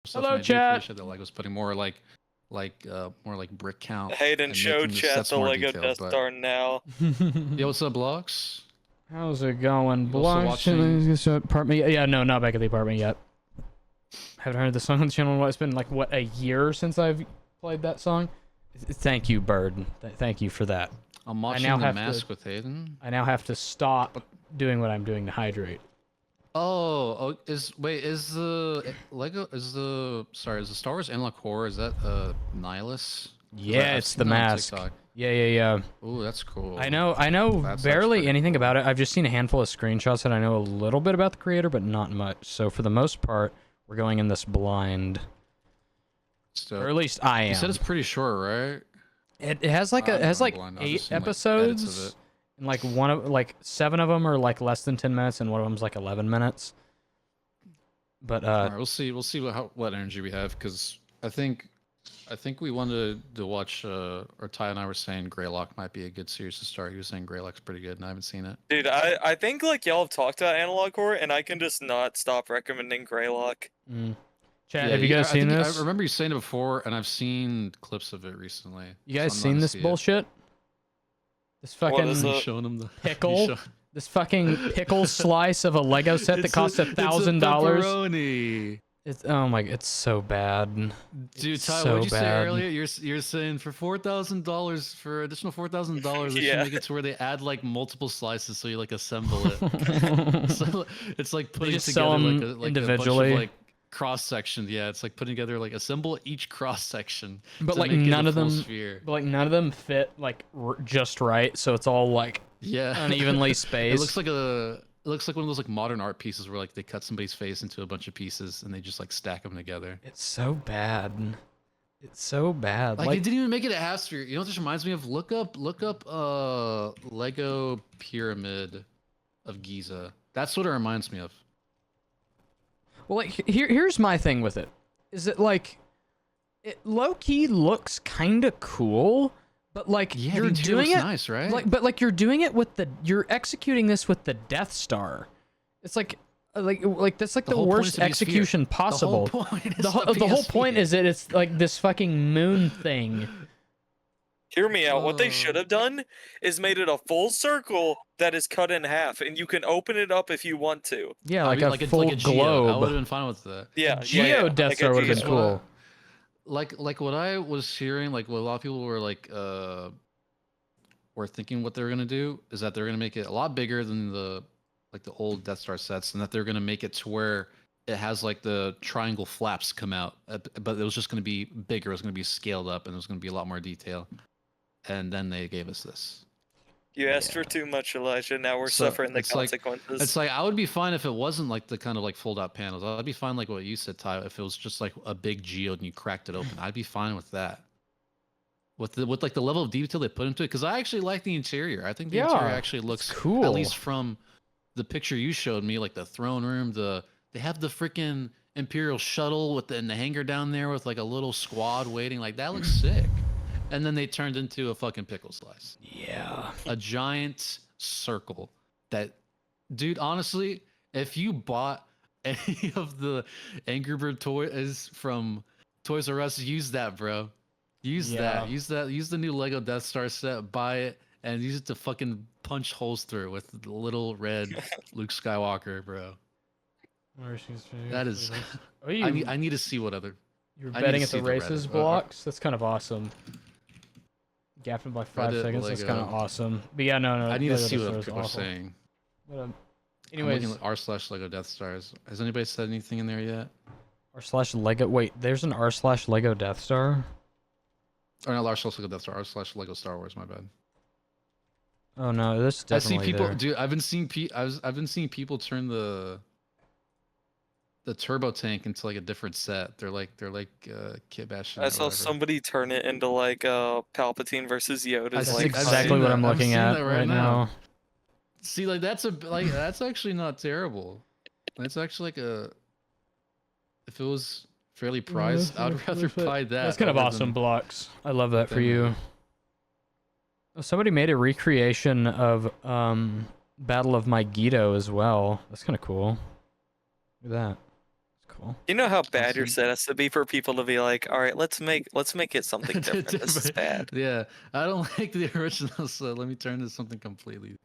stuff. Hello, and I do chat. appreciate that Lego's putting more like brick count. Hayden, and show making the chat sets the more Lego detailed, Death but- Star now. Yo, what's up, Blocks? How's it going? You also Blocks watching- apartment. Yeah, no, not back at the apartment yet. Haven't heard the song on the channel in a while. It's been like what, a year since I've played that song. Thank you, Bird. Thank you for that. I'm watching now The have Mask to- with Hayden. I now have to stop doing what I'm doing to hydrate. Is the Star Wars Analog Horror, is that Nihilus? Yeah, I've it's seen the that on mask. TikTok. Yeah. Ooh, that's cool. I know That's barely actually anything cool. about it. I've just seen a handful of screenshots and I know a little bit about the creator, but not much. So for the most part, we're going in this blind. So, Or at least I am. you said it's pretty short, right? It has like I'm like blind. I've 8 just seen, like, edits of episodes, it. and like 7 of them are like less than 10 minutes, and one of them's like 11 minutes. But All right, we'll see what energy we have, because I think we wanted to watch. Or Ty and I were saying Greylock might be a good series to start. He was saying Greylock's pretty good, and I haven't seen it. Dude, I think like y'all have talked about Analog Horror, and I can just not stop recommending Greylock. Chat, have you guys seen this? I remember you saying it before, and I've seen clips of it recently. You guys so I'm not seen gonna this see it. bullshit? This What fucking is it? Showing him the pickle. This fucking pickle slice of a Lego set that costs $1,000. It's oh my, it's so bad. Dude, Ty, so what'd you say bad. earlier? You're saying for $4,000, for additional $4,000, they should make it to where they add like multiple slices, so you like assemble it. So it's like putting just together sell 'em like individually. a bunch of like cross sections. Yeah, it's like putting together like assemble each cross section. But to like make it none a of full them, sphere. but like none of them fit like just right. So it's all like Yeah, unevenly It spaced. looks like one of those like modern art pieces where like they cut somebody's face into a bunch of pieces and they just like stack them together. It's so bad. It's so bad. Like, they didn't even make it a half sphere. You know what this reminds me of? Look up Lego Pyramid of Giza. That's what it reminds me of. Well, like here's my thing with it. Is it like it low key looks kind of cool, but like Yeah, you're the interior doing looks it nice, right? but like you're doing it with you're executing this with the Death Star. It's like that's like the whole point is worst to be a sphere. execution possible. The whole point is The whole point is that it's like this fucking moon thing. Hear me out. What they should have done is made it a full circle that is cut in half, and you can open it up if you want to. Yeah, I like mean, a full like a Geo. globe. I would have been fine with that. Yeah, Geo Death like a Star would have been Geo. cool. Like what I was hearing, like what a lot of people were like were thinking what they were gonna do is that they're gonna make it a lot bigger than the old Death Star sets, and that they're gonna make it to where it has like the triangle flaps come out, but it was just gonna be bigger. It was gonna be scaled up, and it was gonna be a lot more detail. And then they gave us this. You asked for too much, Elijah. Now we're So, suffering the it's like- consequences. It's like I would be fine if it wasn't like the kind of like fold out panels. I'd be fine like what you said, Ty. If it was just like a big geode and you cracked it open, I'd be fine with that. With like the level of detail they put into it, because I actually like the interior. I think the interior actually looks cool. At least from the picture you showed me, like the throne room. They have the freaking Imperial shuttle with the hangar down there with like a little squad waiting. Like that looks sick. And then they turned into a fucking pickle slice. Yeah. A giant circle that, dude, honestly, if you bought any of the Angry Bird toys from Toys R Us, use that, bro. Use that. Use the new Lego Death Star set, buy it, and use it to fucking punch holes through with the little red Luke Skywalker, bro. That is... I need to see what other... You're I need betting to at the see the races Reddit. blocks? That's kind of awesome. Gapping by 5 Reddit, seconds. That's Lego. kind of awesome. But yeah, no. I need to Lego see Death what Star other is people are awful. saying. But, I'm anyways, looking at r/Lego Death Stars. Has anybody said anything in there yet? r/Lego. Wait, there's an r/Lego Death Star. Or not r/Lego Death Star. r/Lego Star Wars. My bad. Oh no, this is I see definitely people, there. dude. I've been seeing people turn the turbo tank into like a different set. They're like kit bashing. I saw somebody turn it into like Palpatine versus Yoda's. I've That's seen- Like, I've exactly seen what that. I'm I'm looking seeing at that right right now. now. See, like that's actually not terrible. That's actually like a. If it was fairly priced, I'd rather buy that. That's kind of other awesome, than- Blocks. I love that for than, you. Oh, somebody made a recreation of Battle of Megiddo as well. That's kind of cool. Look at that. It's cool. You know how bad your Awesome. set has to be for people to be like, all right, let's make it something different. This is bad. Yeah, I don't like the original, so let me turn to something completely.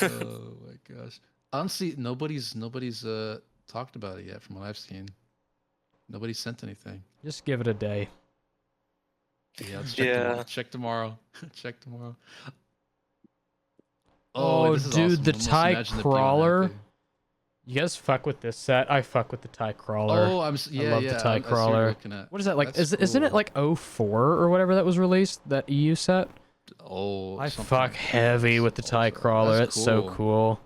Oh my gosh. Honestly, nobody's talked about it yet from what I've seen. Nobody sent anything. Just give it a day. Yeah, let's check tomorrow. Check tomorrow. Check tomorrow. Oh, this is dude, awesome. the Almost tie imagine the crawler. P1 You guys fuck with this set. I fuck with the tie crawler. Oh, I love the tie I see what you're crawler. looking at. What is that like? That's Isn't it cool. like 04 or whatever that was released? That EU set. Oh, I something fuck like heavy that. with the tie Also, crawler. that's It's so cool.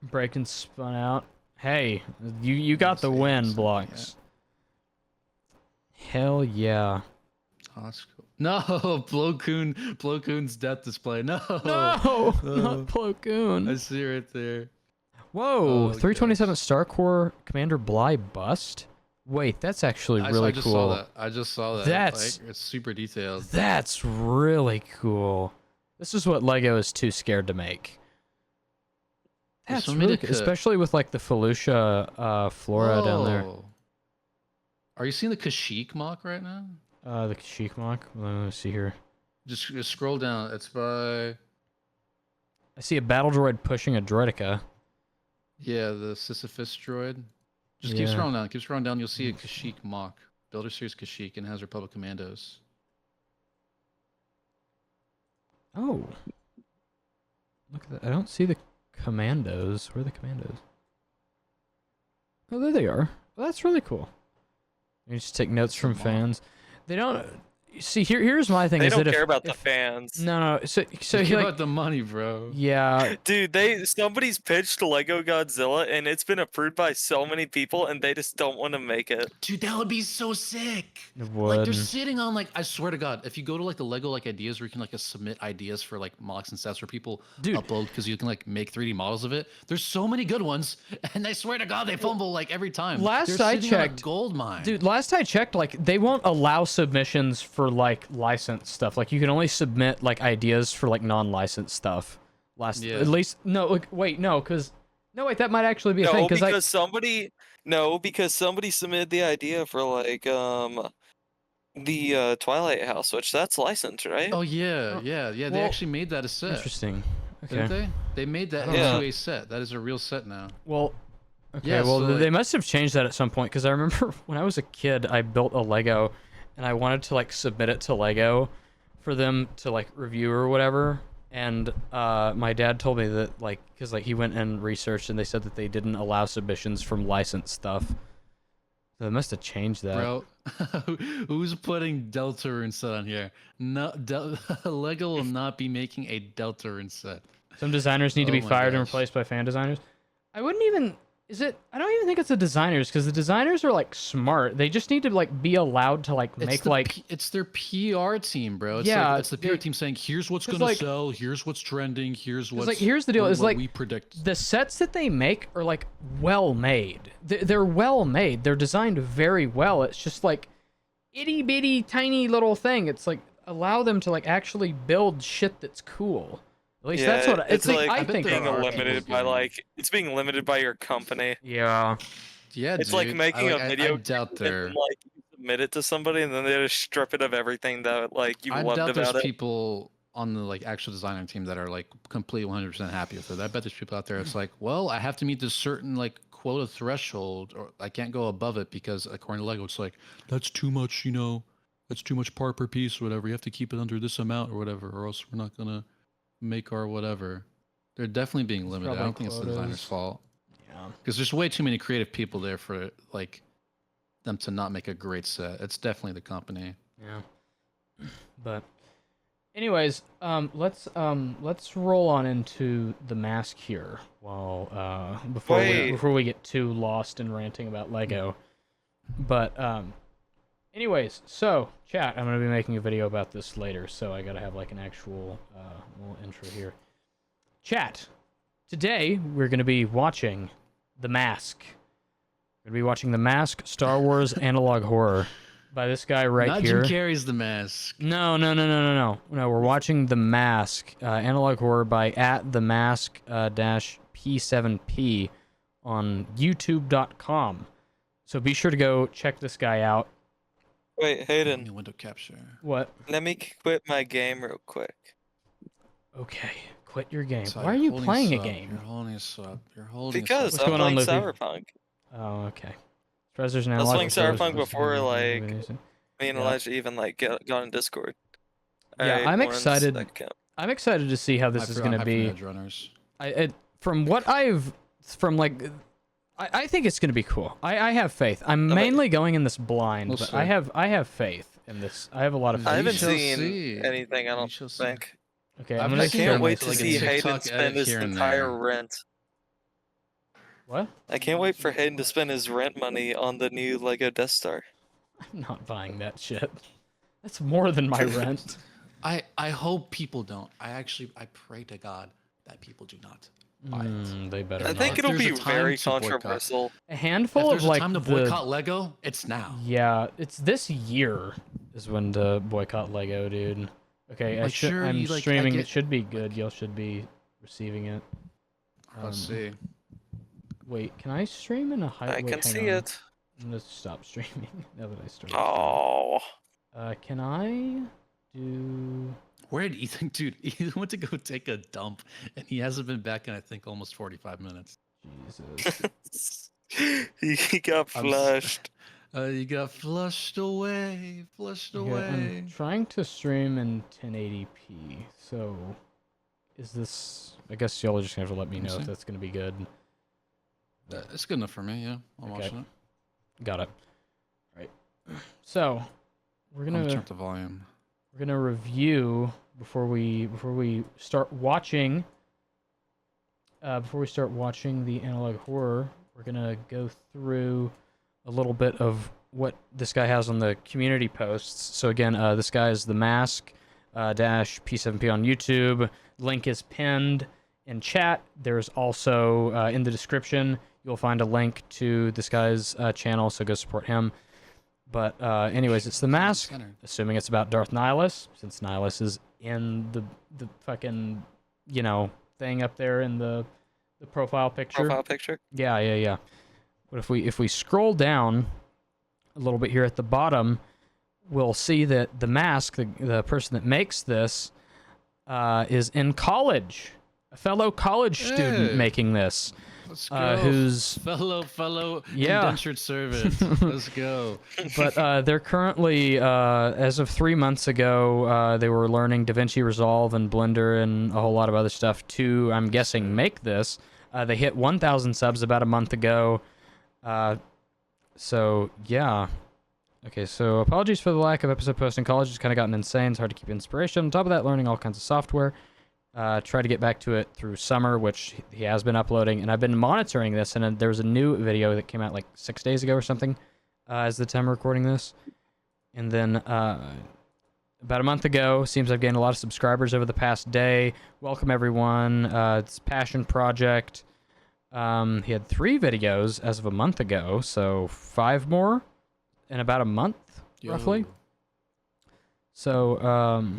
Breaking spun out. Hey, you got the see, win, something, Blocks. Hell yeah. Oh, that's cool. No, Plo Koon's death display. No, No, No. not Plo Koon. I see right there. Whoa, Oh, 327 gosh. Star Corps Commander Bly bust. Wait, that's actually really I just cool. saw that. I just saw that. That's- like, it's super detailed. That's really cool. This is what Lego is too scared to make. There's That's so really many cool, especially with like the Felucia flora down there. Whoa. Are you seeing the Kashyyyk mock right now? The Kashyyyk mock. Let me see here. Just scroll down. It's by I see a battle droid pushing a droidica. the Sisyphus droid. Just keep Yeah. scrolling down. Keep scrolling down. You'll see a Kashyyyk mock. Builder Series Kashyyyk and it has Republic Commandos. Oh. Look at that. I don't see the commandos. Where are the commandos? Oh, there they are. Well, that's really cool. You just take notes from Come on. fans. They don't see. Here's my thing. They is don't that care if, about the if- fans. No. So Care he, like, about the money, bro. yeah. Dude, somebody's pitched Lego Godzilla and it's been approved by so many people and they just don't want to make it. Dude, that would be so sick. It Like would. they're sitting on I swear to God, if you go to the Lego ideas where you can submit ideas for mocks and sets where people Dude. upload because you can make 3D models of it. There's so many good ones, and I swear to God they fumble every time. Last They're I sitting on a checked- gold mine. Dude, last I checked, they won't allow submissions for licensed stuff. You can only submit ideas for non-licensed stuff. Yeah. At least wait, that might actually be a thing Because somebody submitted the idea for the Twilight House, which that's licensed, right? Oh yeah. They well, actually made that a set. interesting. Didn't Okay. they? They made that Yeah. into a set. That is a real set now. Well, okay. Yeah, well, so, they must have changed that at some point because I remember when I was a kid, I built a Lego, and I wanted to submit it to Lego, for them to review or whatever. And my dad told me that because he went and researched, and they said that they didn't allow submissions from licensed stuff. So they must have changed that. Bro, who's putting Delta rune set on here? No, Lego will not be making a Delta rune set. Some designers need to Oh be my fired and gosh. replaced by fan designers. I wouldn't even. I don't even think it's the designers, because the designers are smart. They just need to be allowed to make it's their PR team, bro. It's Yeah, it's the PR team saying here's what's 'cause, gonna sell, here's what's trending, here's what's here's the deal, is, what we predict. the sets that they make are well made. They're well made. They're designed very well. It's just itty bitty tiny little thing. It's allow them to actually build shit that's cool. At least that's what it's I I think. being there are limited people by doing it's being limited by your company. Yeah. Yeah, It's dude. like making a video I doubt and there. then, you submit it to somebody and then they just strip it of everything that you I loved doubt there's about it. people on the actual designer team that are completely 100% happy with it. I bet there's people out there. It's well, I have to meet this certain quota threshold, or I can't go above it because according to Lego, it's that's too much. That's too much part per piece or whatever. You have to keep it under this amount or whatever, or else we're not gonna make our whatever. They're definitely being limited. I probably don't think it's the designer's quotas. fault Yeah. because there's way too many creative people there for them to not make a great set. It's definitely the company. Yeah. But anyways, let's roll on into the mask here while Wait. before we get too lost in ranting about Lego. But anyways, so chat, I'm gonna be making a video about this later, so I gotta have an actual little intro here. Chat, today we're gonna be watching The Mask. We're gonna be watching The Mask, Star Wars Analog Horror, by this guy right Not here. Jim Carrey's The Mask. No. We're watching The Mask, Analog Horror by @TheMask P7P on YouTube.com. So be sure to go check this guy out. Wait, Hayden, Window capture. What? let me quit my game real quick. Okay, quit your game. So Why are you holding playing a sub, game? You're holding a sub. You're holding Because What's I'm going on, playing Luffy? Cyberpunk. Oh, okay. Treasures and I was Analogue. playing Cyberpunk before, like, me and Yeah. Elijah even, like, got on Discord. Yeah, I'm excited. That count. I'm excited to see how this is going to be. Runners. From what I've, I think it's going to be cool. I have faith. I'm mainly going in this blind, We'll but see. I have faith in this. I have a lot of faith. I We haven't shall seen see. anything, I We don't shall see. think. Okay, I've I'm gonna just I seen share can't my wait to like a see screen. Hayden TikTok spend edit his here and entire there. rent. What? I can't wait for Hayden to spend his rent money on the new Lego Death Star. I'm not buying that shit. That's more than my rent. I hope people don't. I pray to God that people do not buy it. They better I not. think If it'll there's be a time very to boycott- controversial. A If handful there's of a like time to the boycott Lego, it's now. yeah, it's this year is when to boycott Lego, dude. Okay, Like, sure, I'm you, like, I streaming. get- It should be good. Y'all should be receiving it. Let's see. Wait, can I stream in a high? I wait, can hang see on. it. I'm gonna stop streaming now that I started. Oh, Can I do? Where did Ethan, dude? Ethan went to go take a dump, and he hasn't been back in I think almost 45 minutes. Jesus. he got I'm s- flushed. You got flushed away, flushed Okay, away. I'm trying to stream in 1080p. So, is this? I guess y'all are just gonna have to let me Let me know if see. that's gonna be good. It's good enough for me. Yeah, I'm Okay. watching it. Got it. Right. So, we're I'm gonna turn gonna up the volume. review before we start watching. Before we start watching the Analog Horror, we're gonna go through a little bit of what this guy has on the community posts. So again, this guy is the Mask dash P7P on YouTube. Link is pinned in chat. There's also in the description you'll find a link to this guy's channel, so go support him. But anyways, it's the Mask. Center. Assuming it's about Darth Nihilus, since Nihilus is in the fucking thing up there in the profile picture. Profile picture. Yeah. But if we scroll down a little bit here at the bottom, we'll see that the Mask, the person that makes this, is in college, a fellow college student Hey. making this. Let's go. Who's fellow Yeah. indentured servant. Let's go. but they're currently, as of 3 months ago, they were learning DaVinci Resolve and Blender and a whole lot of other stuff to, I'm guessing, make this. They hit 1,000 subs about a month ago. So, yeah. Okay, so apologies for the lack of episode posting. College has kind of gotten insane. It's hard to keep inspiration. On top of that, learning all kinds of software. Try to get back to it through summer, which he has been uploading. And I've been monitoring this, and there was a new video that came out like 6 days ago or something, as the time I'm recording this. And then about a month ago, seems I've gained a lot of subscribers over the past day. Welcome, everyone. It's a passion project. He had 3 videos as of a month ago, so 5 more in about a month, roughly. Yo. So,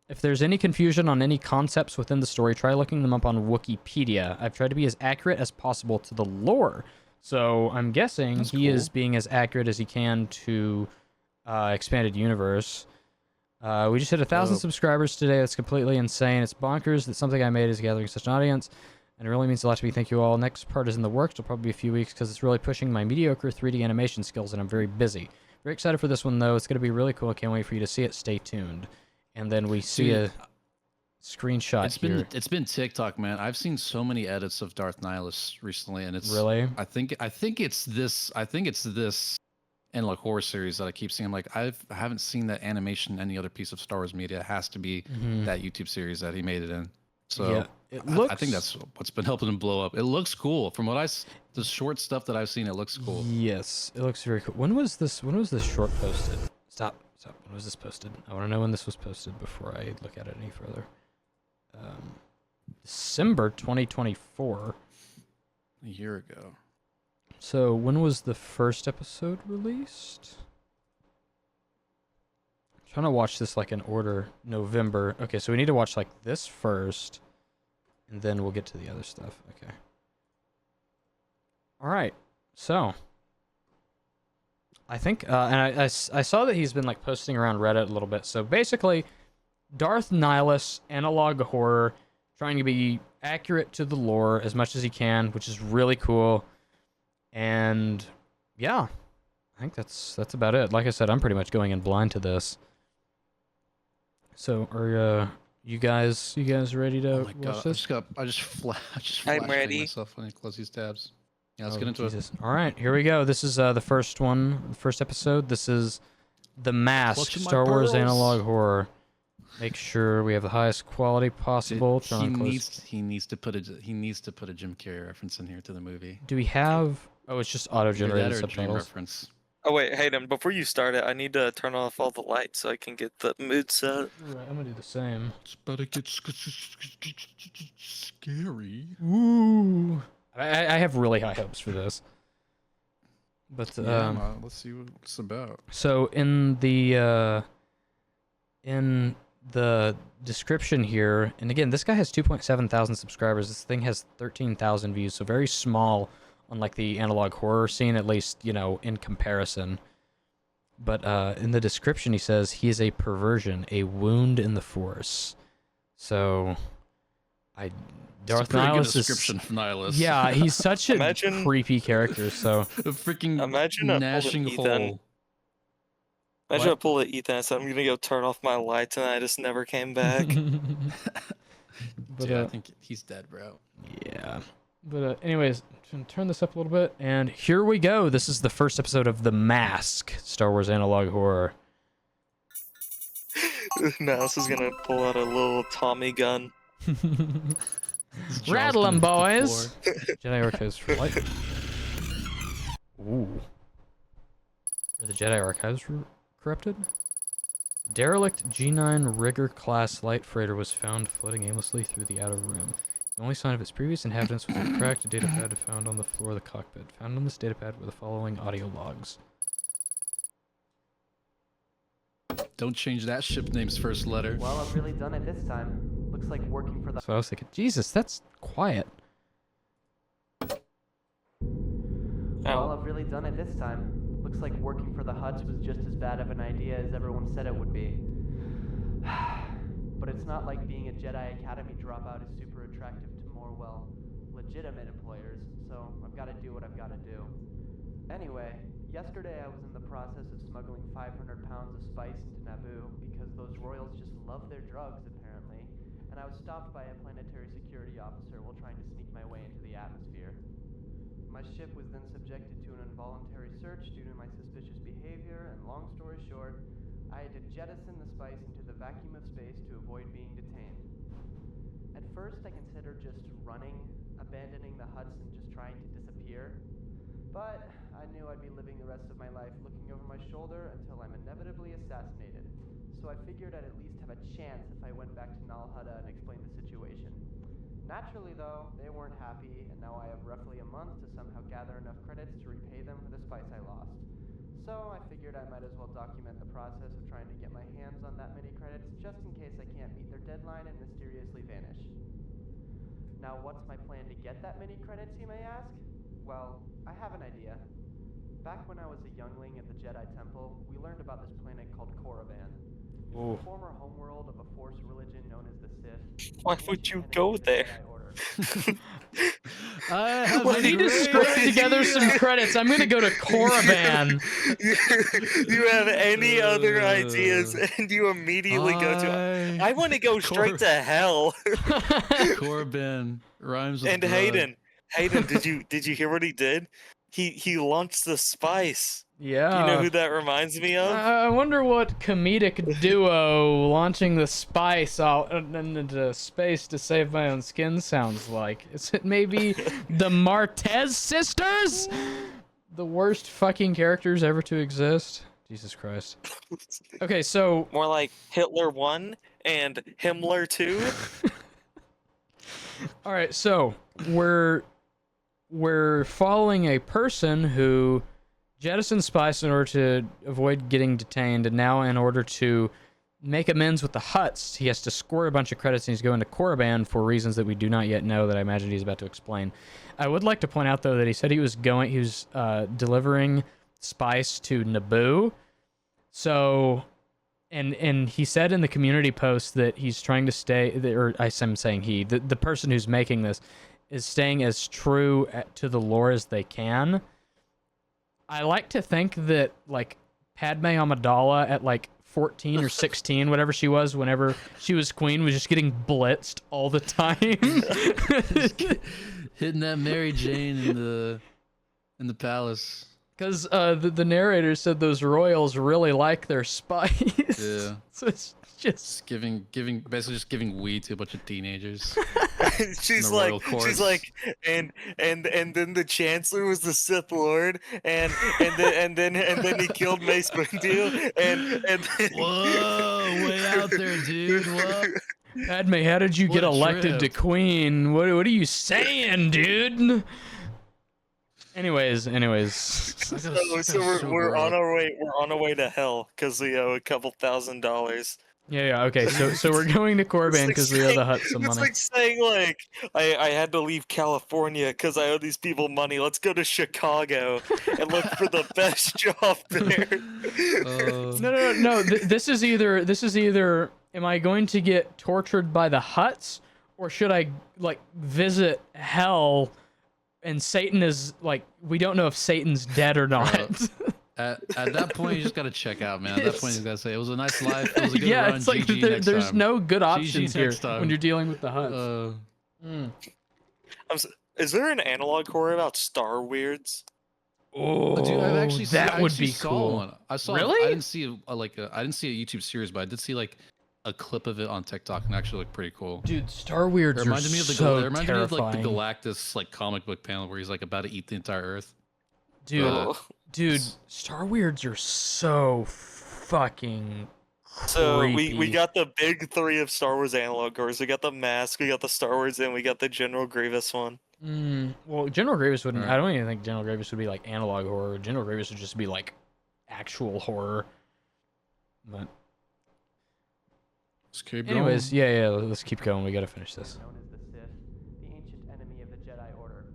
if there's any confusion on any concepts within the story, try looking them up on Wikipedia. I've tried to be as accurate as possible to the lore. So I'm guessing That's he is cool. being as accurate as he can to Expanded Universe. We just hit 1,000 Dope. subscribers today. That's completely insane. It's bonkers that something I made is gathering such an audience. And it really means a lot to me. Thank you all. Next part is in the works. It'll probably be a few weeks because it's really pushing my mediocre 3D animation skills, and I'm very busy. Very excited for this one, though. It's going to be really cool. I can't wait for you to see it. Stay tuned. And then we see Dude, a screenshot here. It's been TikTok, man. I've seen so many edits of Darth Nihilus recently, and it's Really? I think it's this Analogue Horror series that I keep seeing. Like I haven't seen that animation in any other piece of Star Wars media. It has to be Mhm. that YouTube series that he made it in. So Yeah, it I looks. think that's what's been helping him blow up. It looks cool from what the short stuff that I've seen. It looks cool. Yes, it looks very cool. When was this short posted? Stop. When was this posted? I want to know when this was posted before I look at it any further. December 2024. A year ago. So when was the first episode released? I'm trying to watch this like in order. November. Okay, so we need to watch like this first, and then we'll get to the other stuff. Okay. All right, so I think, and I saw that he's been like posting around Reddit a little bit. So basically, Darth Nihilus, analog horror, trying to be accurate to the lore as much as he can, which is really cool. And yeah, I think that's about it. Like I said, I'm pretty much going in blind to this. So are you guys ready to Oh my watch god! this? I just flashed ready. myself when I close these tabs. Yeah, let's Oh, get into Jesus. All right, here we go. This is the first one, the first episode. This is The Mask, Clutching my Star Wars pearls. analog horror. Make sure we have the highest quality possible. Dude, Turn on closed. he needs to put a Jim Carrey reference in here to the movie. Do we have? Oh, it's just auto-generated Either that or dream subtitles. reference. Oh wait, Hayden, before you start it, I need to turn off all the lights so I can get the mood set. Right, I'm gonna do the same. It's about to get scary. Ooh. I have really high hopes for this. But Let's see what it's about. so in the description here, and again, this guy has 2.7 thousand subscribers. This thing has 13,000 views, so very small on like the analog horror scene, at least, you know, in comparison. But in the description, he says he is a perversion, a wound in the Force. So, Darth Nihilus description of Nihilus. yeah, he's such a Imagine- creepy character. So A freaking Imagine I pulled gnashing an Ethan. hole. Imagine I What? pulled it, Ethan, so I'm gonna go turn off my lights and I just never came back. but Dude, I think he's dead, bro. yeah. But anyways, turn this up a little bit, and here we go. This is the first episode of The Mask, Star Wars analog horror. Now this is gonna pull out a little Tommy gun. Rattle 'em, Jaws gonna hit the boys. floor. Jedi Archives for life. Ooh. Are the Jedi Archives corrupted? Derelict G9 Rigger class light freighter was found floating aimlessly through the outer rim. The only sign of its previous inhabitants was a cracked datapad found on the floor of the cockpit. Found on this datapad were the following audio logs. Don't change that ship name's first letter. Well, I've really done it this time. Looks like working for the So I was thinking, Jesus, that's quiet. Well, I've really done it this time. Looks like working for the Hutts was just as bad of an idea as everyone said it would be. But it's not like being a Jedi Academy dropout is super attractive to more, well, legitimate employers, so I've got to do what I've got to do. Anyway, yesterday I was in the process of smuggling 500 pounds of spice into Naboo because those royals just love their drugs, apparently, and I was stopped by a planetary security officer while trying to sneak my way into the atmosphere. My ship was then subjected to an involuntary search due to my suspicious behavior, and long story short, I had to jettison the spice into the vacuum of space to avoid being detained. At first, I considered just running, abandoning the Hutts, and just trying to disappear. But I knew I'd be living the rest of my life looking over my shoulder until I'm inevitably assassinated. So I figured I'd at least have a chance if I went back to Nal Hutta and explained the situation. Naturally, though, they weren't happy, and now I have roughly a month to somehow gather enough credits to repay them for the spice I lost. So I figured I might as well document the process of trying to get my hands on that many credits just in case I can't meet their deadline and mysteriously vanish. Now, what's my plan to get that many credits, you may ask? Well, I have an idea. Back when I was a youngling at the Jedi Temple, we learned about this planet called Korriban. It's Ooh. the former homeworld of a Force religion known as the Sith. Why would you go there? I need to scrape together some credits. I'm gonna go to Korriban. You have any other ideas, and you immediately go to. I want to go straight to hell. Corbin rhymes with And blood. Hayden, did you hear what he did? He launched the spice. Yeah. Do you know who that reminds me of? I wonder what comedic duo launching the spice out into space to save my own skin sounds like. Is it maybe the Martez sisters? The worst fucking characters ever to exist. Jesus Christ. Okay, so More like Hitler 1 and Himmler 2. all right, so we're following a person who jettisoned spice in order to avoid getting detained, and now in order to make amends with the Hutts, he has to score a bunch of credits, and he's going to Korriban for reasons that we do not yet know that I imagine he's about to explain. I would like to point out, though, that he said he was delivering spice to Naboo. So, and he said in the community post that he's trying to stay, or I'm saying the person who's making this is staying as true to the lore as they can. I like to think that, like, Padme Amidala at, like, 14 or 16, whatever she was, whenever she was queen, was just getting blitzed all the time. Hitting that Mary Jane in the palace. Because the narrator said those royals really like their spice. Yeah. So it's just basically just giving weed to a bunch of teenagers. she's the royal courts. like, and then the Chancellor was the Sith Lord, and then he killed Mace Windu, and then... Whoa, way out there, dude. What? Padme, how did you What get a elected to trip. queen? What are you saying, dude? Anyways. So we're on our way to hell because we owe a couple $1,000. Yeah, okay. So we're going to Korriban because we owe the Hutt some It's money. like saying, like, I had to leave California because I owe these people money. Let's go to Chicago and look for the best job there. No. This is either am I going to get tortured by the Hutts, or should I, like, visit hell, and Satan is, like, we don't know if Satan's dead or not. At that point, you just gotta check out, man. At that point, you gotta say it was a nice life. It was a good Yeah, run. it's like GG next there's time. no good options here next time. when you're dealing with the Hutts. Is there an analog horror about Star Weirds? Oh, Dude, I've actually that would be saw cool. one. I saw. Really? I didn't see I didn't see a YouTube series, but I did see like a clip of it on TikTok, and it actually looked pretty cool. Dude, Star Weirds It reminded me of so it reminded me of like the terrifying. Galactus like comic book panel where he's like about to eat the entire Earth. Dude, Oh. dude, Star Weirds are so fucking So creepy. we got the big three of Star Wars analog horrors. We got the Mask, we got the Star Wars, and we got the General Grievous one. Well, General Grievous wouldn't. Right. I don't even think General Grievous would be like analog horror. General Grievous would just be like actual horror. But Let's keep anyways, yeah, let's keep going. We gotta finish this. Known as the Sith, the ancient enemy of the Jedi Order.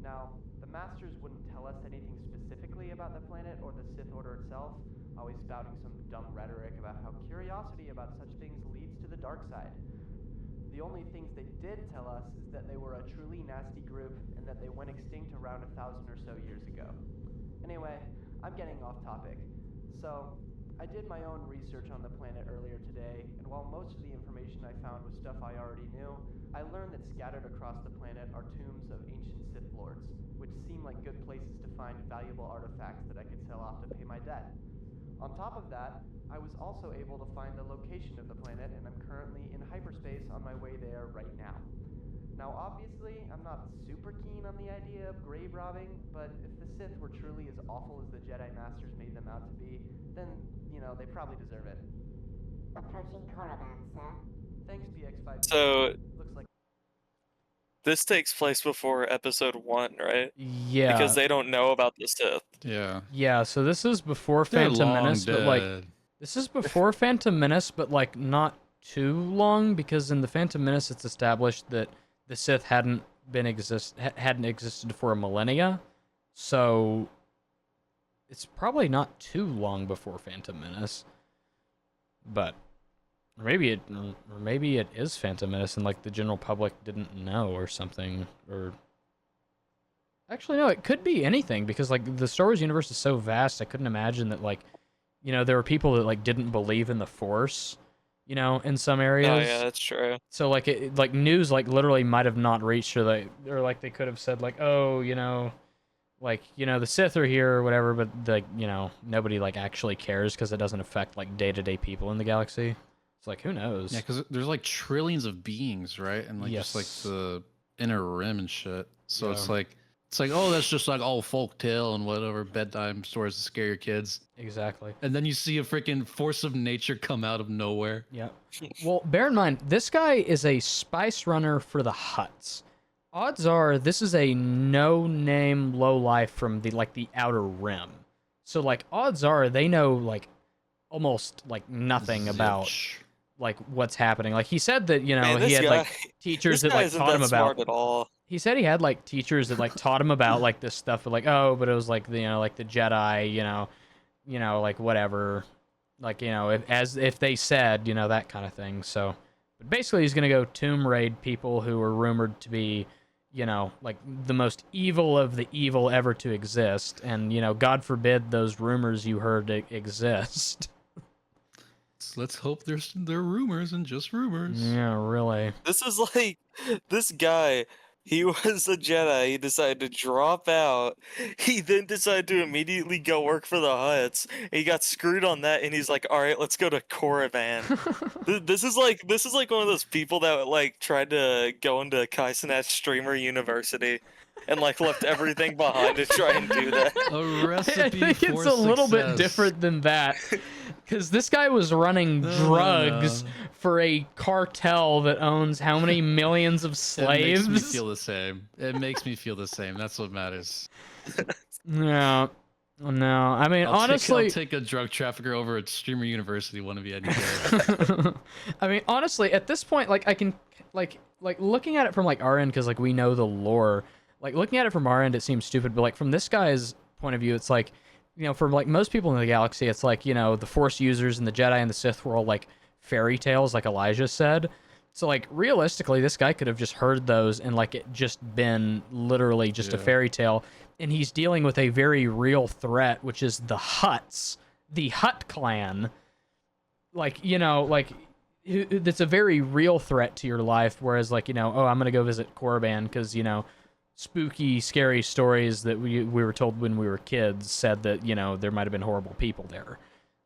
Now, the Masters wouldn't tell us anything specifically about the planet or the Sith Order itself, always spouting some dumb rhetoric about how curiosity about such things leads to the dark side. The only things they did tell us is that they were a truly nasty group and that they went extinct around 1,000 or so years ago. Anyway, I'm getting off topic. So, I did my own research on the planet earlier today, and while most of the information I found was stuff I already knew, I learned that scattered across the planet are tombs of ancient Sith Lords, which seem like good places to find valuable artifacts that I could sell off to pay my debt. On top of that, I was also able to find the location of the planet, and I'm currently in hyperspace on my way there right now. Now, obviously, I'm not super keen on the idea of grave robbing, but if the Sith were truly as awful as the Jedi Masters made them out to be, then, you know, they probably deserve it. Approaching Korriban, sir. Thanks, PX5. So Looks like this takes place before Episode 1, right? Yeah, Because they don't know about the Sith. Yeah. yeah. So this is before They're Phantom long Menace, but like dead. this is before Phantom Menace, but like not too long, because in the Phantom Menace it's established that the Sith hadn't existed for a millennia, so it's probably not too long before Phantom Menace. But or maybe it is Phantom Menace and like the general public didn't know or something. Or actually no, it could be anything, because like the Star Wars universe is so vast. I couldn't imagine that, like, you know, there were people that like didn't believe in the Force, you know, in some areas. Oh yeah, that's true. So like like news like literally might have not reached, or like they could have said like, oh, you know, like, you know, the Sith are here or whatever, but like, you know, nobody like actually cares because it doesn't affect like day-to-day people in the galaxy. It's like, who knows? Yeah, because there's like trillions of beings, right? And like just like Yes. the inner rim and shit. So Yeah. it's like oh, that's just like all folk tale and whatever bedtime stories to scare your kids. Exactly. And then you see a freaking force of nature come out of nowhere. Yeah. Well, bear in mind, this guy is a spice runner for the Hutts. Odds are this is a no-name lowlife from the Outer Rim. So like odds are they know like almost like nothing about Zilch. like what's happening. Like he said that, you know, Man, he this had guy, like teachers this that guy like isn't taught that him about. smart at all. He said he had like teachers that like taught him about like this stuff, but like, oh, but it was like the, you know, like the Jedi, you know, like whatever, like, you know, if they said, you know, that kind of thing. So, but basically, he's gonna go tomb raid people who are rumored to be, you know, like the most evil of the evil ever to exist, and you know, God forbid those rumors you heard exist. Let's hope they're rumors and just rumors. Yeah, really. This is like this guy. He was a Jedi. He decided to drop out. He then decided to immediately go work for the Hutts. He got screwed on that, and he's like, "All right, let's go to Korriban." This is like one of those people that like tried to go into Kai Cenat's streamer university, and like left everything behind to try and do that. A recipe I think for it's a little bit success. different than that. Because this guy was running drugs for a cartel that owns how many millions of slaves? It makes me feel the same. It makes me feel the same. That's what matters. No. No. I mean, honestly... I'll take a drug trafficker over at Streamer University one of you any day. I mean, honestly, at this point, like, I can... Like looking at it from, like, our end, because, like, we know the lore. Like, looking at it from our end, it seems stupid, but, like, from this guy's point of view, it's like... You know, for like most people in the galaxy, it's like, you know, the Force users and the Jedi and the Sith were all like fairy tales, like Elijah said. So like realistically, this guy could have just heard those and like it just been literally just a fairy tale. And he's dealing with a very real threat, which is the Hutts, the Hutt clan. Like, you know, like that's a very real threat to your life. Whereas like, you know, oh, I'm gonna go visit Korriban because, you know, spooky, scary stories that we were told when we were kids said that, you know, there might have been horrible people there.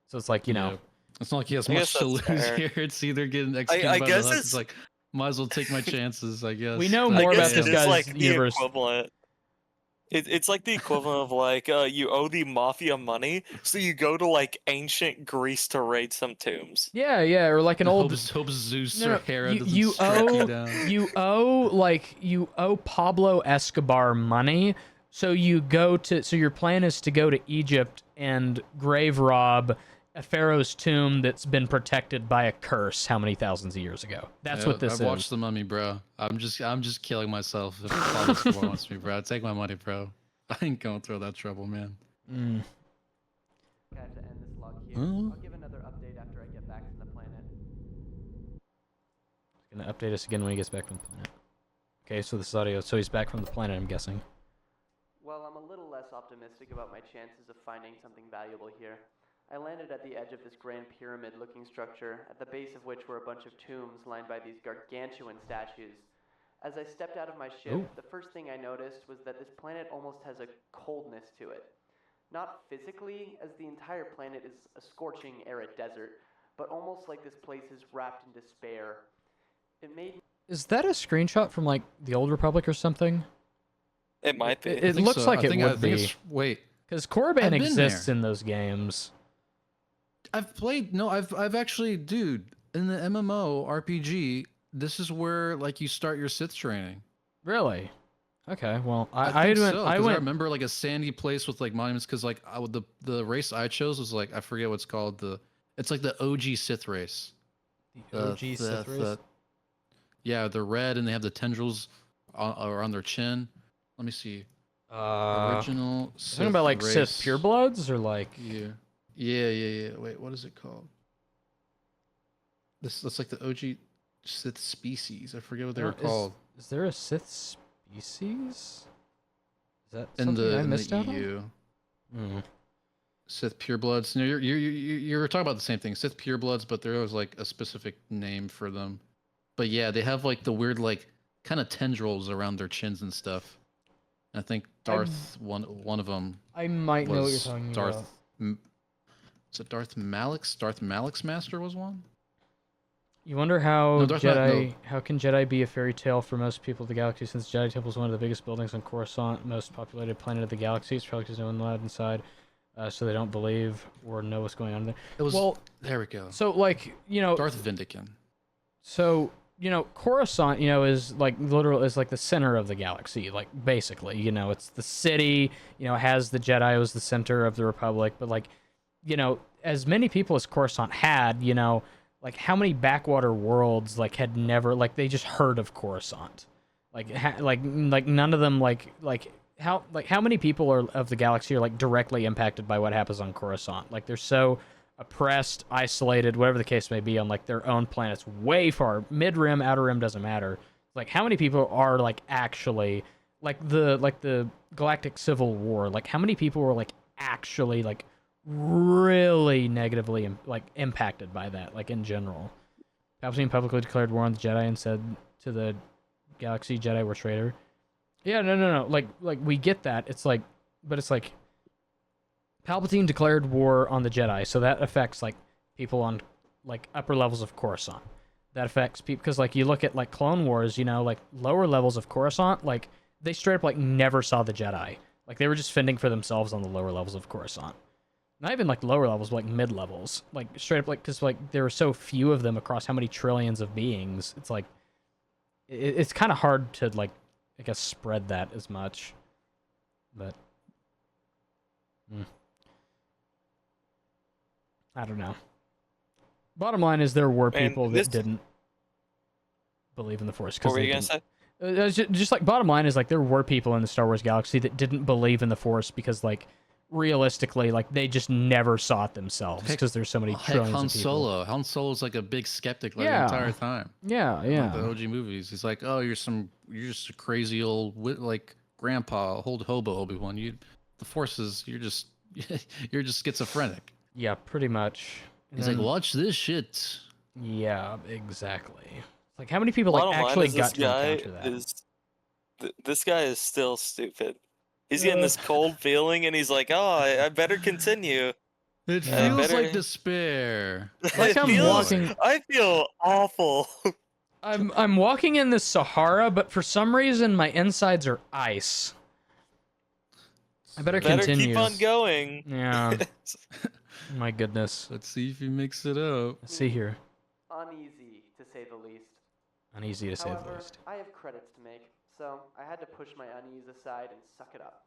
So it's like, you know, it's not like he has I much guess to lose that's fair. here. It's either getting executed I by guess the Hutts. it's It's like, might as well take my chances, I guess. We know But more I about guess this it guy's is like the universe. equivalent. It's like the equivalent of like you owe the mafia money, so you go to like ancient Greece to raid some tombs. Yeah, or like an old... Hope Zeus No, or no, Hera doesn't you strike owe you down. you owe Pablo Escobar money, so your plan is to go to Egypt and grave rob a pharaoh's tomb that's been protected by a curse how many thousands of years ago. That's what this I've is. watched The Mummy, bro. I'm just killing myself if Pablo Escobar wants me, bro. Take my money, bro. I ain't going through that trouble, man. I have to end this log here. Huh? I'll give another update after I get back from the planet. He's gonna update us again when he gets back from the planet. Okay, so this is audio. So he's back from the planet, I'm guessing. Well, I'm a little less optimistic about my chances of finding something valuable here. I landed at the edge of this grand pyramid-looking structure, at the base of which were a bunch of tombs lined by these gargantuan statues. As I stepped out of my ship, the first thing I noticed was that this planet almost has a coldness to it. Not physically, as the entire planet is a scorching, arid desert, but almost like this place is wrapped in despair. It made... Is that a screenshot from like the Old Republic or something? It might be. It looks like it would be. Wait, Because Korriban I've been exists there. in those games. I've actually, dude, in the MMO RPG, this is where like you start your Sith training. Really? Okay, well, I think went. so, I 'cause went. remember like a sandy place with like monuments because like the race I chose was like I forget what it's called, it's like the OG Sith race. The OG Sith race? Yeah, they're red and they have the tendrils on their chin. Let me see. Original Sith Talking about like race. Sith purebloods or like. Yeah. Wait, what is it called? This looks like the OG Sith species. I forget what they were called. Is there a Sith species? Is that In something I the missed out EU. on? Sith purebloods. No, you're talking about the same thing. Sith purebloods, but there was like a specific name for them. But yeah, they have like the weird like kind of tendrils around their chins and stuff. And I think Darth one of them. I might know what you're was talking Darth. about. Is it Darth Malix? Darth Malix Master was one. You wonder how No, how can Jedi be a fairy tale for most people of the galaxy, since Jedi Temple is one of the biggest buildings on Coruscant, most populated planet of the galaxy. It's probably because no one allowed inside, so they don't believe or know what's going on there. It was. Well, there we go. so like Darth Vindican. So Coruscant, is like is like the center of the galaxy, like basically, it's the city. It has the Jedi as the center of the Republic, but like, you know, as many people as Coruscant had, you know, like how many backwater worlds like had never like they just heard of Coruscant, like like none of them like how many people are of the galaxy are like directly impacted by what happens on Coruscant? Like they're so oppressed, isolated, whatever the case may be, on like their own planets, way far mid rim, outer rim doesn't matter. Like how many people are like actually like the Galactic Civil War? Like how many people were like actually like really negatively like impacted by that, like in general? Palpatine publicly declared war on the Jedi and said to the galaxy, Jedi were traitor. Yeah, no. Like we get that. It's like, but it's like Palpatine declared war on the Jedi, so that affects like people on like upper levels of Coruscant. That affects people because like you look at like Clone Wars, you know, like lower levels of Coruscant, like they straight up like never saw the Jedi. Like they were just fending for themselves on the lower levels of Coruscant. Not even like lower levels, but like mid levels. Like straight up like because like there are so few of them across how many trillions of beings. It's like it's kind of hard to like I guess spread that as much. But I don't know. Bottom line is there were people that didn't believe in the Force. What were you gonna say? Just like bottom line is like there were people in the Star Wars galaxy that didn't believe in the Force because like realistically like they just never saw it themselves because there's so many trillions of people. Han Solo's like a big skeptic like Yeah. the entire time. Yeah. Like the OG movies. He's like, oh, you're just a crazy old like grandpa, old hobo Obi-Wan. The Force is you're just schizophrenic. Yeah, pretty much. He's like, watch this shit. Yeah, exactly. Like, how many people like actually got to encounter that? This guy is still stupid. He's getting this cold feeling, and he's like, "Oh, I better continue." It feels like despair. Like walking. I feel awful. I'm walking in the Sahara, but for some reason my insides are ice. I better continue. Keep on going. Yeah. My goodness. Let's see if he mix it up. Let's see here. Uneasy, to say the least. Uneasy to say However, the least. I have credits to make, so I had to push my unease aside and suck it up.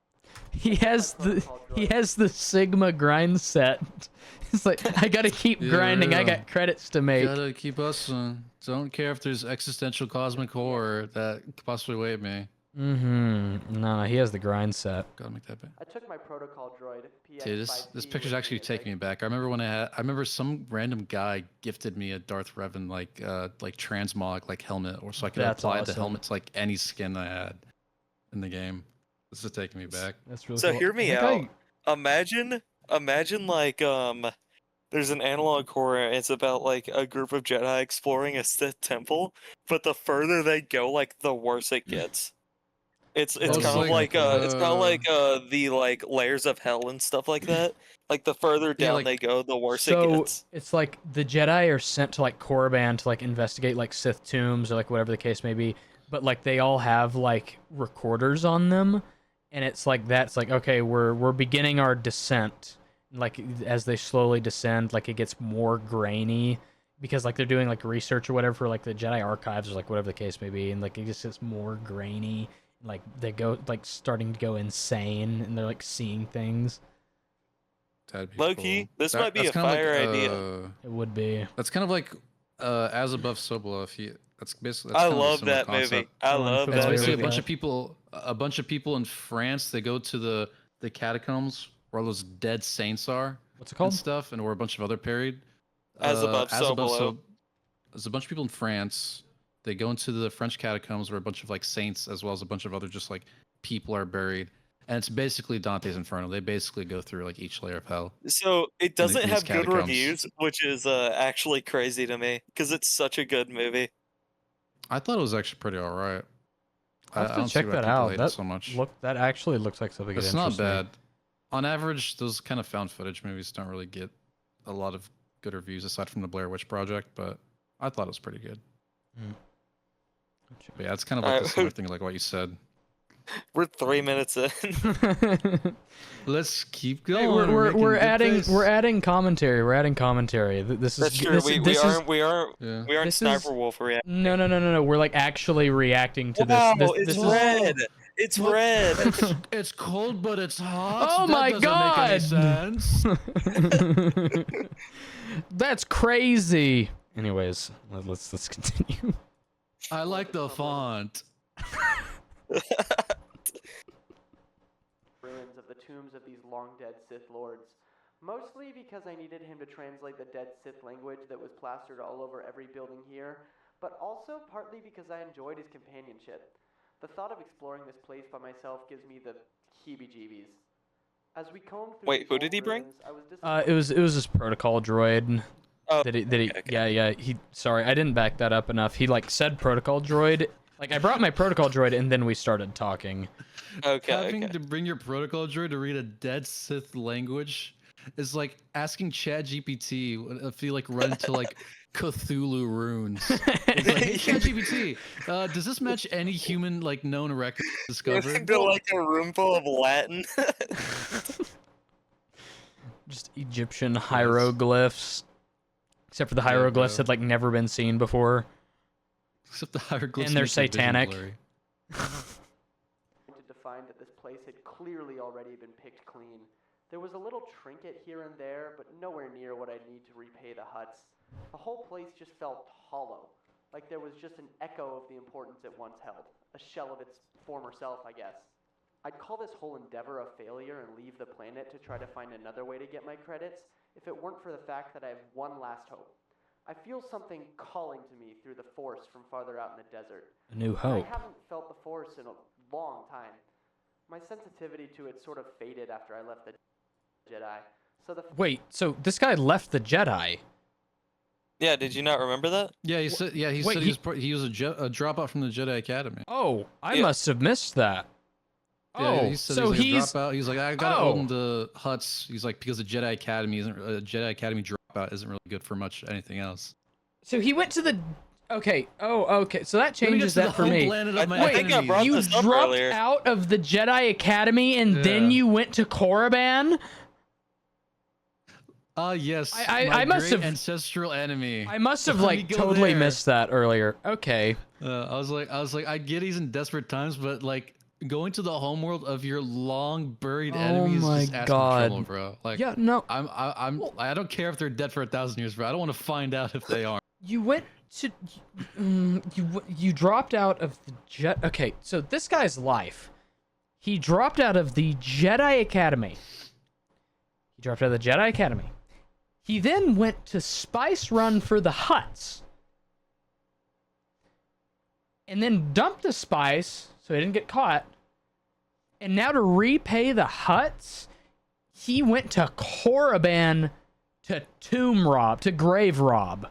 He has the Sigma grind set. It's like I gotta keep grinding. I got credits to make. Gotta keep hustling. Don't care if there's existential cosmic horror that could possibly wait me. No, he has the grind set. Gotta make that bad. I took my protocol droid. Dude, this picture's actually taking me back. I remember I remember some random guy gifted me a Darth Revan like transmog like helmet, or so I could apply the helmet to like any skin I had in the game. This is taking me back. That's really So cool. hear me out. Imagine like there's an analog horror. It's about like a group of Jedi exploring a Sith temple, but the further they go, like the worse it gets. It's kind of like the like layers of hell and stuff like that. Like the further down they go, the worse it gets. It's like the Jedi are sent to like Korriban to like investigate like Sith tombs or like whatever the case may be, but like they all have like recorders on them, and it's like that's like okay, we're beginning our descent. Like as they slowly descend, like it gets more grainy because like they're doing like research or whatever for like the Jedi archives or like whatever the case may be, and like it just gets more grainy. Like they go like starting to go insane and they're like seeing things. Low-key, this might be a fire idea. It would be. That's kind of like As Above, So Below. That's basically. I love that movie. I love that movie. It's basically a bunch of people in France. They go to the catacombs where all those dead saints are. What's it called? And stuff, and where a bunch of other period. As Above, So Below. There's a bunch of people in France. They go into the French catacombs where a bunch of like saints as well as a bunch of other just like people are buried. And it's basically Dante's Inferno. They basically go through like each layer of hell. So it doesn't have good catacombs. reviews, which is actually crazy to me because it's such a good movie. I thought it was actually pretty alright. I have to check that out. That so much. That actually looks like something. It's not bad. On average, those kind of found footage movies don't really get a lot of good reviews aside from the Blair Witch Project, but I thought it was pretty good. But yeah, it's kind of like the similar thing like what you said. We're 3 minutes in. Let's keep going. Hey, we're adding commentary. We're adding commentary. This is That's true. We aren't this Sniper is, Wolf reacting. No. We're like actually reacting to Wow, this. It's this red. It's What? red. It's cold, but it's hot. Oh That my doesn't make any God! sense. That's crazy. Anyways, let's continue. I like the font. Ruins of the tombs of these long-dead Sith lords. Mostly because I needed him to translate the dead Sith language that was plastered all over every building here, but also partly because I enjoyed his companionship. The thought of exploring this place by myself gives me the heebie-jeebies. As we combed through Wait, these who old did he bring? ruins, I was It was this protocol droid. Oh, That he okay. yeah, he sorry, I didn't back that up enough. He like said protocol droid. Like I brought my protocol droid and then we started talking. Okay, Having okay. to bring your protocol droid to read a dead Sith language is like asking ChatGPT. I feel like run into like Cthulhu runes. It's like, hey ChatGPT, does this match any human like known record discovered? Into like a room full of Latin. Just Egyptian hieroglyphs. Except for the Yeah, hieroglyphs bro. had like never been seen before. Except the hieroglyphs. And they're make your vision satanic. blurry. to find that this place had clearly already been picked clean. There was a little trinket here and there, but nowhere near what I'd need to repay the huts. The whole place just felt hollow, like there was just an echo of the importance it once held, a shell of its former self, I guess. I'd call this whole endeavor a failure and leave the planet to try to find another way to get my credits if it weren't for the fact that I have one last hope. I feel something calling to me through the Force from farther out in the desert. A new hope. I haven't felt the Force in a long time. My sensitivity to it sort of faded after I left the Jedi. So the Wait, so this guy left the Jedi. Yeah, did you not remember that? Yeah, he said. Yeah, he Wait, said he was a dropout from the Jedi Academy. Oh, I Yeah. must have missed that. Yeah, Oh, he said so he's he's like a dropout. He's like, I gotta Oh. own the huts. He's like, because the Jedi Academy isn't Jedi Academy dropout isn't really good for much anything else. so he went to the okay. Oh, okay. So that Let me get changes to the that for home me. planet of my I think I enemies. brought You this up dropped earlier. out of the Jedi Academy and then Yeah. you went to Korriban? Yes. I my must great have- ancestral enemy. I must have Let me like go totally there. missed that earlier. Okay. I was like, I get he's in desperate times, but like going to the homeworld of your long buried Oh enemies my is just asking God. for trouble, bro. Like, Yeah, no. I don't care if they're dead for 1,000 years, bro. I don't want to find out if they are. You went to you dropped out of the jet. Okay, so this guy's life. He dropped out of the Jedi Academy. He dropped out of the Jedi Academy. He then went to Spice Run for the Huts. And then dumped the spice so he didn't get caught. And now to repay the Huts, he went to Korriban to grave rob.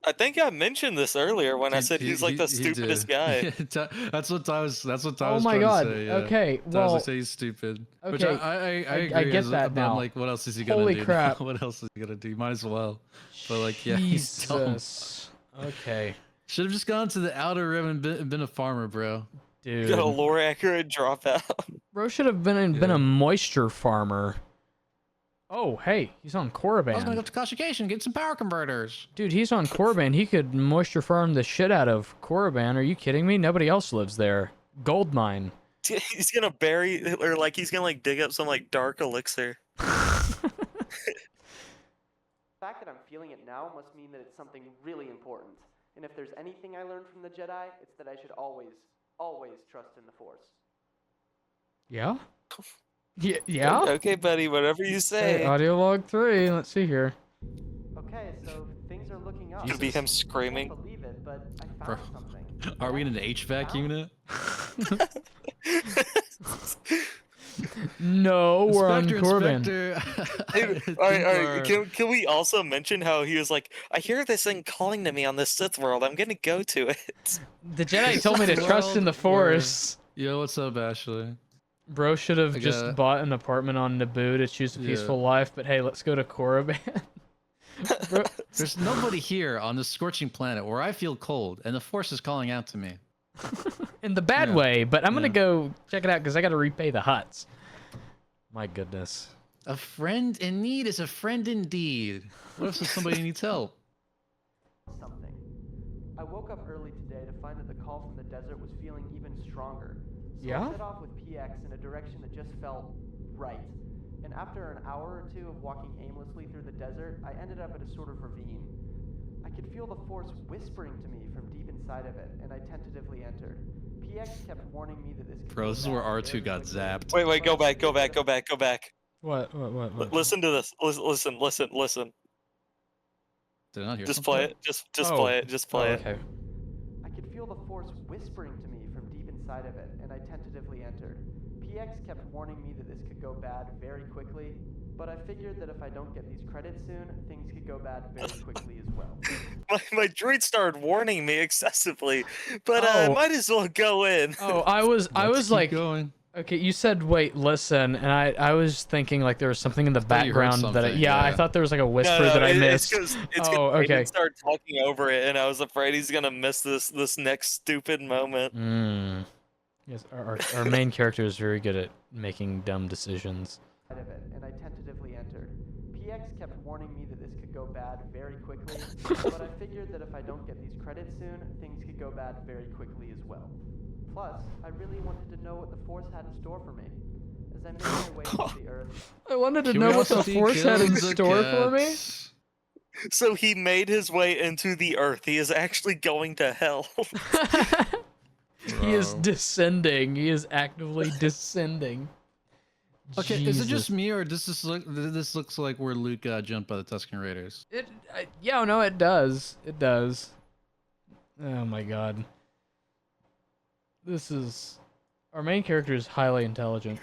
I think I mentioned this earlier when I said he's like the He did. stupidest guy. That's what I was. That's what I Oh was my trying God. to say. Yeah. Okay, I was well, like, say he's stupid. Which okay, I agree. I get as- that but I'm now. like, what else is he gonna Holy do? crap. What else is he gonna do? Might as well. But like, yeah, he's dumb. Jesus. Okay, Should have just gone to the outer rim and been a farmer, bro. dude. Got a lore accurate dropout. Bro should have been Yeah. a moisture farmer. Oh, hey, he's on I was gonna go Korriban. to Kashyyyk and get some power converters. Dude, he's on Korriban. He could moisture farm the shit out of Korriban. Are you kidding me? Nobody else lives there. Gold mine. He's gonna bury, or like he's gonna like dig up some like dark elixir. The fact that I'm feeling it now must mean that it's something really important. And if there's anything I learned from the Jedi, it's that I should always trust in the Force. Yeah? Yeah? Okay, buddy, whatever you Hey, say. audio log 3. Let's see here. Okay, so things are looking up. Could be him I screaming. can't believe it, but I Bro. found something. Are we in an HVAC unit? No, we're on Inspector, Korriban. Inspector. Hey, I think all right. our- Can we also mention how he was like, I hear this thing calling to me on this Sith world. I'm gonna go to it. The Jedi told me to trust in the Force. Yo, what's up, Ashley? Bro should have I just got- bought an apartment on Naboo to choose a Yeah. peaceful life, but hey, let's go to Korriban. Bro, There's nobody here on this scorching planet where I feel cold, and the Force is calling out to me. in the bad Yeah, way, but I'm gonna yeah. go check it out because I gotta repay the Huts. My goodness. A friend in need is a friend indeed. What if somebody needs help? Something. I woke up early today to find that the call from the desert was feeling even stronger. So Yeah? I set off with PX in a direction that just felt right. And after an hour or two of walking aimlessly through the desert, I ended up at a sort of ravine. I could feel the force whispering to me from deep inside of it, and I tentatively entered. PX kept warning me that this could Bro, go this is where bad R2 very got quickly, zapped. Wait, but I go back, figured go that back, if go back, go back. What? Listen to this. Listen. Did I not hear Just something? play it. Just Oh. play it. Just play it. Okay. I could feel the force whispering to me from deep inside of it, and I tentatively entered. PX kept warning me that this could go bad very quickly, but I figured that if I don't get these credits soon, things could go bad very quickly as well. My droid started warning me excessively, but I Oh. might as well go in. Oh, I was Let's keep like, going. okay, you said wait, listen, and I was thinking like there was something in the thought you heard background that I, something, I yeah. thought there was like a whisper No, that I it's missed. because Oh, okay. Aiden started talking over it, and I was afraid he's gonna miss this next stupid moment. Yes, our main character is very good at making dumb decisions. Of it, and I tentatively entered. PX kept warning me that this could go bad very quickly, but I figured that if I don't get these credits soon, things could go bad very quickly as well. Plus, I really wanted to know what the Force had in store for me. As I made my way to the Earth, I wanted to know what the Curiosity Force had in kills the store for me. cats. So he made his way into the Earth. He is actually going to hell. He is Bro. descending. He is actively descending. Okay, is it just Jesus. me or does this looks like where Luke got jumped by the Tusken Raiders? Yeah, no, it does. It does. Oh my god. This is... Our main character is highly intelligent.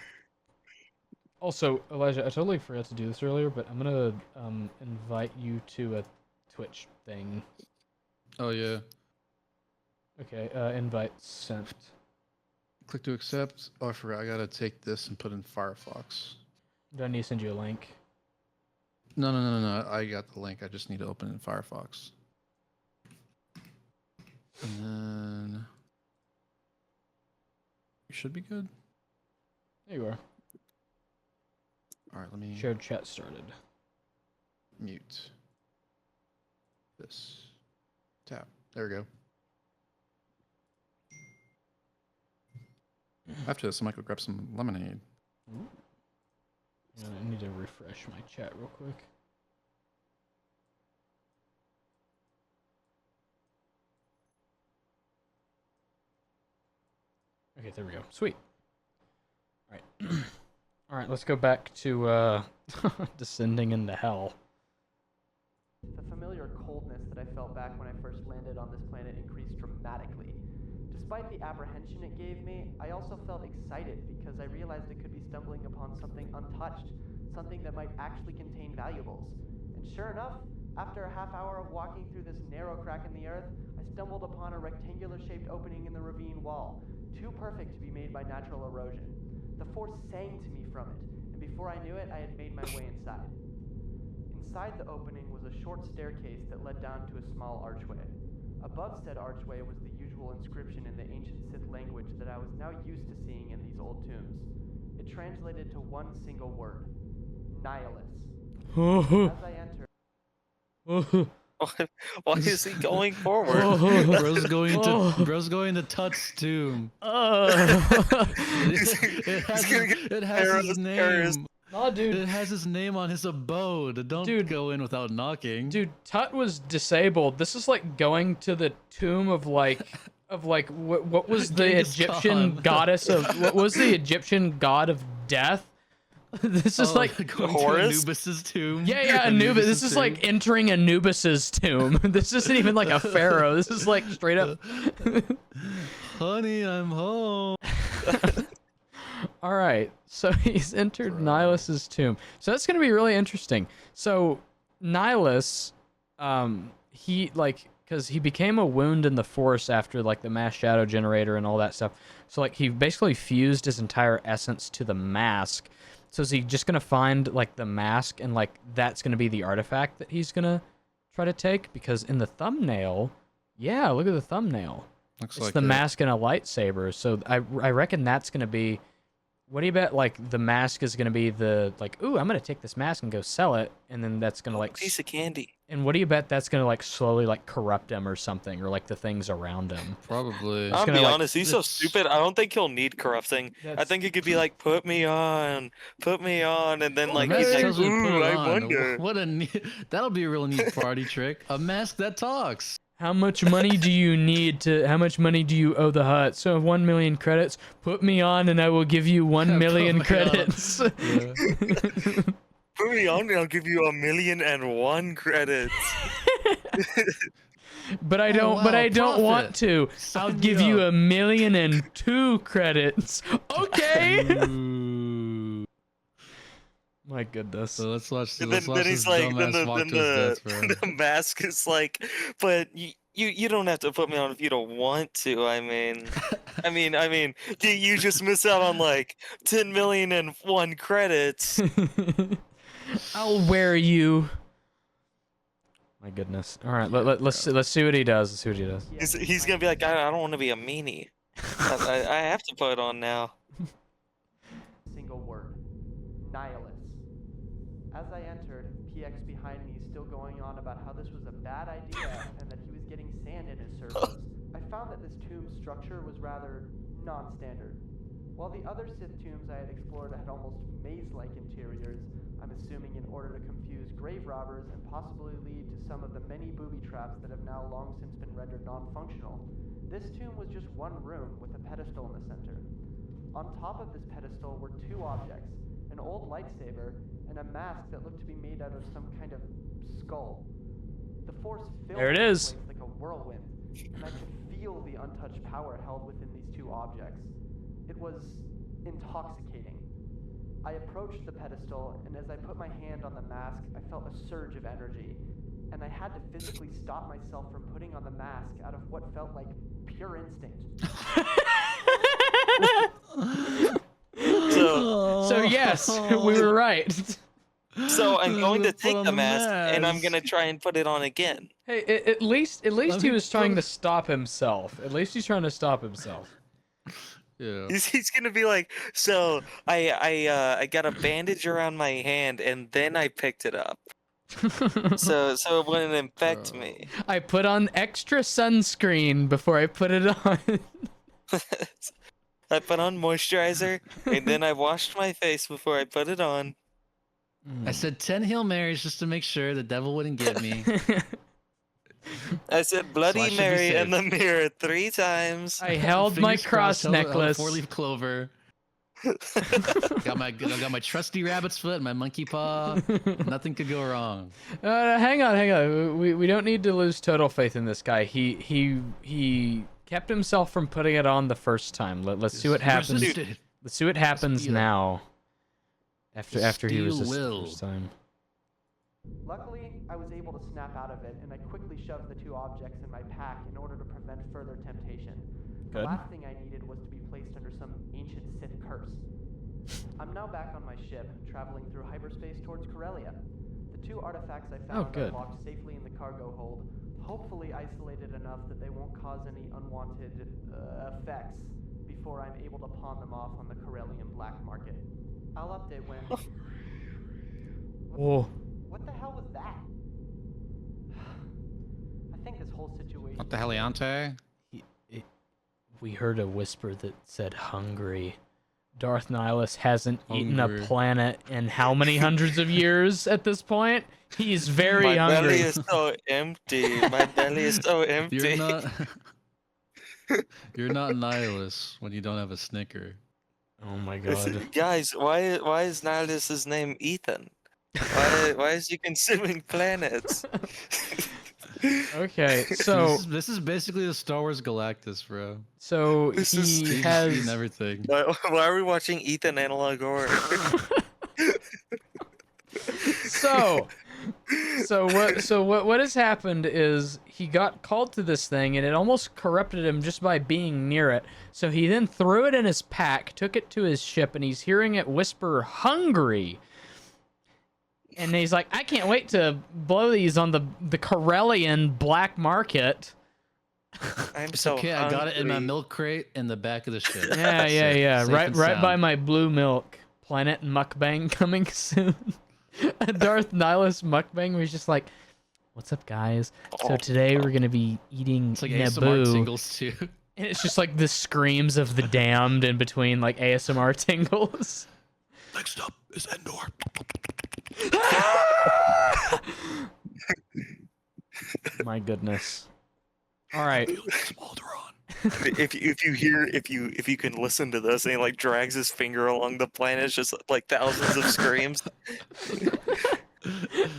Also, Elijah, I totally forgot to do this earlier, but I'm gonna invite you to a Twitch thing. Oh yeah. Okay, invite sent. Click to accept. Oh, I forgot. I gotta take this and put in Firefox. Do I need to send you a link? No. I got the link. I just need to open it in Firefox. And then you should be good. There you are. All right, let me Shared chat started. mute this. Tap. There we go. After this, I might go grab some lemonade. I need to refresh my chat real quick. Okay, there we go. Sweet. All right. All right, let's go back to descending into hell. the familiar coldness that I felt back when I first landed on this planet increased dramatically. Despite the apprehension it gave me, I also felt excited because I realized I could be stumbling upon something untouched, something that might actually contain valuables. And sure enough, after a half hour of walking through this narrow crack in the earth, I stumbled upon a rectangular-shaped opening in the ravine wall, too perfect to be made by natural erosion. The force sang to me from it, and before I knew it, I had made my way inside. Inside the opening was a short staircase that led down to a small archway. Above said archway was the usual inscription in the ancient Sith language that I was now used to seeing in these old tombs. It translated to one single word: Nihilus. As I entered, Why is he going forward? Bro's going to Tut's tomb. It has his name. Nah, dude. It has his name on his abode. Don't go in without knocking. Dude, Tut was disabled. This is like going to the tomb of what was the Genghis Egyptian Khan. goddess of what was the Egyptian god of death? This is like going Horus? to Anubis's tomb. yeah, Anubis. This is like entering Anubis's tomb. This isn't even like a pharaoh. This is like straight up. Honey, I'm home. All right, so he's entered Nihilus's tomb. So that's gonna be really interesting. So Nihilus, because he became a wound in the Force after like the mass shadow generator and all that stuff. So like he basically fused his entire essence to the mask. So is he just gonna find like the mask and like that's gonna be the artifact that he's gonna try to take? Because in the thumbnail, yeah, look at the thumbnail. Looks It's like the it. mask and a lightsaber. So I reckon that's gonna be What do you bet, like, the mask is going to be the, like, ooh, I'm going to take this mask and go sell it, and then that's going to, like... Piece of candy. And what do you bet that's going to, like, slowly, like, corrupt him or something, or, like, the things around him? Probably. I'll gonna, be like, honest, he's so it's- stupid. I don't think he'll need corrupting. I That's- think it could be like, put me on, and then like The he's mask like, tells you to put ooh, it I on. wonder. What a neat, that'll be a real neat party trick. A mask that talks. How much money do you need to... How much money do you owe the hut? So 1 million credits. Put me on and I will give you 1 million Put me on. credits. Yeah. Put me on, and I'll give you 1,000,001 credits. But I don't. wow, but I don't want profit. to. I'll Sign me give you up. 1,000,002 credits. Okay. Ooh. My goodness. So let's watch. And Let's then, watch then this he's like, dumbass then walk the, to his death, bro. the mask is like, but you don't have to put me on if you don't want to. I mean, you just miss out on like 10,000,001 credits. I'll wear you. My goodness. All right. Let's see what he does. Let's see what he does. Yeah, He's gonna be like, I don't want to be a meanie. I have to put it on now. Single word. Nihilus. As I entered, PX behind me still going on about how this was a bad idea and that he was getting sand in his service. I found that this tomb structure was rather non-standard. While the other Sith tombs I had explored had almost maze-like interiors, I'm assuming in order to confuse grave robbers and possibly lead to some of the many booby traps that have now long since been rendered non-functional, this tomb was just one room with a pedestal in the center. On top of this pedestal were two objects, an old lightsaber and a mask that looked to be made out of some kind of skull. The force filled There it this is. place like a whirlwind, and I could feel the untouched power held within these two objects. It was intoxicating. I approached the pedestal, and as I put my hand on the mask, I felt a surge of energy, and I had to physically stop myself from putting on the mask out of what felt like pure instinct. So yes, we were right. So I'm going to Put take on the the mask and I'm mask. gonna try and put it on again. Hey, at least Let he me was trying put- to stop himself. At least he's trying to stop himself. Yeah. He's gonna be like, so I got a bandage around my hand and then I picked it up. So it wouldn't infect Bro. me. I put on extra sunscreen before I put it on. I put on moisturizer and then I washed my face before I put it on. I said 10 Hail Marys just to make sure the devil wouldn't get me. I said I Bloody should be Mary in the safe. mirror 3 times. I held my Fingers crossed, cross held a necklace. 4-leaf clover. got my trusty rabbit's foot and my monkey paw. Nothing could go wrong. Hang on. We don't need to lose total faith in this guy. He kept himself from putting it on the first time. Let's see what happens. Resisted. Let's see what happens Steel. now. After he Steel resisted the will. first time. Luckily, I was able to snap out of it, and I quickly shoved the two objects in my pack in order to prevent further temptation. The Good. last thing I needed was to be placed under some ancient Sith curse. I'm now back on my ship, traveling through hyperspace towards Corellia. The two artifacts I found good. are locked safely in the cargo hold, hopefully isolated enough that they won't cause any unwanted effects before I'm able to pawn them off on the Corellian black market. I'll update when... Whoa. What the hell was that? I think this whole situation... What the heliante? We heard a whisper that said hungry. Darth Nihilus hasn't eaten a Hungry. planet in how many hundreds of years at this point? He's very My hungry. belly is so empty. My belly is so empty. You're not. You're not nihilist when you don't have a Snicker. Oh my god. Guys, why is Nihilus' name Ethan? Why is he consuming planets? Okay, so This is basically the Star Wars Galactus, bro. so This is- he He's has eating everything. Why are we watching Ethan Analog Horror? so what has happened is he got called to this thing and it almost corrupted him just by being near it. So he then threw it in his pack, took it to his ship, and he's hearing it whisper hungry. And he's like, I can't wait to blow these on the Corellian black market. I'm It's so okay. I got it in my hungry. milk crate in the back of the ship. Yeah, That's yeah, it. yeah. Safe Right, and right by sound. my blue milk. Planet Mukbang coming soon. A Darth Nihilus Mukbang was just like, "What's up, guys? So Oh, today we're gonna be eating It's like ASMR Naboo." tingles too. And it's just like the screams of the damned in between like ASMR tingles. Next up is Endor. My goodness. All right. if you can listen to this and he like drags his finger along the planet, it's just like thousands of screams.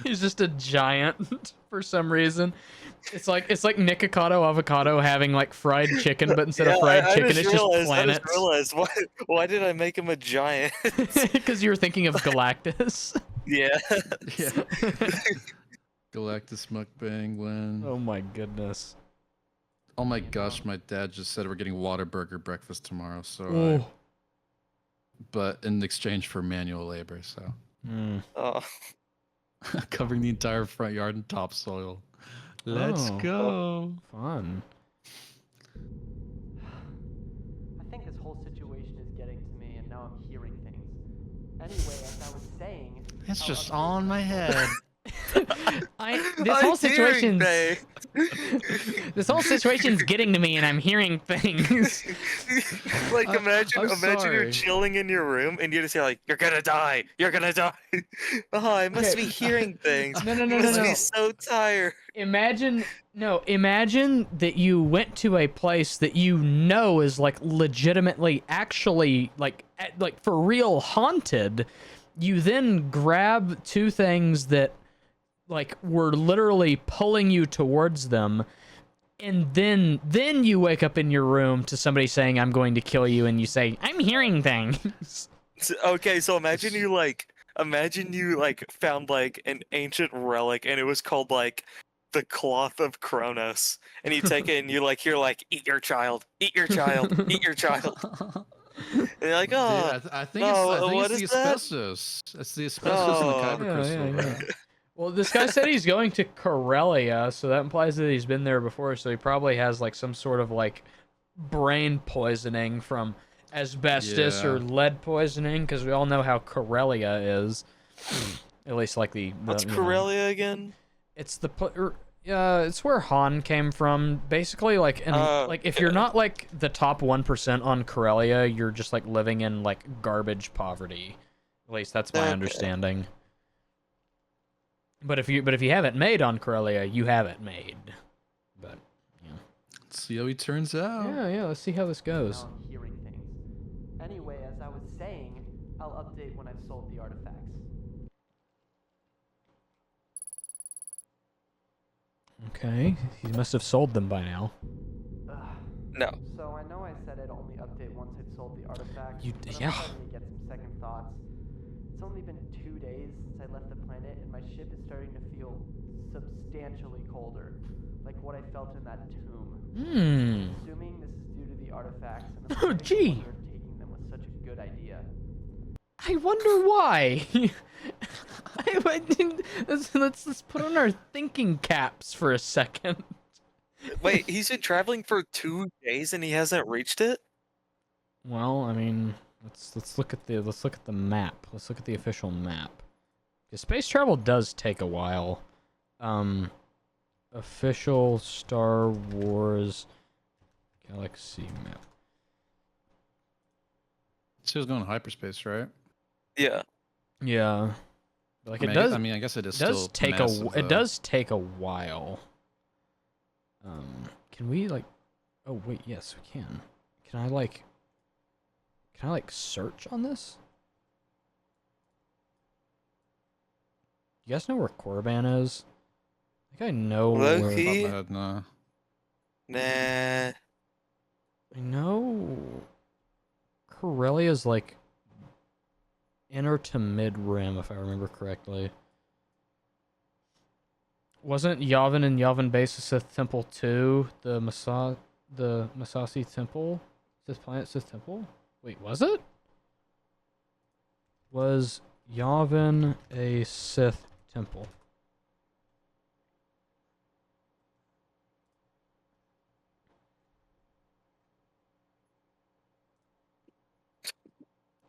He's just a giant for some reason. It's like Nikocado Avocado having like fried chicken, but instead of fried chicken, it's just planets. I just realized why did I make him a giant? Because you were thinking of Galactus. Yeah. Yeah. Galactus mukbang when. Oh my goodness. Oh my gosh, my dad just said we're getting Whataburger breakfast tomorrow, so Oh. but in exchange for manual labor, so Mm. Oh. covering the entire front yard in topsoil. Let's Oh. go. Fun. I think this whole situation is getting to me, and now I'm hearing things. Anyway, as I was saying, It's I'll just update on when my I head. This whole situation's Day. this whole situation's getting to me, and I'm hearing things. Like I'm imagine you're sorry. chilling in your room and you just hear like, "You're gonna die, you're gonna die." Oh, I must Okay. be hearing things. No, no, I no, no, must no. be so tired. Imagine that you went to a place that you know is like legitimately actually like for real haunted. You then grab two things that like were literally pulling you towards them, and then you wake up in your room to somebody saying, "I'm going to kill you," and you say, "I'm hearing things." Okay, so imagine you found like an ancient relic and it was called like the cloth of Kronos, and you take it and you're like, "Eat your child, eat your child, eat your child." And you're like, Dude, "Oh, I think what it's the is that?" asbestos. It's the asbestos in the Oh. kyber Yeah, crystal. yeah, bro. yeah. Well, this guy said he's going to Corellia, so that implies that he's been there before, so he probably has like some sort of like brain poisoning from asbestos or Yeah. lead poisoning, because we all know how Corellia is. At least like What's you know. Corellia again? It's it's where Han came from. Basically, like if you're yeah. not like the top 1% on Corellia, you're just like living in like garbage poverty. At least that's my Okay. understanding. But if you have it made on Corellia, you have it made. But yeah. Let's see how he turns out. Yeah, let's see how this goes. now I'm hearing things. Anyway, as I was saying, I'll update when I've sold the artifacts. Okay, he must have sold them by now. Ugh. No. So I know I said I'd only update once I'd sold the artifacts, but yeah. I'm starting to get some second thoughts. It's only been 2 days since I left the planet, and my ship is starting to feel substantially colder, like what I felt in that tomb. Assuming this is due to the artifacts, and I'm starting to Gee. wonder if taking them was such a good idea. I wonder why. Let's put on our thinking caps for a second. Wait, he's been traveling for 2 days and he hasn't reached it? Well, I mean, let's look at the map. Let's look at the official map. 'Cause space travel does take a while. Official Star Wars galaxy map. She was going to hyperspace, right? Yeah. Yeah. Like I mean, it does. I mean, I guess it is does still take massive, it though. does take a while. Can we like? Oh wait, yes we can. Can I like search on this? You guys know where Korriban is? I think I know Low where. key. Top of my head, nah. Nah. I know Corellia's like inner to mid rim, if I remember correctly. Wasn't Yavin and Yavin Base a Sith Temple too? The Masasi Temple? Sith Planet Sith Temple? Wait, was it? Was Yavin a Sith Temple?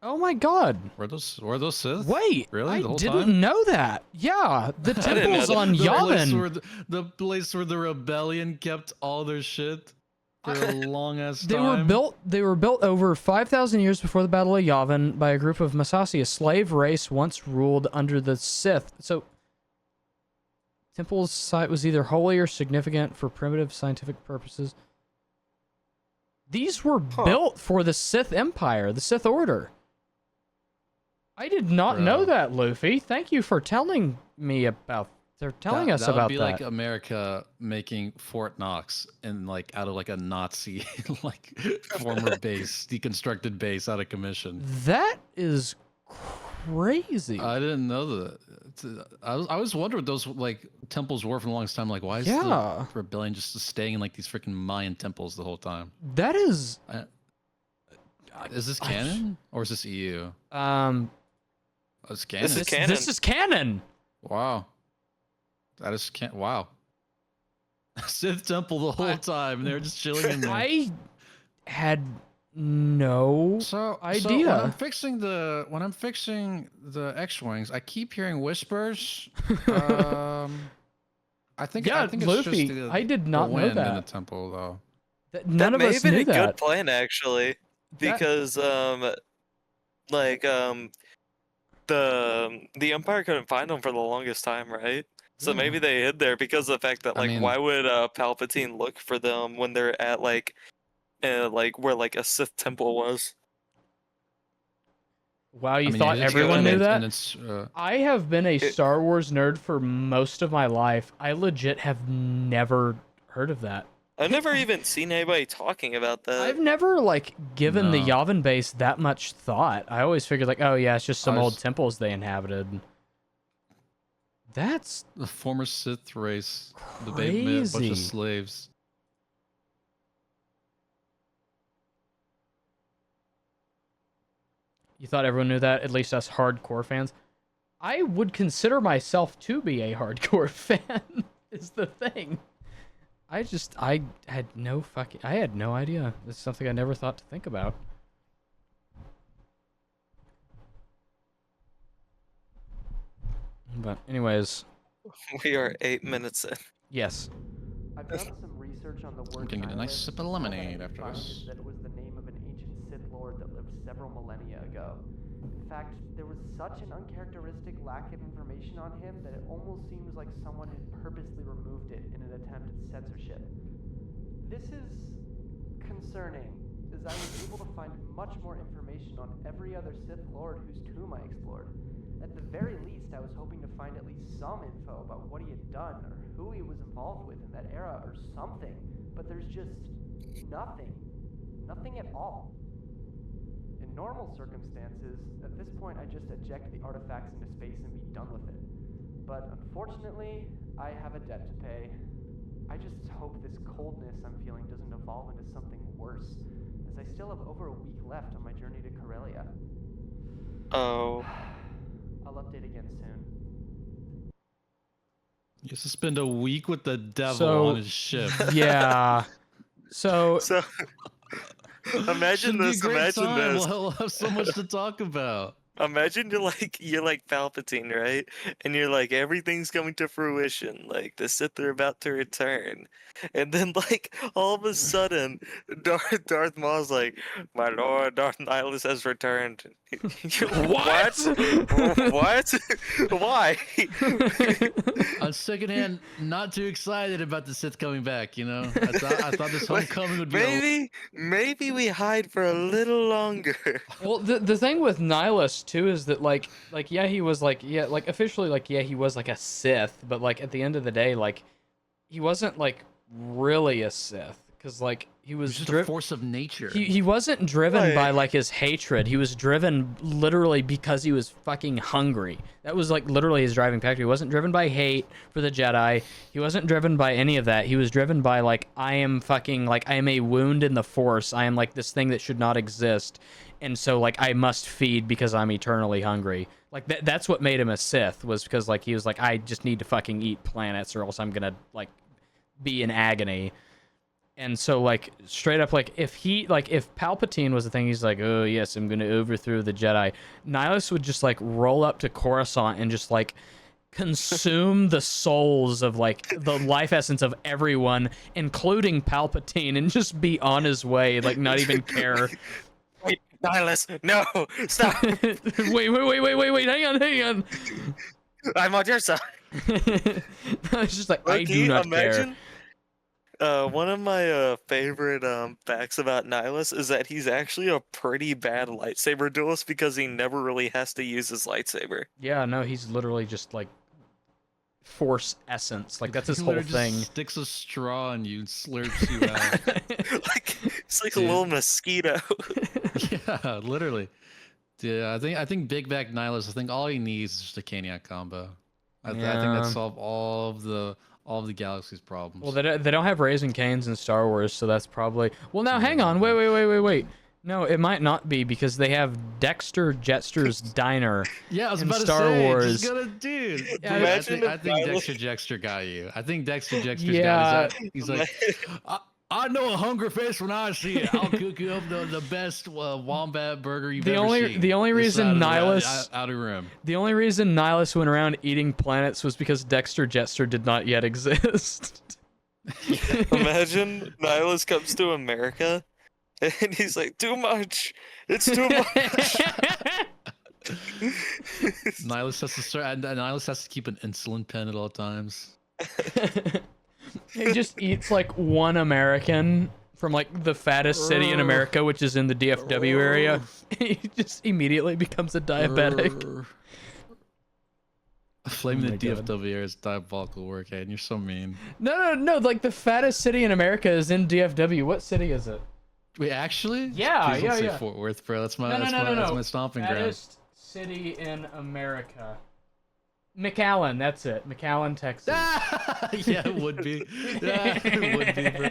Oh my god. Were those Sith? Wait, Really? I The whole didn't time? know that. Yeah, the didn't know temples that. on Yavin. The place where the rebellion kept all their shit for a long ass They time. were built over 5,000 years before the Battle of Yavin by a group of Massassi, a slave race once ruled under the Sith. So, temple's site was either holy or significant for primitive scientific purposes. These were built for the Sith Empire, the Sith Order. I did not know that, Luffy. Thank you for telling me about. They're telling us that about would be that. like America making Fort Knox and like out of like a Nazi like former base, deconstructed base out of commission. That is crazy. I didn't know that. I was wondering what those like temples were for the longest time. Like, why is Yeah. the rebellion just staying in like these freaking Mayan temples the whole time? That is. Is this canon or is this EU? Um. Oh, it's canon. This is canon. This is canon. Wow. That is wow. Sith temple the whole time. They're just chilling in there. I had no So idea. when I'm fixing the X-wings, I keep hearing whispers. I think Yeah, it's Luffy, just I did the not know wind in the that. temple though. None That of may us have been knew a that. good plan actually, because the Empire couldn't find them for the longest time, right? So Yeah. maybe they hid there because of the fact that I like mean- why would Palpatine look for them when they're at like where like a Sith temple was? Wow, you I mean, thought it is everyone canon, knew and that? it's, I have been a Star Wars nerd for most of my life. I legit have never heard of that. I've never even seen anybody talking about that. I've never like given the No. Yavin base that much thought. I always figured like, oh yeah, it's just some I old was- temples they inhabited. That's the former Sith race. They made a bunch crazy. of slaves. You thought everyone knew that? At least us hardcore fans. I would consider myself to be a hardcore fan. Is the thing. I had no idea. This is something I never thought to think about. But anyways, We are 8 minutes in. yes. I've done some research on the word I'm gonna get a nice nihilist, sip of and all that lemonade I after found this. is that it was the name of an ancient Sith Lord that lived several millennia ago. In fact, there was such an uncharacteristic lack of information on him that it almost seems like someone had purposely removed it in an attempt at censorship. This is concerning, as I was able to find much more information on every other Sith Lord whose tomb I explored. At the very least, I was hoping to find at least some info about what he had done or who he was involved with in that era or something, but there's just nothing. Nothing at all. In normal circumstances, at this point I just eject the artifacts into space and be done with it. But unfortunately, I have a debt to pay. I just hope this coldness I'm feeling doesn't evolve into something worse, as I still have over a week left on my journey to Corellia. Oh. I'll update again soon. You have to spend a week with the devil So- on his ship. Yeah. So So imagine Should be a this, great imagine time. this. We'll have so much to talk about. Imagine you're like Palpatine, right? And you're like everything's coming to fruition, like the Sith are about to return, and then like all of a sudden, Darth Maul's like, "My Lord, Darth Nihilus has returned." You're like, what? What? Why? On second hand, not too excited about the Sith coming back. You know, I thought this homecoming would be. Maybe we hide for a little longer. well, the thing with Nihilus too is that like yeah, he was like officially like yeah, he was like a Sith, but like at the end of the day, like he wasn't like really a Sith because like he was It's just a force of nature. He wasn't driven Right. by like his hatred. He was driven literally because he was fucking hungry. That was like literally his driving factor. He wasn't driven by hate for the Jedi. He wasn't driven by any of that. He was driven by like I am a wound in the Force. I am like this thing that should not exist. And so like I must feed because I'm eternally hungry. Like that's what made him a Sith, was because like he was like I just need to fucking eat planets or else I'm going to like be in agony. And so, like, straight up, like, if Palpatine was the thing, he's like, oh, yes, I'm going to overthrow the Jedi. Nihilus would just, like, roll up to Coruscant and just, like, consume the souls of, like, the life essence of everyone, including Palpatine, and just be on his way, like, not even care. Wait, Nihilus, no, stop. wait, hang on. I'm on your side. It's just like, I Look, do not imagine, care. one of my favorite facts about Nihilus is that he's actually a pretty bad lightsaber duelist because he never really has to use his lightsaber. Yeah, no, he's literally just like force essence. Like that's his He whole literally thing. just sticks a straw in you and slurps you out. Like it's like Dude. a little mosquito. Yeah, literally. Yeah, I think Big Back Nihilus. I think all he needs is just a Caniac combo. I think Yeah. that solve all of the galaxy's problems. Well, they don't have Raising Canes in Star Wars, so that's probably. Well, now hang on, wait. No, it might not be because they have Dexter Jettster's Diner. yeah, I was in about Star to say, Wars. just gonna dude. Yeah, Imagine I if think Nihilus- Dexter Jettster got you. I think Dexter Jettster's Yeah. got his. He's like, I know a hunger face when I see it. I'll cook you up the best wombat burger you've ever seen. The only This reason side of the Nihilus outer rim. the only reason Nihilus went around eating planets was because Dexter Jettster did not yet exist. Imagine Nihilus comes to America and he's like, too much. It's too much. Nihilus has to start. And Nihilus has to keep an insulin pen at all times. He just eats like one American from like the fattest city in America, which is in the DFW area. He just immediately becomes a diabetic. Flaming Oh the my God. DFW area is diabolical work, Aiden. You're so mean. No. Like the fattest city in America is in DFW. What city is it? Wait, actually? Yeah, Please don't say yeah. Fort Worth, bro. That's my No. that's my stomping ground. Fattest city in America. McAllen, that's it. McAllen, Texas. Yeah, it would be. Yeah, it would be, bro.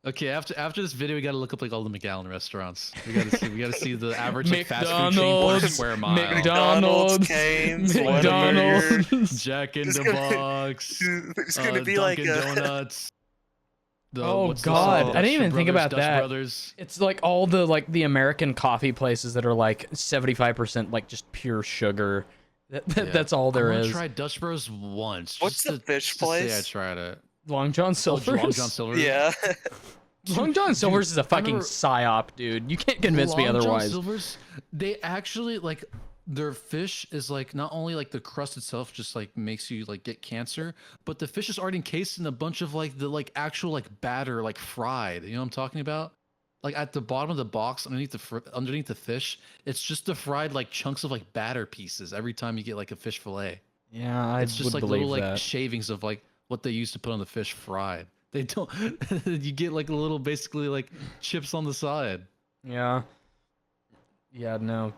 Okay, after this video, we gotta look up like all the McAllen restaurants. We gotta see the average like, fast food chain per McDonald's, square mile. McDonald's, Canes, McDonald's. Jack in It's the gonna- Box. It's gonna be like Dunkin' Donuts. Oh, what's God, this, I didn't even think about Dutch that. Brothers. It's like all the like the American coffee places that are like 75% like just pure sugar. Yeah. That's all there I is. wanna try Dutch Bros once. What's just the to- fish just to say place? I tried it. Long John Silver's. Long John Silver's. Yeah. Long John Silver's is a fucking remember- psyop, dude. You can't convince me Long John otherwise. Silver's, they actually like their fish is like not only like the crust itself just like makes you like get cancer, but the fish is already encased in a bunch of like the like actual like batter like fried. You know what I'm talking about? Like at the bottom of the box underneath the fish, it's just the fried like chunks of like batter pieces every time you get like a fish fillet. Yeah, I It's just would like believe little like that. shavings of like what they used to put on the fish fried. They don't. You get like a little basically like chips on the side. Yeah. Yeah, no.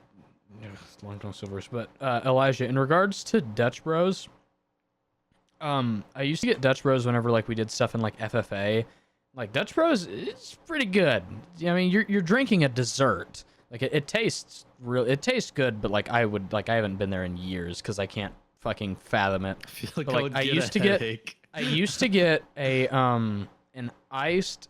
Yeah, it's Long John Silver's. But Elijah, in regards to Dutch Bros, I used to get Dutch Bros whenever like we did stuff in like FFA. Like Dutch Bros, it's pretty good. I mean, you're drinking a dessert. Like it tastes good, but like I haven't been there in years because I can't fucking fathom it. I feel like But, I like, would I get used a to get- headache. I used to get a an iced.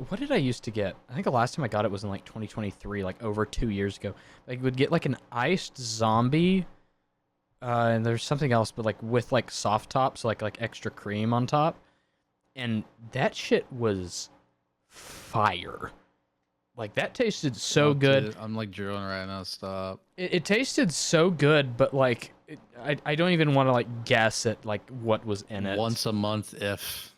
What did I used to get? I think the last time I got it was in like 2023, like over 2 years ago. I would get like an iced zombie, and there's something else, but like with like soft top, so like extra cream on top, and that shit was fire. Like that tasted so Oh, good. dude, I'm like drilling right now. Stop. It tasted so good, but like I don't even want to like guess at like what was in it. Once a month, if.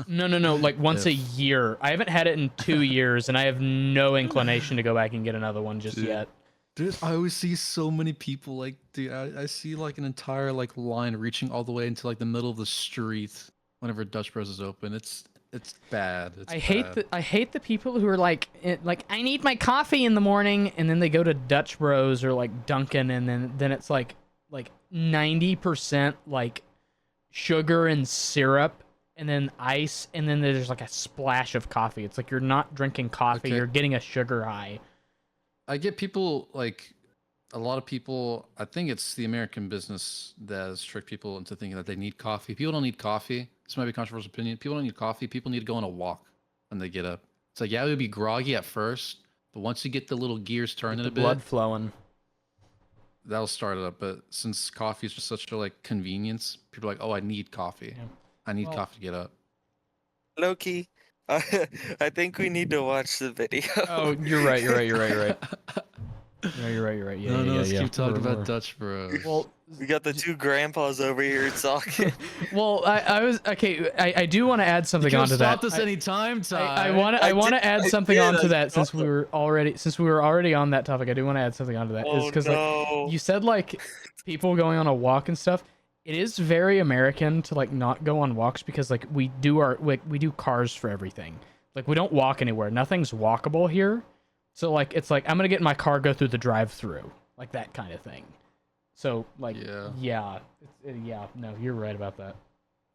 No, like once a If. year. I haven't had it in 2 years, and I have no inclination to go back and get another one just Dude. yet. Dude, I always see so many people like, dude, I see like an entire like line reaching all the way into like the middle of the street whenever Dutch Bros is open. It's bad. It's I hate bad. I hate the people who are like I need my coffee in the morning, and then they go to Dutch Bros or like Dunkin', and then it's like 90% like sugar and syrup, and then ice, and then there's like a splash of coffee. It's like you're not drinking coffee, Okay. you're getting a sugar high. I get people like a lot of people. I think it's the American business that has tricked people into thinking that they need coffee. People don't need coffee. this might be a controversial opinion. People don't need coffee. People need to go on a walk when they get up. It's like, yeah, it would be groggy at first, but once you get the little gears turning The a bit, blood flowing. that'll start it up. But since coffee is just such a like convenience, people are like, oh, I need coffee. Yeah. I need Well- coffee to get up. Loki, I think we need to watch the video. Oh, you're right. You're right. You're right. You're right. No, you're right. You're right. Yeah, no, yeah, let's yeah. keep talking We're- about we're- Dutch Bros. Well, We got the two grandpas over here talking. well, I was okay. I do want to add something you onto that. stop this anytime, Ty. I want to add something onto I that since did. we were already on that topic. I do want to add something onto that. Oh, Because no. like you said, like people going on a walk and stuff. It is very American to like not go on walks because like we do cars for everything. Like we don't walk anywhere. Nothing's walkable here. So like it's like I'm gonna get in my car, go through the drive-through, like that kind of thing. So like yeah, no, you're right about that.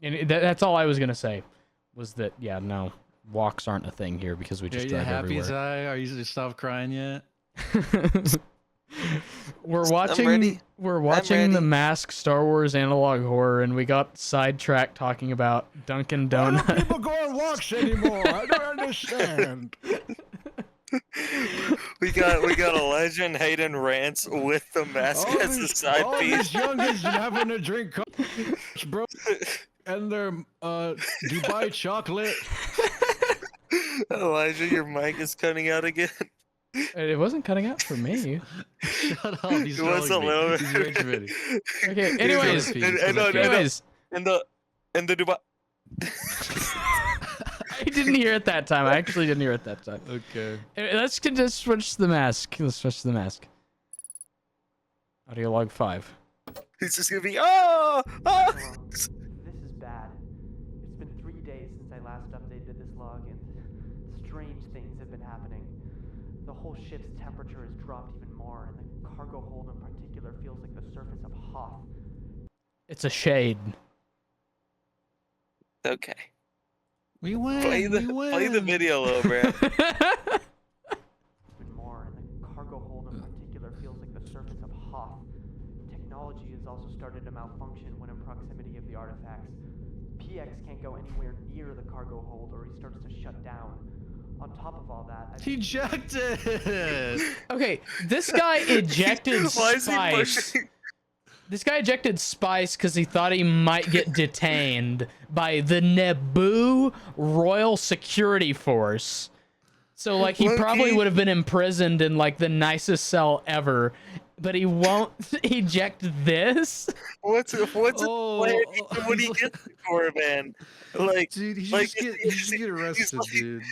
And that's all I was gonna say, was that no, walks aren't a thing here because we just Are you drive happy, everywhere. Ty? Are you stopped crying yet? We're ready. watching the ready. Mask Star Wars analog horror, and we got sidetracked talking about Dunkin' Why don't Donuts. people go on walks anymore? I don't understand. We got a legend Hayden rants with the mask as the side all piece. these youngins having a drink, bro, and their Dubai chocolate. Elijah, your mic is cutting out again. It wasn't cutting out for me. Shut up. He's It was a trolling me. little He's rage bit. Okay. Anyways, He's anyways, In the Dubai. I didn't hear it that time. I actually didn't hear it that time. Okay. Let's just switch to the mask. Let's switch to the mask. Audio log 5. It's just gonna be This is bad. It's been 3 days since I last updated this log, and strange things have been happening. The whole ship's temperature has dropped even more, and the cargo hold in particular feels like the surface of Hoth. It's a shade. Okay. We win. Play the video, little bro. Even more, and the cargo hold in particular feels like the surface of Hoth. Technology has also started to malfunction when in proximity of the artifacts. PX can't go anywhere near the cargo hold, or he starts to shut down. On top of all that, Ejected. Okay, this guy ejected Why is he Spice. pushing? This guy ejected Spice because he thought he might get detained by the Naboo Royal Security Force. So, like, he probably Low-key. would have been imprisoned in, like, the nicest cell ever. But he won't eject this? What's his plan Oh, when he gets the core, man? Like, Dude, he Like, should get arrested, like- dude.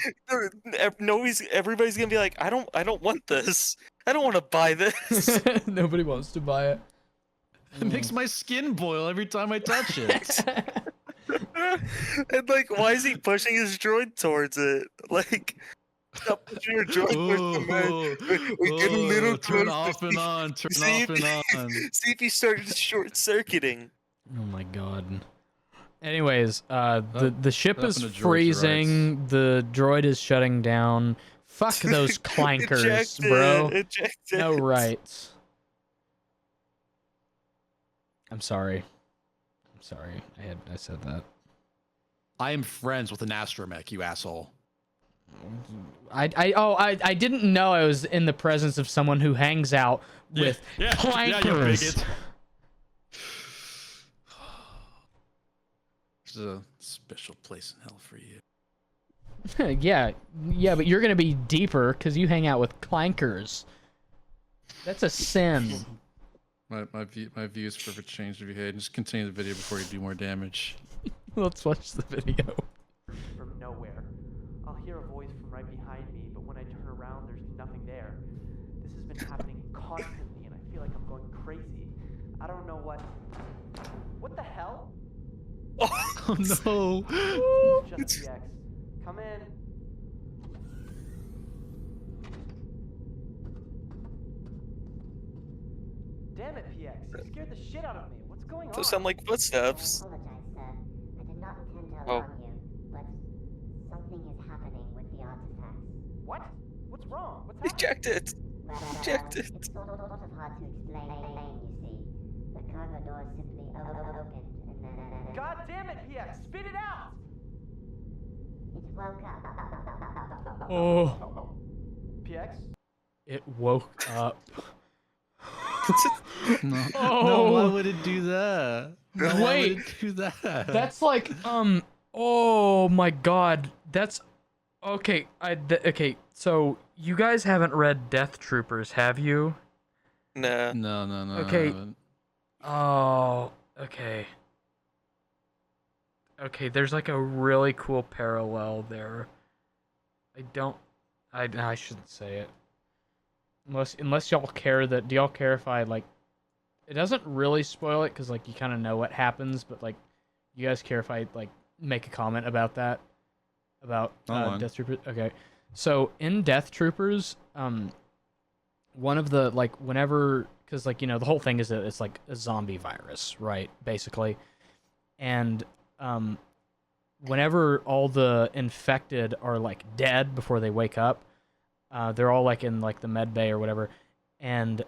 everybody's gonna be like, I don't want this. I don't want to buy this. Nobody wants to buy it. It makes my skin boil every time I touch it. And like, why is he pushing his droid towards it? Like, stop pushing your droid towards the man. We get a little turn closer. off and on. Turn See off if- and on. See if he started short circuiting. Oh my god. Anyways, the ship what is happened to droids' freezing. The droid is shutting down. Fuck those clankers, bro. Ejected. No rights. I'm sorry. I'm sorry. I said that. I am friends with an astromech, you asshole. I didn't know I was in the presence of someone who hangs out with clankers. There's a special place in hell for you. yeah, but you're gonna be deeper because you hang out with clankers. That's a sin. My views forever changed if you hate. Just continue the video before you do more damage. Let's watch the video. from nowhere. I'll hear a voice from right behind me, but when I turn around, there's nothing there. This has been happening constantly, and I feel like I'm going crazy. I don't know what... What the hell? Oh no! Just PX. Come in. Damn it, PX. You scared the shit out of me. What's going on? Those sound like footsteps. I apologize, sir. I did not intend to Oh. alarm you, but something is happening with the artifacts. What? What's wrong? What's happening? Ejected. Well, Ejected. it's sort of hard to explain, you see. The cargo door simply opened and then... God damn it, PX. Spit it out! woke up. Oh, PX? it woke up. No, Oh. no, why would it do that? No, why would Wait, it do that? that's like oh my god, that's okay. Okay, so you guys haven't read Death Troopers, have you? Nah. no. Okay. I haven't. Oh, okay. Okay, there's like a really cool parallel there. I shouldn't say it. Unless y'all care that, do y'all care if I like, it doesn't really spoil it because like you kind of know what happens, but like, you guys care if I like make a comment about that? About Death Troopers? Okay. So in Death Troopers, one of the like whenever, because like, you know, the whole thing is that it's like a zombie virus, right? Basically. And whenever all the infected are like dead before they wake up, they're all like in like the med bay or whatever. And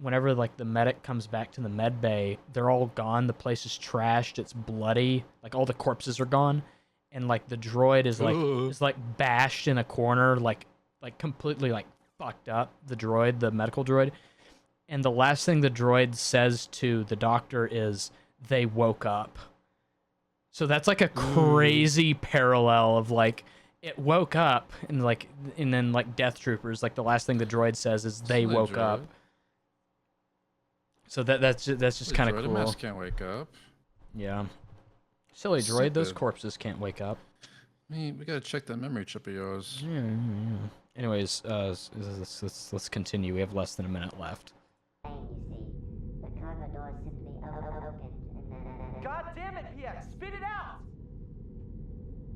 whenever like the medic comes back to the med bay, they're all gone. The place is trashed. It's bloody. Like all the corpses are gone, and like the droid is like bashed in a corner, like completely like fucked up. The droid, the medical droid, and the last thing the droid says to the doctor is, "They woke up." So that's like a crazy parallel of like it woke up and then like Death Troopers, like the last thing the droid says is they Silly woke up. droid. So that's just kind of Droid, a cool. mouse can't wake up. Yeah. Silly droid, those Stupid. corpses can't wake up. We gotta check that memory chip of yours. Yeah. Anyways, let's continue. We have less than a minute left. And you see, the cargo door simply opened and then God damn it, PX! Spit it out!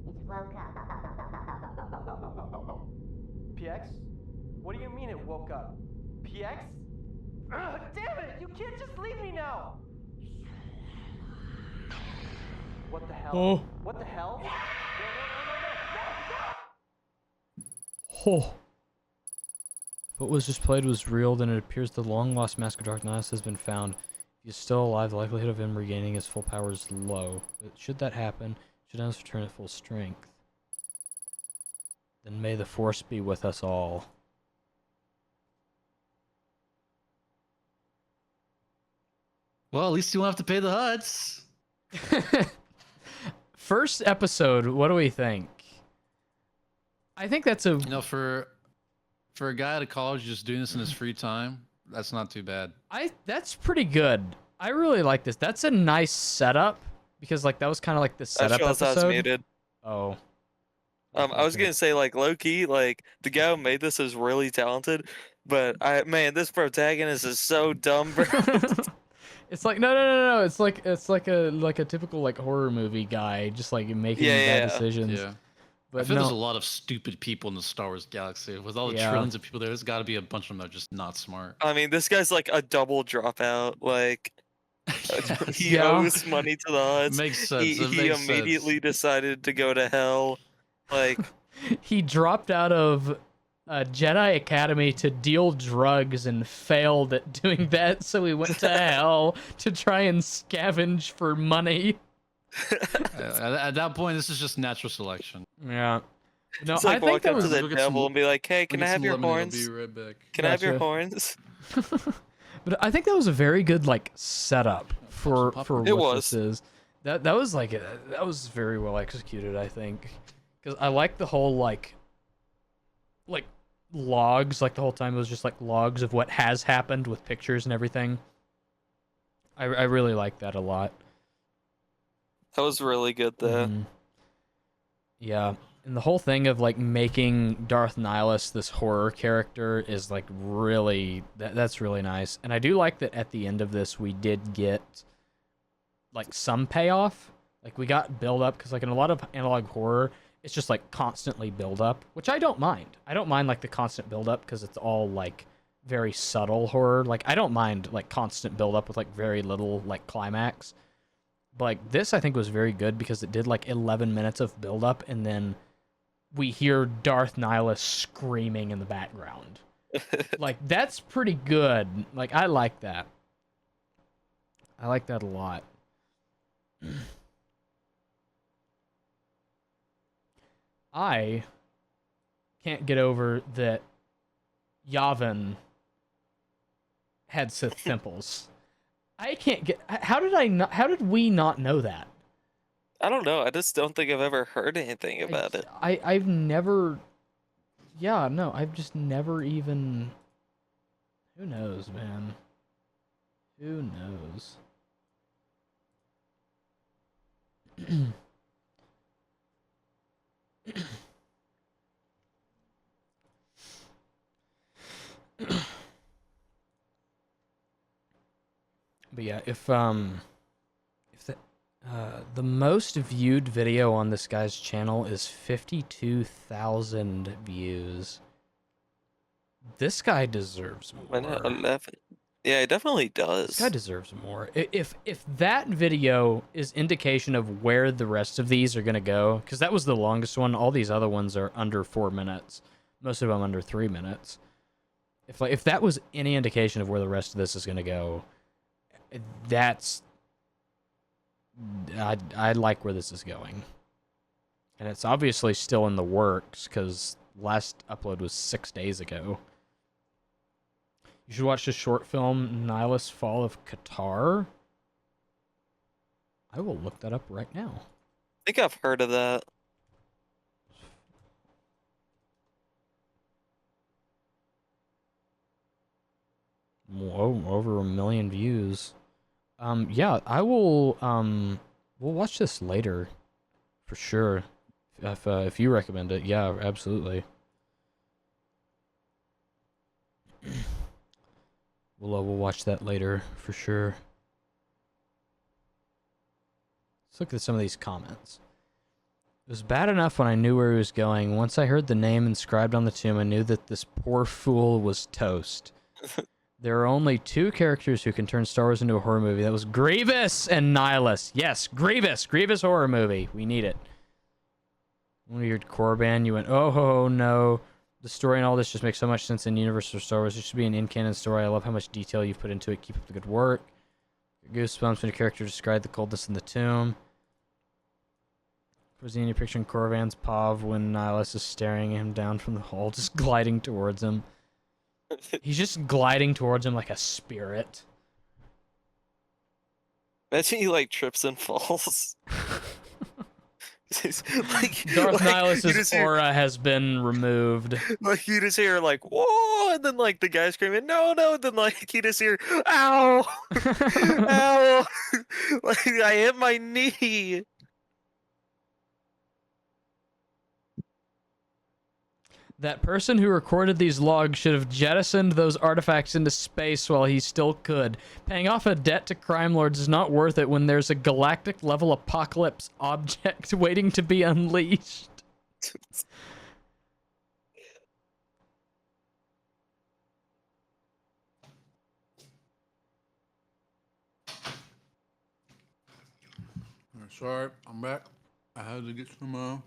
it woke up. PX? What do you mean it woke up? PX? Ugh, damn it! You can't just leave me now! What the hell? Oh. What the hell? No, Oh. What was just played was real, then it appears the long-lost Mask of Dark Nihilus has been found. If he's still alive, the likelihood of him regaining his full power is low. But should that happen, should Nihilus return at full strength, then may the Force be with us all. Well, at least you won't have to pay the huts. First episode, what do we think? I think that's a... You know, for a guy out of college just doing this in his free time, that's not too bad. That's pretty good. I really like this. That's a nice setup because like that was kind of like the I setup realized I was episode. muted. Oh. I was Okay. gonna say like low key, like the guy who made this is really talented, but man, this protagonist is so dumb, bro. It's like no. It's like a typical like horror movie guy just like making bad decisions. Yeah. But I feel no, there's a lot of stupid people in the Star Wars galaxy. With all the Yeah. trillions of people there's got to be a bunch of them that are just not smart. I mean, this guy's like a double dropout. Like he Yeah. owes money to the Huts. Makes sense. He makes immediately sense. decided to go to hell. Like he dropped out of Jedi Academy to deal drugs and failed at doing that, so he went to hell to try and scavenge for money. At that point, this is just natural selection. Yeah. No, it's like I think walk that up to was the We'll get devil some- and be like, "Hey, can I have your horns? I'll be right back. Can I have your Gotcha. horns?" But I think that was a very good like setup for It what was. this is. That was like that was very well executed, I think, because I like the whole like logs. Like the whole time it was just like logs of what has happened with pictures and everything. I really like that a lot. That was really good though. Mhm. Yeah, and the whole thing of like making Darth Nihilus this horror character is like really that's really nice. And I do like that at the end of this we did get like some payoff. Like we got build up because like in a lot of analog horror it's just like constantly build up, which I don't mind. I don't mind like the constant build up because it's all like very subtle horror. Like I don't mind like constant build up with like very little like climax. But like this I think was very good because it did like 11 minutes of build up and then we hear Darth Nihilus screaming in the background. Like that's pretty good. Like I like that. I like that a lot. I can't get over that Yavin had Sith temples. I can't get. How did we not know that? I don't know. I just don't think I've ever heard anything about it. I've never. Yeah, no, I've just never even. Who knows, man? Who knows? But yeah, if the most viewed video on this guy's channel is 52,000 views. This guy deserves more. 11. Yeah, it definitely does. This guy deserves more. If that video is indication of where the rest of these are gonna go, because that was the longest one. All these other ones are under 4 minutes. Most of them under 3 minutes. If that was any indication of where the rest of this is gonna go, that's I like where this is going, and it's obviously still in the works because last upload was 6 days ago. You should watch the short film Nihilus Fall of Qatar. I will look that up right now. I think I've heard of that. Whoa, over 1 million views. Yeah, I will. We'll watch this later, for sure. If you recommend it, yeah, absolutely. We'll watch that later for sure. Let's look at some of these comments. It was bad enough when I knew where he was going. Once I heard the name inscribed on the tomb, I knew that this poor fool was toast. There are only 2 characters who can turn Star Wars into a horror movie. That was Grievous and Nihilus. Yes, Grievous. Grievous horror movie. We need it. When you heard Korriban, you went, oh no. The story and all this just makes so much sense in the universe of Star Wars. It should be an in-canon story. I love how much detail you've put into it. Keep up the good work. Goosebumps when a character described the coldness in the tomb. Rosini picturing Korriban's Pav when Nihilus is staring him down from the hall, just gliding towards him. He's just gliding towards him like a spirit. Imagine he like trips and falls. Darth Nihilus's aura has been removed. Like you just hear like whoa, and then like the guy screaming no, and then like you just hear ow, ow, like I hit my knee. That person who recorded these logs should have jettisoned those artifacts into space while he still could. Paying off a debt to crime lords is not worth it when there's a galactic-level apocalypse object waiting to be unleashed. Sorry, I'm back. I had to get some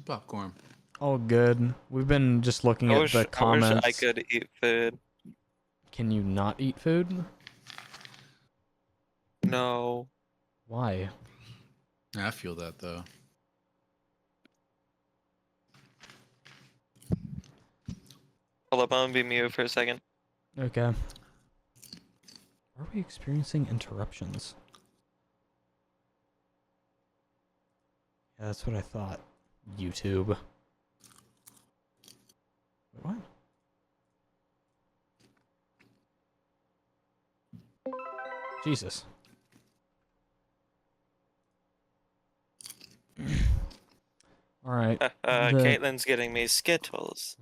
popcorn. All good. We've been just looking at the comments. I wish I could eat food. Can you not eat food? No. Why? I feel that though. Hold up, I'm gonna be mute for a second. Okay. Are we experiencing interruptions? Yeah, that's what I thought. YouTube. What? Jesus. Alright. Caitlin's getting me Skittles.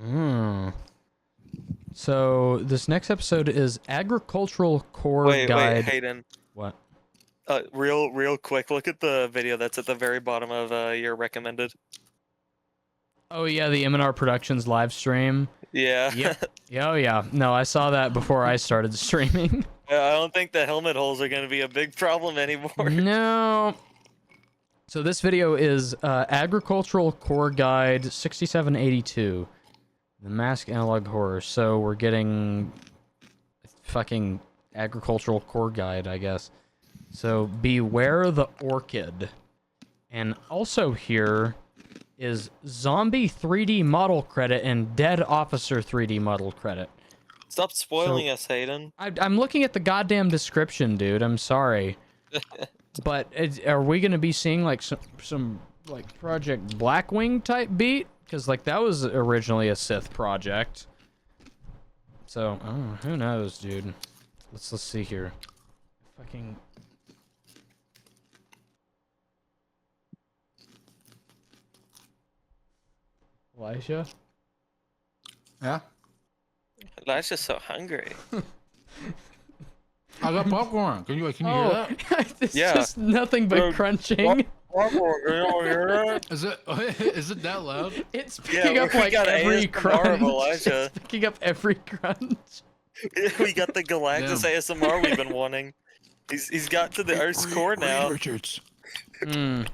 So, this next episode is Agricultural Core Guide. Wait, Hayden. What? Real quick, look at the video that's at the very bottom of your recommended. Oh yeah, the M&R Productions live stream. Yeah. Yep. Oh yeah. No, I saw that before I started streaming. Yeah, I don't think the helmet holes are going to be a big problem anymore. No. So this video is Agricultural Core Guide 6782. The Mask Analog Horror. So we're getting fucking Agricultural Core Guide, I guess. So beware the orchid. And also here is Zombie 3D model credit and Dead Officer 3D model credit. Stop spoiling us, Hayden. I'm looking at the goddamn description, dude. I'm sorry. But are we gonna be seeing like some like Project Blackwing type beat? Because like that was originally a Sith project. So who knows, dude. Let's see here. Fucking. Elijah? Yeah. Elijah's so hungry. I got popcorn. Can you hear that? It's Yeah. just nothing but Bro, crunching. Is it that loud? It's picking up we like got every ASMR crunch. of Elijah. It's picking up every crunch. We got the Galactus ASMR we've been wanting. He's got to the Earth's core now. Richards. Mm.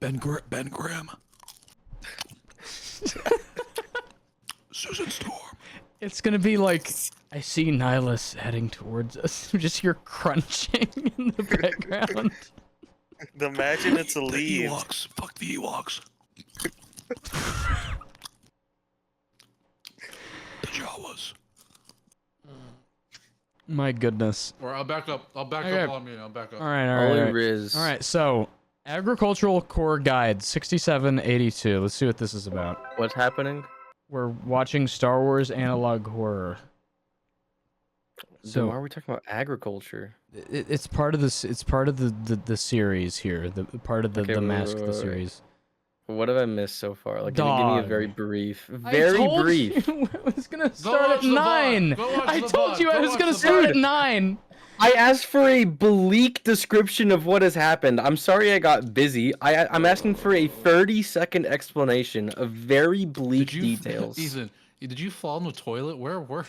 Ben Graham. Susan Storm. It's gonna be like, I see Nihilus heading towards us. Just hear crunching in the background. Imagine it's a The leaf. Ewoks. Fuck the Ewoks. The Jawas. My goodness. Or I'll back up. I'll back Okay. up on me. I'll back up. All right, all Holy right. Riz. All right, so Agricultural Core Guide 6782. Let's see what this is about. What's happening? We're watching Star Wars Analog Horror. So why are we talking about agriculture? It's part of this. It's part of the series here. The part of the Okay, the wait, mask wait, of the wait. series. What have I missed so far? Like, can you give me a Dog. very brief, I very told brief? You I was gonna Go start watch at the VOD. 9. Go watch I the told VOD. you I Go was watch gonna the start VOD. at 9. I asked for a bleak description of what has happened. I'm sorry I got busy. I'm asking for a 30-second explanation of very bleak details. Ethan, did you fall in the toilet? Where were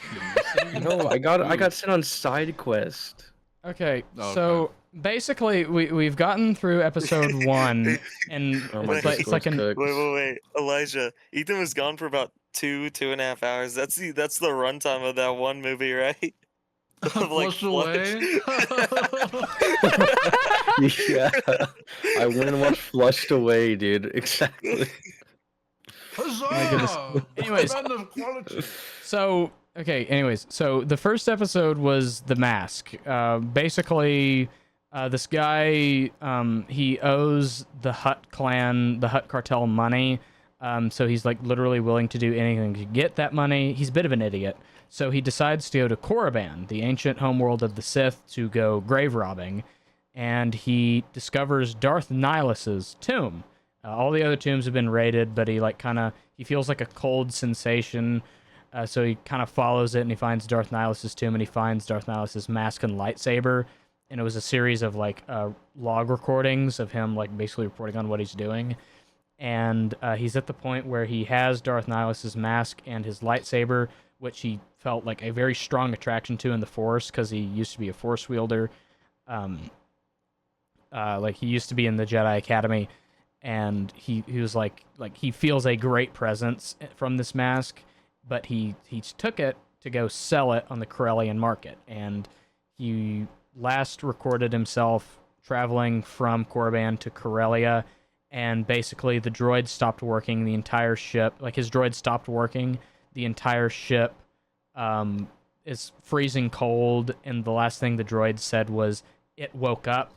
you? No, I got sent on side quest. Okay, Okay. so basically we've gotten through episode 1, and Oh my it's like an. Discord's cooked. Wait, Elijah. Ethan was gone for about 2.5 hours. That's the runtime of that one movie, right? Of, like, Flushed away. Yeah, I went and watched Flushed Away, dude. Exactly. Huzzah! Anyways. Band of quality. So, okay, anyways, so the first episode was The Mask. Basically, this guy, he owes the Hutt clan, the Hutt cartel money, so he's like literally willing to do anything to get that money. He's a bit of an idiot. So he decides to go to Korriban, the ancient homeworld of the Sith, to go grave robbing, and he discovers Darth Nihilus's tomb. All the other tombs have been raided, but he he feels like a cold sensation. So he kind of follows it, and he finds Darth Nihilus's tomb, and he finds Darth Nihilus's mask and lightsaber. And it was a series of log recordings of him basically reporting on what he's doing. And he's at the point where he has Darth Nihilus's mask and his lightsaber, which he felt like a very strong attraction to in the Force because he used to be a Force wielder. He used to be in the Jedi Academy. And he was like he feels a great presence from this mask, but he took it to go sell it on the Corellian market, and he last recorded himself traveling from Korriban to Corellia, and basically the droid stopped working. The entire ship, his droid stopped working. The entire ship is freezing cold, and the last thing the droid said was it woke up.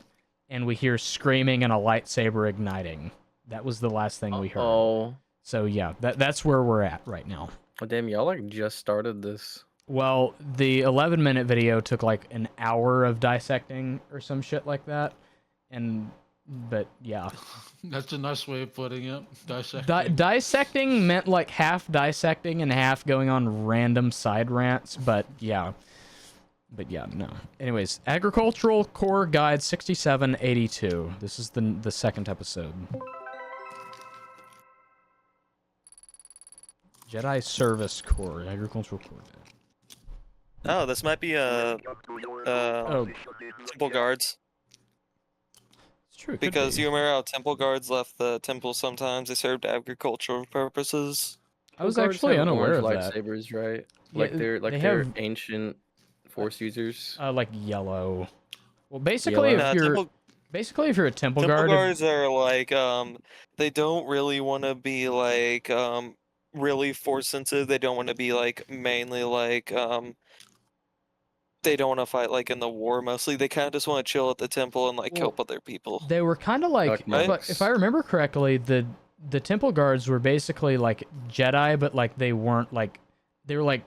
And we hear screaming and a lightsaber igniting. That was the last thing we heard. Oh, So yeah, that's where we're at right now. damn! Y'all just started this. Well, the 11-minute video took an hour of dissecting or some shit like that, but yeah, That's a nice way of putting it. Dissecting. dissecting meant half dissecting and half going on random side rants. But yeah, no. Anyways, Agricultural Core Guide 6782. This is the second episode. Jedi Service Corps, Agricultural Corps. Oh, this might be Oh, temple guards. it's true. it could Because be. you remember how temple guards left the temple sometimes? They served agricultural purposes. I was Guards actually have unaware of orange that. lightsabers, right? Yeah, They're they they're have- ancient Force users. Yellow. Well, basically, Yellow? if you're Temple Basically, if you're a temple Temple guard, guards are like they don't really want to be like really force sensitive. They don't want to be like mainly like they don't want to fight like in the war mostly. They kind of just want to chill at the temple and like Well, help other people. they were kind of like, if I remember correctly, the temple guards were basically like Jedi, but like they weren't like, they were like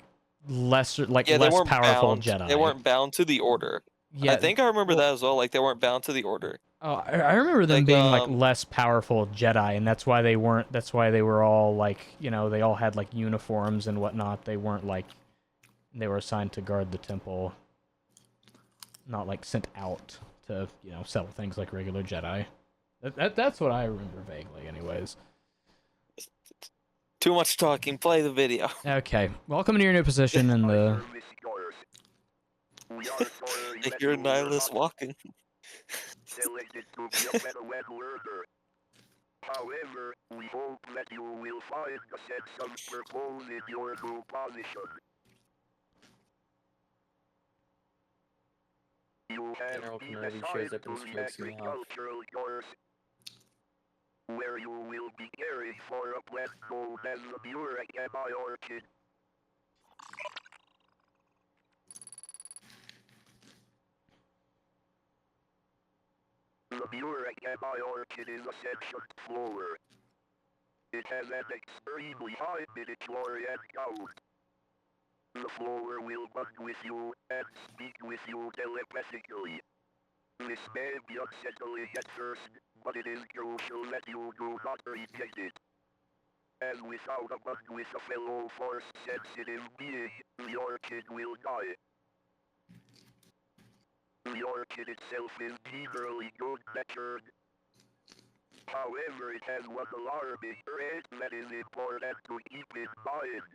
lesser, like Yeah, they less weren't powerful bound. Jedi. They weren't bound to the order. Yeah, I think I remember that as well. Like they weren't bound to the order. Oh, I remember them Like, being like less powerful Jedi, and that's why they weren't. That's why they were all like, you know, they all had like uniforms and whatnot. They weren't like, they were assigned to guard the temple, not like sent out to, you know, sell things like regular Jedi. That's what I remember vaguely, anyways. Too much talking. Play the video. Okay, welcome to your new position in the. You're a nihilist walking. Selected to be a better web worker. However, we hope that you will find the sense of purpose in your new position. You have General been Kenobi assigned shows up to and the smokes me off. agricultural course, where you will be caring for a plant known as the Buracami orchid. The Buracami orchid is a sectioned flower. It has an extremely high midichlorian count. The flower will bond with you and speak with you telepathically. This may be unsettling at first, but it is crucial that you do not reject it. As without a bond with a fellow force-sensitive being, the orchid will die. The orchid itself is generally good-natured. However, it has one alarming trait that is important to keep in mind.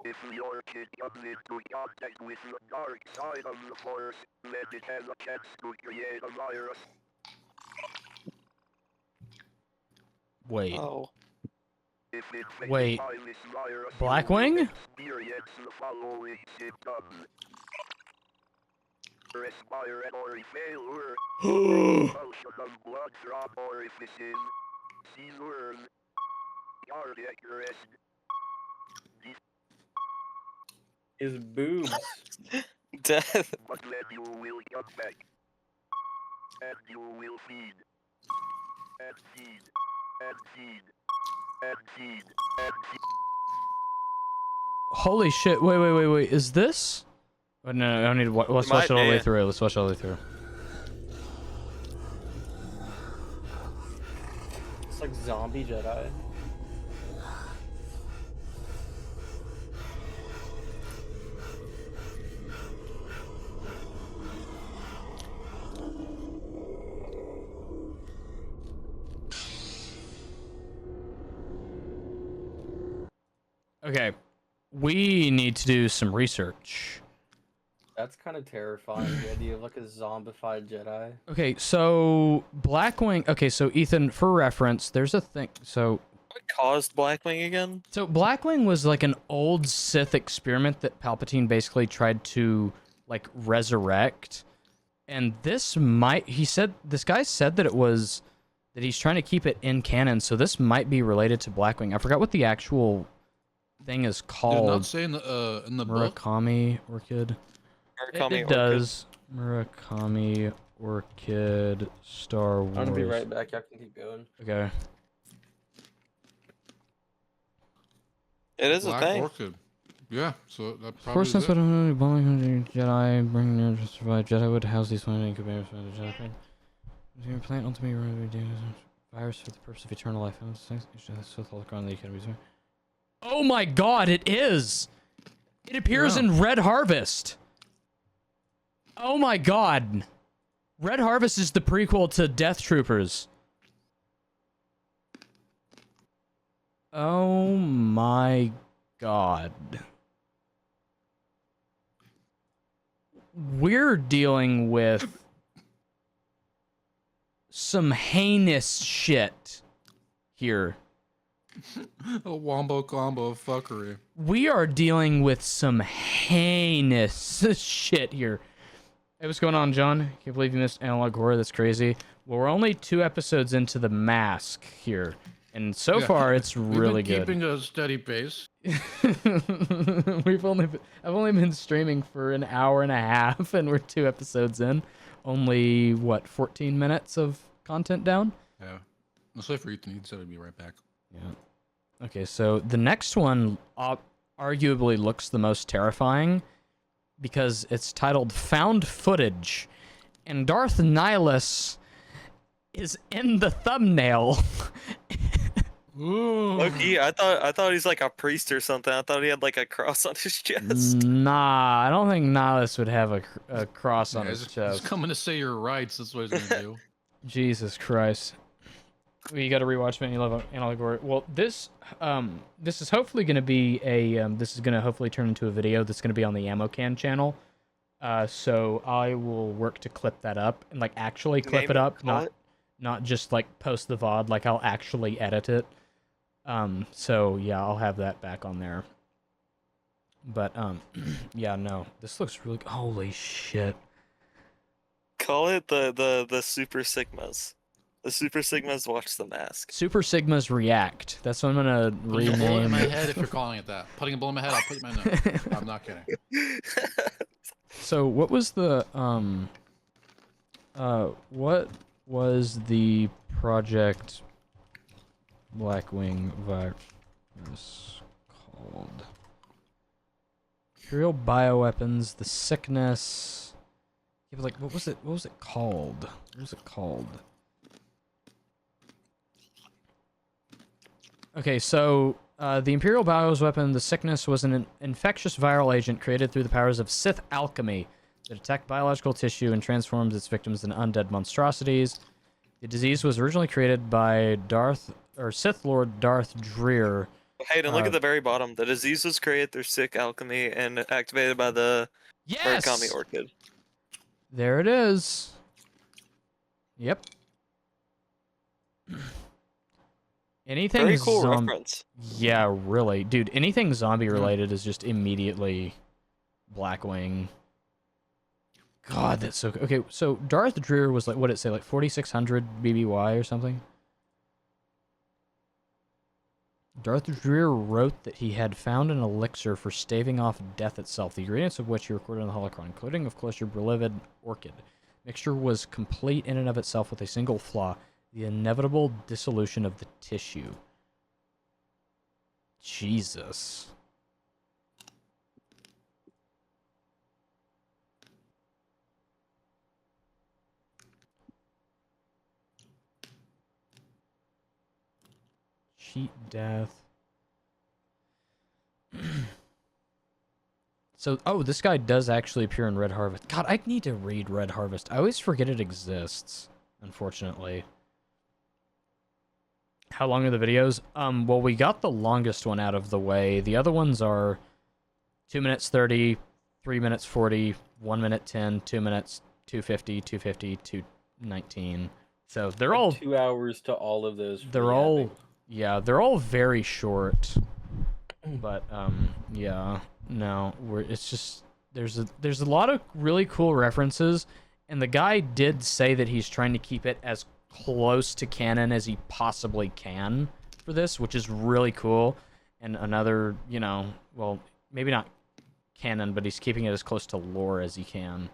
If the orchid comes into contact with the dark side of the force, then it has a chance to create a virus. Wait. Oh. If infected Wait. by this virus, Blackwing? you will experience the following symptoms. Respiratory failure, expulsion of blood from orifices, seizures, cardiac arrest. His boobs. Death. But then you will come back. And you will feed. And feed. And feed. And feed. And feed. Holy shit! Wait! Is this? Oh, no, I don't need to. Let's watch it all the way be. through. Let's watch it all the way through. It's like zombie Jedi. Okay, we need to do some research. That's kind of terrifying, the idea of like a zombified Jedi. Okay, so Blackwing. Okay, so Ethan, for reference, there's a thing. So What caused Blackwing again? Blackwing was like an old Sith experiment that Palpatine basically tried to like resurrect, and this might. This guy said that it was that he's trying to keep it in canon. So this might be related to Blackwing. I forgot what the actual thing is Did it called. not say in the book? Murakami Orchid. Murakami It Orchid. does. Murakami Orchid Star Wars. I'm gonna be right back. Y'all can keep going. Okay. It is a Black thing. Orchid. Yeah, so that Of probably course, is that's it. what I'm doing. Jedi bring near to survive. Jedi would house these one incubators for the Jedi. Your plant ultimately virus for the purpose of eternal life. Oh my god, it is! It appears Yeah. in Red Harvest. Oh my god. Red Harvest is the prequel to Death Troopers. Oh my god. We're dealing with some heinous shit here. A wombo combo of fuckery. We are dealing with some heinous shit here. Hey, what's going on, John? Can't believe you missed Analog Horror. That's crazy. Well, we're only 2 episodes into The Mask here, and so Yeah, far it's We've really been good. keeping a steady pace. I've only been streaming for an hour and a half, and we're 2 episodes in. Only what, 14 minutes of content down? Yeah. Let's wait for Ethan. He said he'd be right back. Yeah. Okay, so the next one arguably looks the most terrifying because it's titled Found Footage, and Darth Nihilus is in the thumbnail. Ooh. Loki, I thought he's like a priest or something. I thought he had like a cross on his chest. Nah, I don't think Nihilus would have a cross on Yeah, his he's chest. coming to say your rights. That's what he's gonna do. Jesus Christ. We got to rewatch Many Love Analogue. Well, this is hopefully going to be this is going to hopefully turn into a video that's going to be on the AmmoCan channel. So I will work to clip that up and like actually clip Name it up, call it? not just like post the VOD. Like I'll actually edit it. So yeah, I'll have that back on there. But yeah, no, this looks really. Holy shit! Call it the Super Sigmas. The Super Sigmas watch The Mask. Super Sigmas React. That's what I'm gonna Putting a bullet in rename. my head if you're calling it that. Putting a bullet in my head, I'll put it in my nose. I'm not kidding. So what was the what was the Project Blackwing virus called? Imperial bioweapons, the sickness. Yeah, but like what was it called? What was it called? Okay, so the Imperial Bio's weapon, the sickness, was an infectious viral agent created through the powers of Sith alchemy that attacked biological tissue and transforms its victims into undead monstrosities. The disease was originally created by Sith Lord Darth Dreer. Hayden, look at the very bottom. The disease was created through sick alchemy and activated by the Murakami Orchid. There it is. Yep. Anything Very cool reference. Yeah, really. Dude, anything zombie related is just immediately Blackwing. God, that's so... Okay, so Darth Dreer was like, what did it say, like 4,600 BBY or something? Darth Dreer wrote that he had found an elixir for staving off death itself, the ingredients of which he recorded in the holocron, including, of course, your beloved orchid. Mixture was complete in and of itself with a single flaw, the inevitable dissolution of the tissue. Jesus. Cheat death. So, oh, this guy does actually appear in Red Harvest. God, I need to read Red Harvest. I always forget it exists, unfortunately. How long are the videos? Well, we got the longest one out of the way. The other ones are 2 minutes 30, 3 minutes 40, 1 minute 10, 2 minutes 250, 250, 219. So they're all 2 hours to all of those. they're all they're all very short. But yeah, no, it's just there's a lot of really cool references, and the guy did say that he's trying to keep it as close to canon as he possibly can for this, which is really cool. And another, you know, well, maybe not canon, but he's keeping it as close to lore as he can.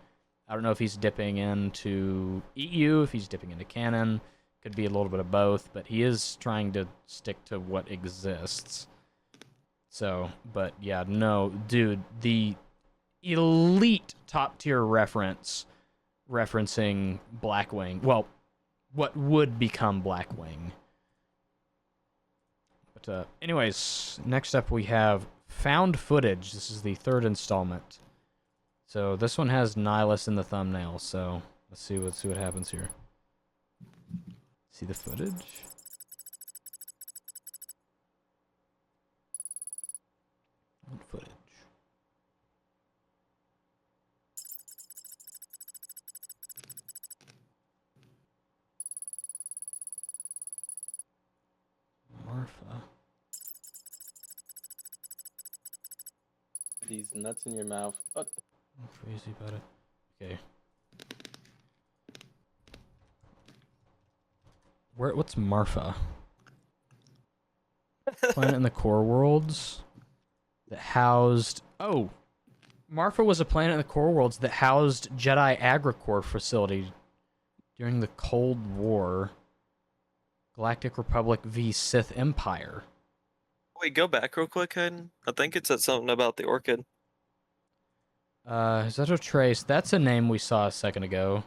I don't know if he's dipping into EU, if he's dipping into canon. Could be a little bit of both, but he is trying to stick to what exists. So, but yeah, no, dude, the elite top tier referencing Blackwing. Well, what would become Blackwing. But anyways, next up we have Found Footage. This is the 3rd installment. So this one has Nihilus in the thumbnail, so let's see what happens here. See the footage? What footage? Marfa. These nuts in your mouth. Oh. I'm crazy about it. Okay. What's Marfa? Planet in the core worlds that housed. Oh, Marfa was a planet in the core worlds that housed Jedi Agricore facility during the Cold War. Galactic Republic v Sith Empire. Wait, go back real quick, Hayden. I think it said something about the orchid. Zetto Trace. That's a name we saw a second ago.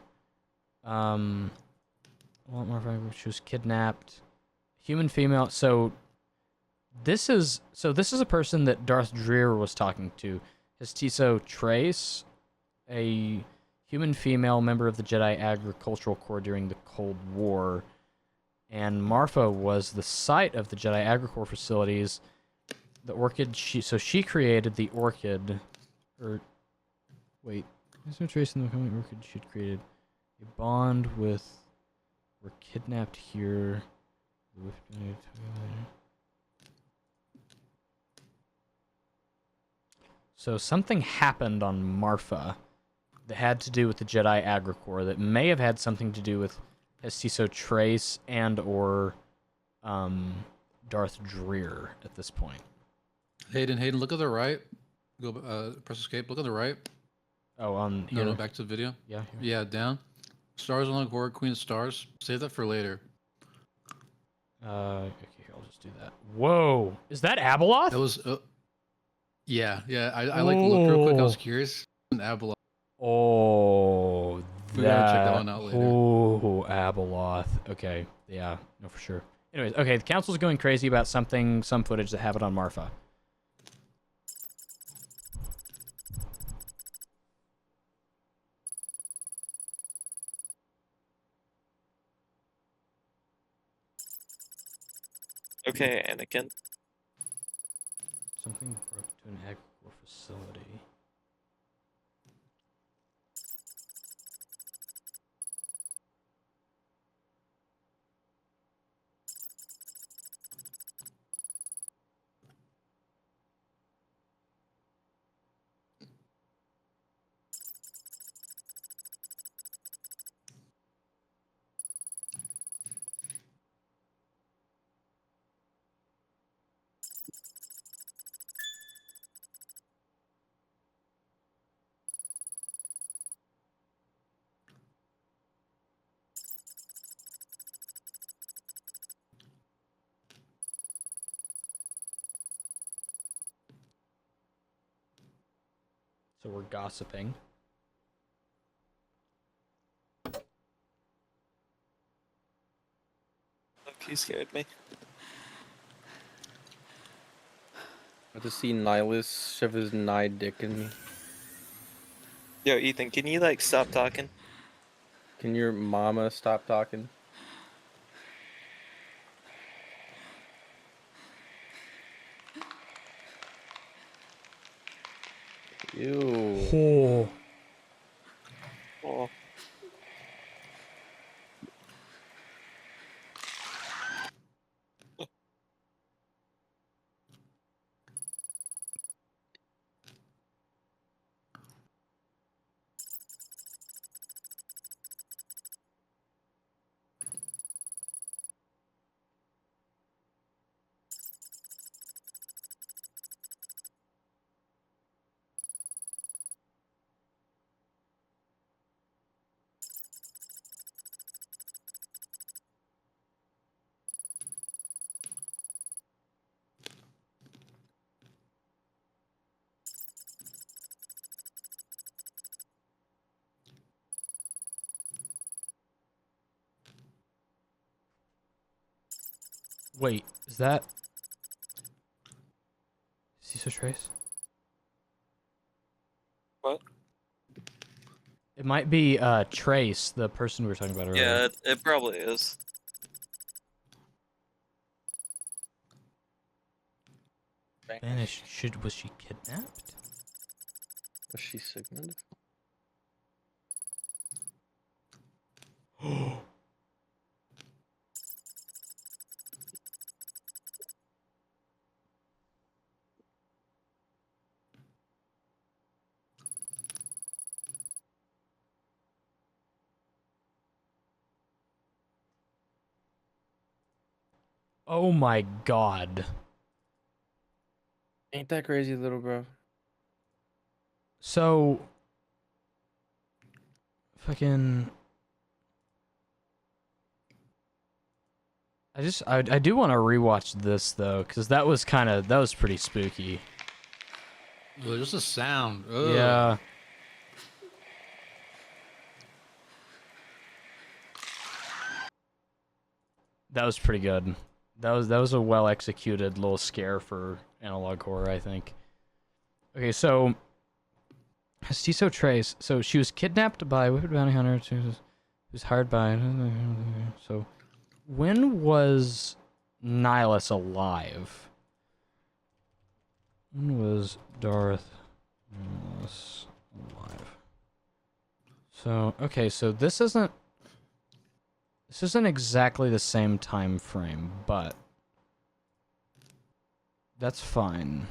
Well, Marfa, she was kidnapped. Human female. So this is a person that Darth Dreer was talking to. Hestiso Trace, a human female member of the Jedi Agricultural Corps during the Cold War. And Marfa was the site of the Jedi Agricore facilities. The Orchid, she created the Orchid. Wait, there's no trace in the coming Orchid. She had created a bond with. We're kidnapped here. So something happened on Marfa that had to do with the Jedi Agricore that may have had something to do with Hestiso Trace and or Darth Dreer at this point. Hayden, look at the right. Go press escape. Look on the right. Oh, on here. No, back to the video. Yeah. Here. Yeah, down. Stars on the Horror Queen of Stars. Save that for later. Okay, I'll just do that. Whoa, is that Abeloth? That was. Yeah. I like looked real quick. I was curious. An Abeloth. Oh, We gotta check that one out later. Oh, Abeloth. Okay, yeah, no, for sure. Anyways, okay, the council's going crazy about some footage that have it on Marfa. Okay, Anakin. Something broke to an Agricore facility. So we're gossiping. He scared me. I just see Nihilus shove his dick in me. Yo, Ethan, can you like stop talking? Can your mama stop talking? Ew. Oh. Oh. Wait, is that Cesar Trace? What? It might be Trace, the person we were talking about earlier. Yeah, it probably is. Vanished. Was she kidnapped? Was she Sigmund? Oh my god. Ain't that crazy, little bro? So fucking I do want to rewatch this though, because that was pretty spooky. Ugh, just a sound. Ugh. Yeah. That was pretty good. That was a well executed little scare for analog horror, I think. Okay, so Ciso Trace. So she was kidnapped by a wicked bounty hunter who's hired by. So when was Nihilus alive? When was Darth Nihilus alive? So okay, so this isn't exactly the same time frame, but that's fine.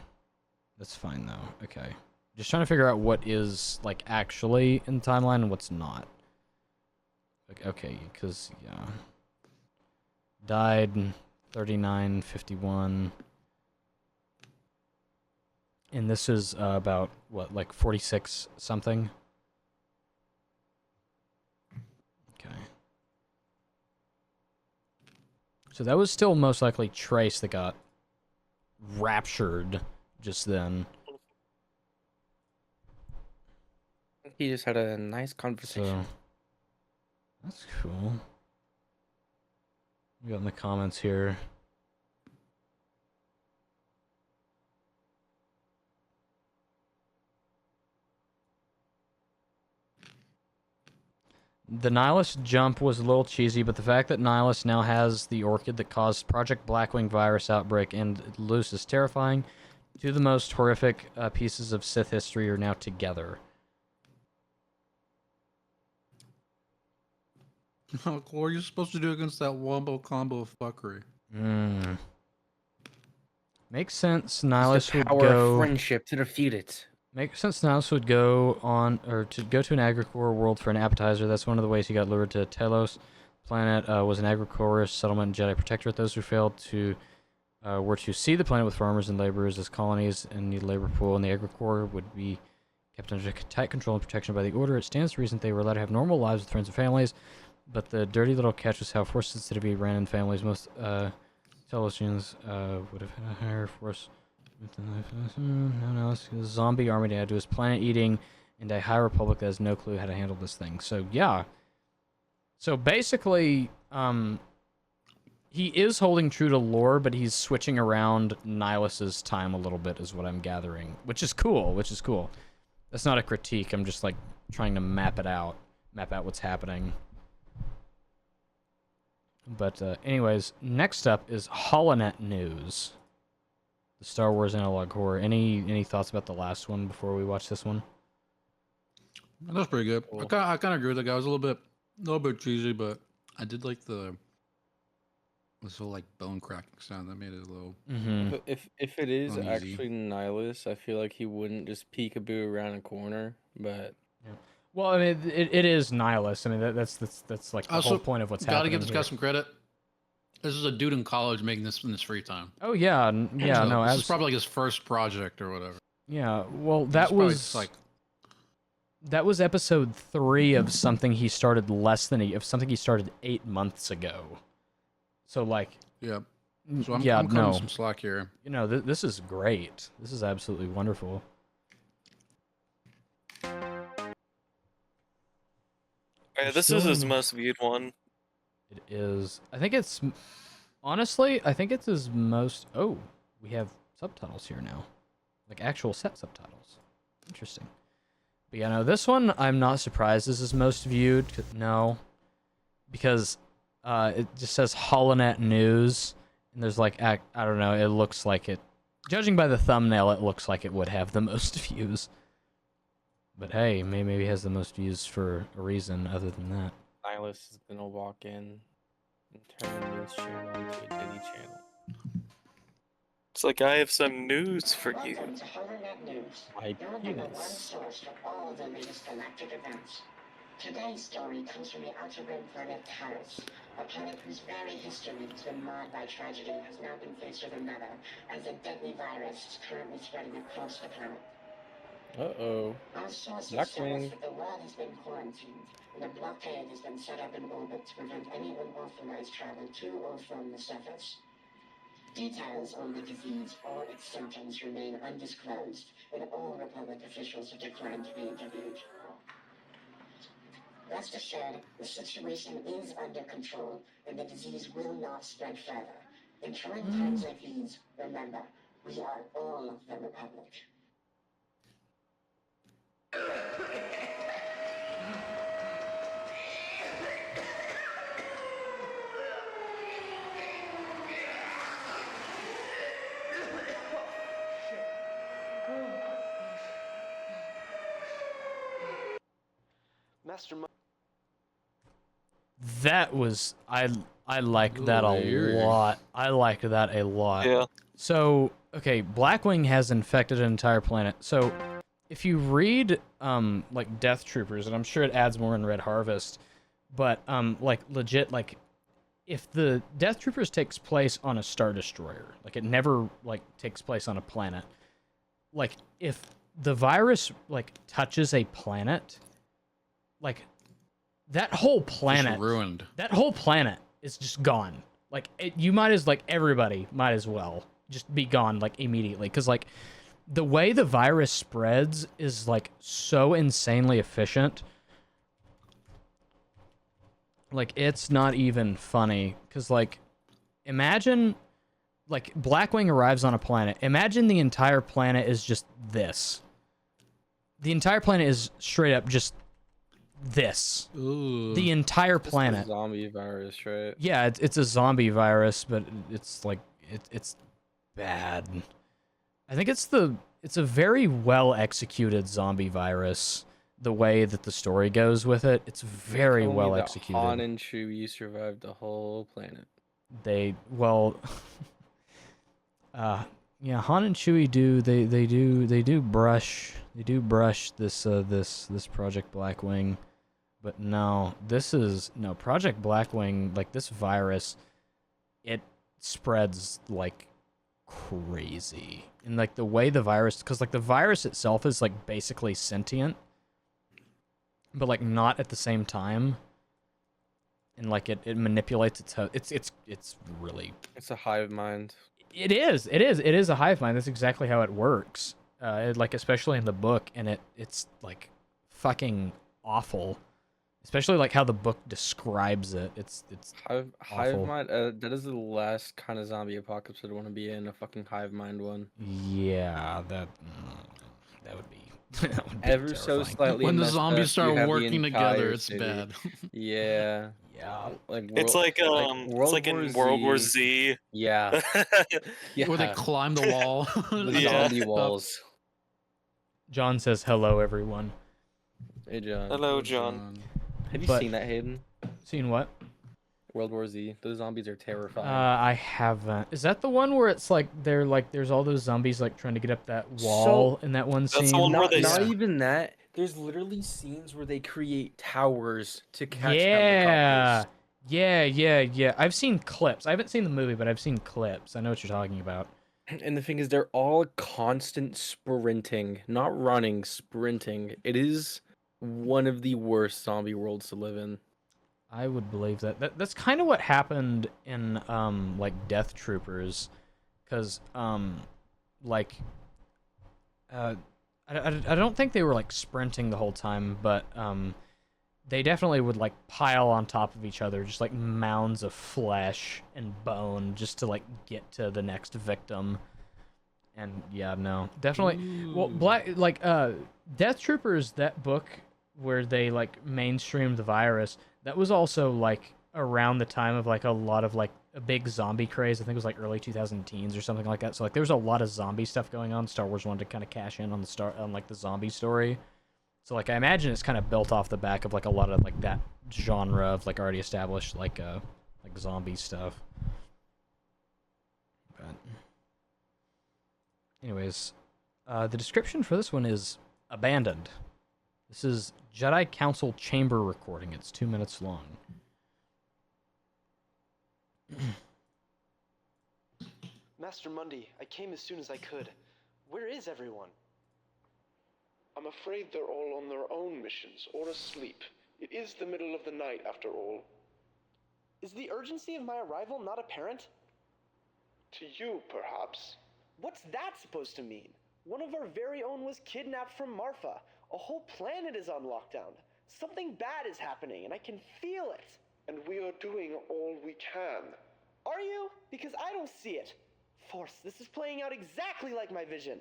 That's fine though. Okay. Just trying to figure out what is like actually in the timeline and what's not. Like, okay, because yeah. Died 39:51. And this is about what, like 46 something? Okay. So that was still most likely Trace that got raptured just then. He just had a nice conversation. So that's cool. We got in the comments here. The Nihilus jump was a little cheesy, but the fact that Nihilus now has the orchid that caused Project Blackwing virus outbreak and loose is terrifying. Two of the most horrific pieces of Sith history are now together. What are you supposed to do against that wombo combo of fuckery? Makes sense. It's Nihilus the would power go. of friendship to defeat it. Makes sense. Nihilus would go on, or to go to an agricore world for an appetizer. That's one of the ways he got lured to Telos. Planet was an agricore settlement and Jedi protectorate. Those who failed to were to see the planet with farmers and laborers as colonies and need labor pool, and the agricore would be kept under tight control and protection by the Order. It stands to reason they were allowed to have normal lives with friends and families. But the dirty little catch was how force sensitivity ran in families. Most Telosians would have had a higher force. No, it's a zombie army to add to his planet eating, and a high republic that has no clue how to handle this thing. So yeah. So basically, he is holding true to lore, but he's switching around Nihilus's time a little bit, is what I'm gathering, which is cool. That's not a critique. I'm just like trying to map out what's happening. But anyways, next up is Holonet News. The Star Wars analog horror. Any thoughts about the last one before we watch this one? That's pretty good. Cool. I kind of agree with the guy. It was a little bit cheesy, but I did like this whole like bone cracking sound that made it a little. Mm-hmm. If it is Uneasy. actually Nihilus, I feel like he wouldn't just peekaboo around a corner. But Well, I mean, it is Nihilus. I mean, that's like the Also, whole point of what's happening. Gotta give this here. guy some credit. This is a dude in college making this in his free time. Oh yeah, yeah, So no, this is probably like his first project or whatever. yeah. Well, that It's probably was just, like that was episode 3 of something he started something he started 8 months ago. So like, yeah. So I'm cutting no, some slack here. you know, this is great. This is absolutely wonderful. Yeah, this is his most viewed one. It is. I think it's honestly. I think it's his most. Oh, we have subtitles here now, like actual set subtitles. Interesting. But yeah, no, this one I'm not surprised this is most viewed. No, because it just says Holonet News, and there's like I don't know. It looks like it. Judging by the thumbnail, it looks like it would have the most views. But hey, maybe it has the most views for a reason other than that. Nihilus is gonna walk in and turn the news channel into a Diddy channel. It's like, I have some news for you. Welcome to Holonet News. My Your number one penis. source for all the latest galactic events. Today's story comes from the Outer Rim planet Taris, A planet whose very history has been marred by tragedy has now been faced with another, as a deadly virus is currently spreading across the planet. Uh-oh. Our sources tell us Blackwing. that the world has been quarantined, and a blockade has been set up in orbit to prevent any unauthorized travel to or from the surface. Details on the disease or its symptoms remain undisclosed, and all Republic officials have declined to be interviewed. Rest assured, the situation is under control, and the disease will not spread further. In trying times like these, remember, we are all the Republic. Master. That was I liked that a Weird. lot. I liked that a lot. Yeah. So, okay, Blackwing has infected an entire planet. So, if you read like Death Troopers, and I'm sure it adds more in Red Harvest, but like legit, like if the Death Troopers takes place on a Star Destroyer, like it never like takes place on a planet, like if the virus like touches a planet, like that whole planet Just ruined. that whole planet is just gone. Like you might as like everybody might as well just be gone like immediately, because like the way the virus spreads is like so insanely efficient. Like it's not even funny, because like imagine like Blackwing arrives on a planet. Imagine the entire planet is just this. The entire planet is straight up just this. Ooh. The entire This is a planet. zombie virus, right? Yeah, it's a zombie virus, but it's like it's bad. I think it's a very well executed zombie virus. The way that the story goes with it, it's very Tell me well that executed. Han and Chewie survived the whole planet. They well, yeah, Han and Chewie do they do brush this this Project Blackwing, but no, Project Blackwing, like this virus, it spreads like crazy. And like the way the virus, because like the virus itself is like basically sentient, but like not at the same time. And like it manipulates it's really, It's a hive mind. it is a hive mind. That's exactly how it works. Like especially in the book, and it's like fucking awful. Especially like how the book describes it. It's Hive awful. mind. That is the last kind of zombie apocalypse I'd want to be in. A fucking hive mind one. yeah, that would be that would be Ever so terrifying. slightly. When the messed up, zombies you start have the working together, entire it's city. bad. Yeah. Yeah. Like It's like World like War in World War Z. Z. Yeah. Yeah. Where they climb the wall. The Yeah. zombie walls. John says hello, everyone. Hey John. Hello, John. Have you But- seen that, Hayden? Seen what? World War Z. Those zombies are terrifying. I haven't. Is that the one where it's like they're like there's all those zombies like trying to get up that wall in that one That's the scene? one where not they not s- even that. There's literally scenes where they create towers to catch Yeah. helicopters. Yeah. I've seen clips. I haven't seen the movie, but I've seen clips. I know what you're talking about. And the thing is, they're all constant sprinting, not running, sprinting. It is one of the worst zombie worlds to live in. I would believe that's kind of what happened in like Death Troopers, because like I don't think they were like sprinting the whole time, but they definitely would like pile on top of each other, just like mounds of flesh and bone, just to like get to the next victim. And yeah, no, definitely. Well, Death Troopers, that book where they like mainstreamed the virus, that was also like around the time of like a lot of like a big zombie craze. I think it was like early 2010s or something like that. So like there was a lot of zombie stuff going on. Star Wars wanted to kind of cash in on like the zombie story. So like I imagine it's kind of built off the back of like a lot of like that genre of like already established like zombie stuff. But anyways, the description for this one is abandoned. This is Jedi Council chamber recording. It's 2 minutes long. Master Mundy, I came as soon as I could. Where is everyone? I'm afraid they're all on their own missions, or asleep. It is the middle of the night, after all. Is the urgency of my arrival not apparent? To you, perhaps. What's that supposed to mean? One of our very own was kidnapped from Marfa. A whole planet is on lockdown. Something bad is happening, and I can feel it. And we are doing all we can. Are you? Because I don't see it. Force, this is playing out exactly like my vision.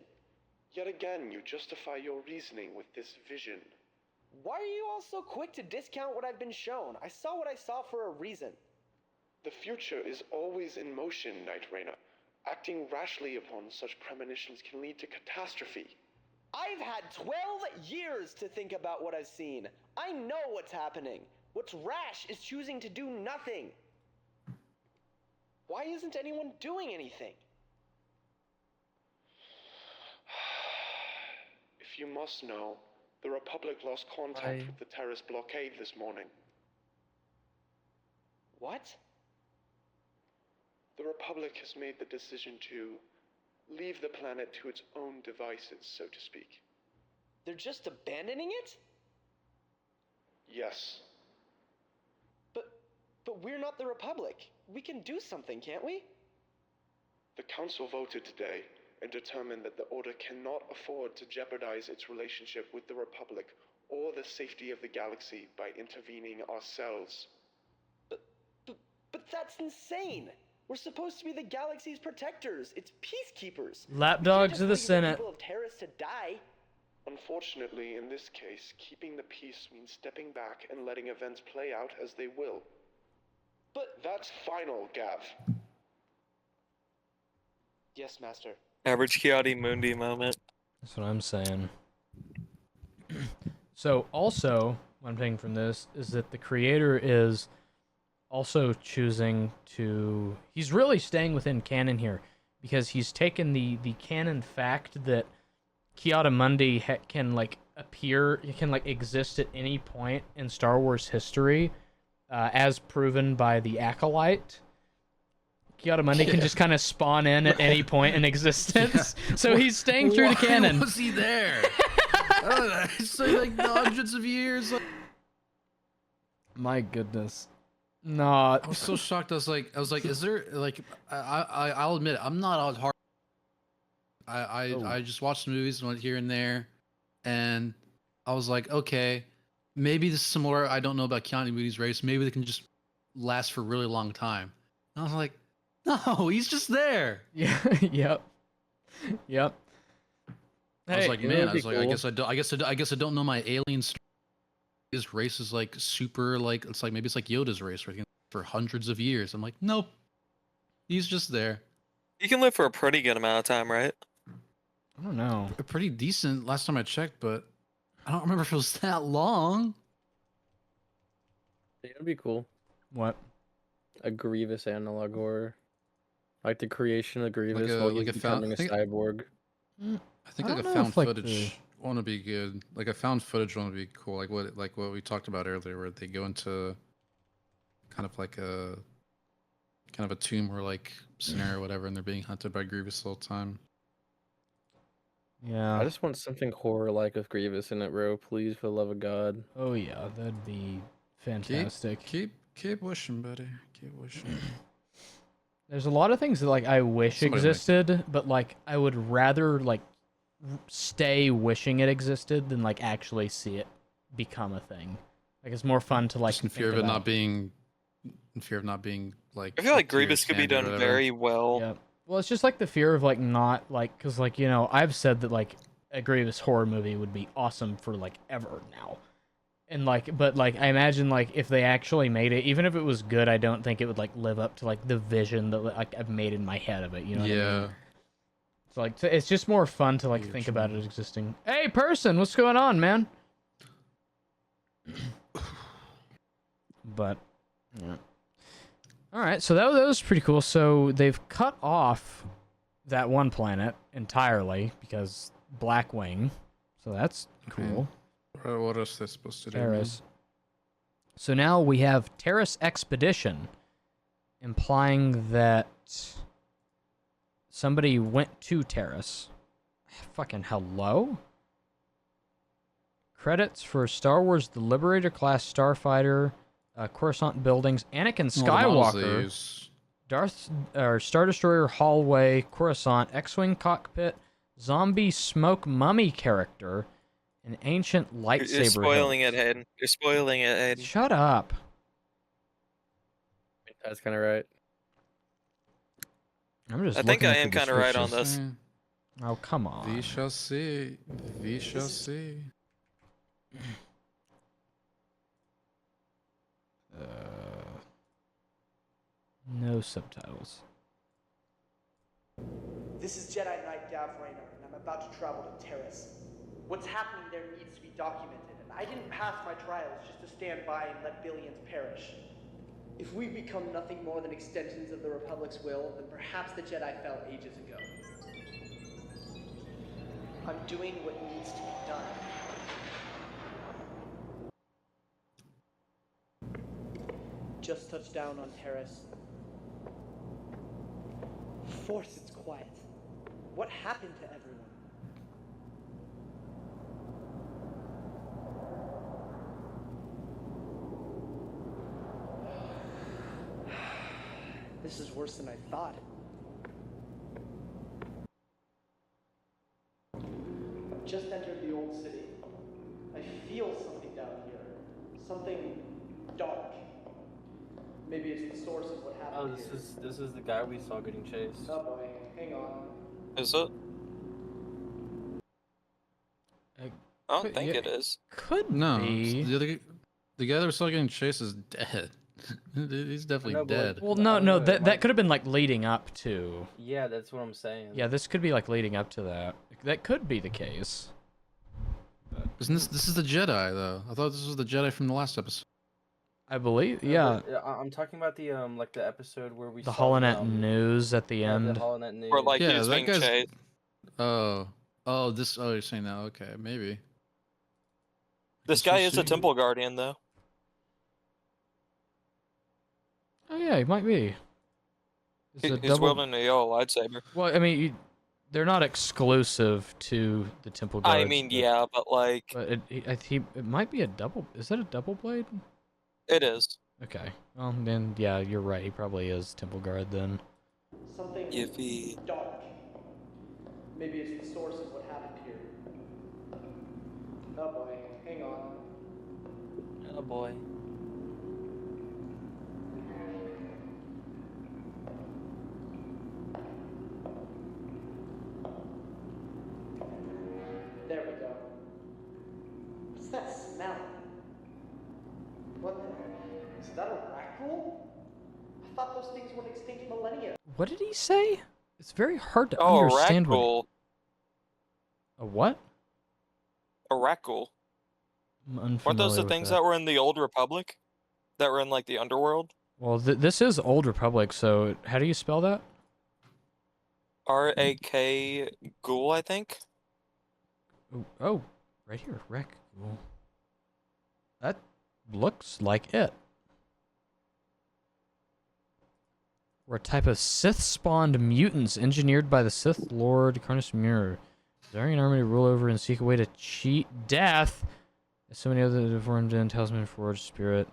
Yet again, you justify your reasoning with this vision. Why are you all so quick to discount what I've been shown? I saw what I saw for a reason. The future is always in motion, Knight Raina. Acting rashly upon such premonitions can lead to catastrophe. I've had 12 years to think about what I've seen. I know what's happening. What's rash is choosing to do nothing. Why isn't anyone doing anything? If you must know, the Republic lost contact with the terrorist blockade this morning. What? The Republic has made the decision to leave the planet to its own devices, so to speak. They're just abandoning it? Yes. But we're not the Republic. We can do something, can't we? The Council voted today and determined that the Order cannot afford to jeopardize its relationship with the Republic or the safety of the galaxy by intervening ourselves. But that's insane! We're supposed to be the galaxy's protectors. It's peacekeepers. Lapdogs of the Senate. People of terrorists to die. Unfortunately, in this case, keeping the peace means stepping back and letting events play out as they will. But that's final, Gav. Yes, Master. Average Chiati Mundi moment. That's what I'm saying. So also, what I'm taking from this is that the creator is also choosing to... He's really staying within canon here, because he's taken the canon fact that Ki-Adi-Mundi can, like, appear, he can, like, exist at any point in Star Wars history, as proven by the Acolyte. Ki-Adi-Mundi can just kind of spawn in at any point in existence. So he's staying true to canon. Why was he there? So like hundreds of years. Like... My goodness. No, I was so shocked. I was like, is there like? I'll admit it. I'm not a hard. I just watched the movies and went here and there, and I was like, okay, maybe this is similar. I don't know about Ki-Adi-Mundi's race. Maybe they can just last for a really long time. And I was like, no, he's just there. Yeah. Yep. I was Hey, like, man, I was like, I guess I don't know my alien story. His race is like super, like it's like maybe it's like Yoda's race, where he can for hundreds of years. I'm like, nope, he's just there. You can live for a pretty good amount of time, right? I don't know. Pretty decent last time I checked, but I don't remember if it was that long. It'd be cool. What? A Grievous analog horror. Like the creation of Grievous Like a- while like he's a found- becoming a I think- cyborg. I think I like a don't know found if, like, footage want to be good. Like a found footage want to be cool. Like what we talked about earlier, where they go into kind of like a tomb or like scenario or whatever, and they're being hunted by Grievous the whole time. Yeah. I just want something horror-like with Grievous in it, bro. Please, for the love of God. Oh yeah, that'd be fantastic. Keep wishing, buddy. Keep wishing. There's a lot of things that like I wish Somebody make- existed, but like I would rather like stay wishing it existed than like actually see it become a thing. Like it's more fun to like Just in think fear of it about. not being, like. I feel like up to your Grievous could be standard or done whatever. very well. Yeah. Well, it's just like the fear of like not like because like you know I've said that like a Grievous horror movie would be awesome for like ever now. And like, but like, I imagine like if they actually made it, even if it was good, I don't think it would like live up to like the vision that like I've made in my head of it. You know? What I Yeah. mean? So like, it's just more fun to like think about it existing. Hey, person, what's going on, man? But, yeah. All right, so that was pretty cool. So they've cut off that one planet entirely because Blackwing. So that's cool. What else are they supposed to do? man? Terrace. So now we have Terrace Expedition. implying that somebody went to Terrace. Fucking hello? Credits for Star Wars The Liberator class starfighter, Coruscant buildings, Anakin Well, the models they Skywalker, use. Star Destroyer hallway, Coruscant, X-wing cockpit, zombie smoke mummy character, an ancient lightsaber. You're spoiling hilt. it, Hayden. You're spoiling it, Hayden. Shut up. That's kind of right. I'm just. I think looking I at am the kind of right on descriptions. this. Oh come on. We shall see. We shall see. No subtitles. This is Jedi Knight Dav Raynor, and I'm about to travel to Terrace. What's happening there needs to be documented, and I didn't pass my trials just to stand by and let billions perish. If we've become nothing more than extensions of the Republic's will, then perhaps the Jedi fell ages ago. I'm doing what needs to be done. Just touched down on Terrace. Force, it's quiet. What happened to everyone? This is worse than I thought. I've just entered the old city. I feel something down here. Something dark. Maybe it's the source of what happened here. This is the guy we saw getting chased. Oh boy, hang on. Is it? I I don't think yeah. it is. Could No, be. the guy that was still getting chased is dead. He's definitely No, but, dead. Well, no, that could have been like leading up to. Yeah, that's what I'm saying. Yeah, this could be like leading up to that. That could be the case. Isn't this is the Jedi though? I thought this was the Jedi from the last episode. I believe, No, yeah. but, I'm talking about the like the episode where we The saw Holonet news at the yeah, end. The Holonet news. Or like Yeah, he's that being guy's- chased. Oh, you're saying that? Okay, maybe. This guess guy we'll is a see. temple guardian, though. Oh yeah, he might be. It's a He's double. wielding a yellow lightsaber. Well, I mean, they're not exclusive to the Temple Guards. I mean, yeah, but like, But it might be a double. Is that a double blade? it is. Okay. Well, then yeah, you're right. He probably is Temple Guard then. Something Yippee. dark. Maybe it's the source of what happened here. Oh boy, hang on. Oh boy. There we go. What's that smell? What the? Is that a raccoon? I thought those things went extinct millennia. What did he say? It's very hard to Oh, a understand. raccool. A what? A raccool. I'm Weren't those unfamiliar the with things that. that were in the Old Republic? That were in like the underworld? Well, this is Old Republic, so how do you spell that? R-A-K ghoul, I think. Ooh, oh, right here, wreck. Cool. That looks like it. We're a type of Sith-spawned mutants engineered by the Sith Lord Carnus Mirror, desiring an army to rule over and seek a way to cheat death. As so many other deformed and talisman forged spirit.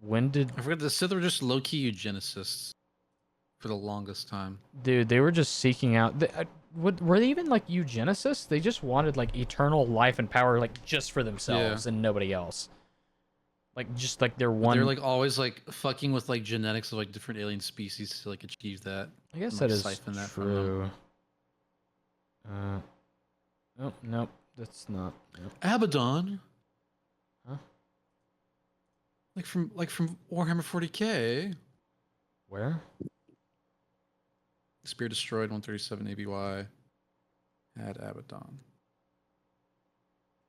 When did I forgot the Sith were just low key eugenicists for the longest time. dude? They were just seeking out. Were they even like eugenicists? They just wanted like eternal life and power, like just for themselves and nobody else. Like just like their one. They're like always like fucking with like genetics of like different alien species to like achieve that. I guess and, that like, is siphon that from them. true. Oh nope, that's not. Nope. Abaddon. Huh? Like from Warhammer 40k. Where? Spear destroyed 137 ABY. Had Abaddon.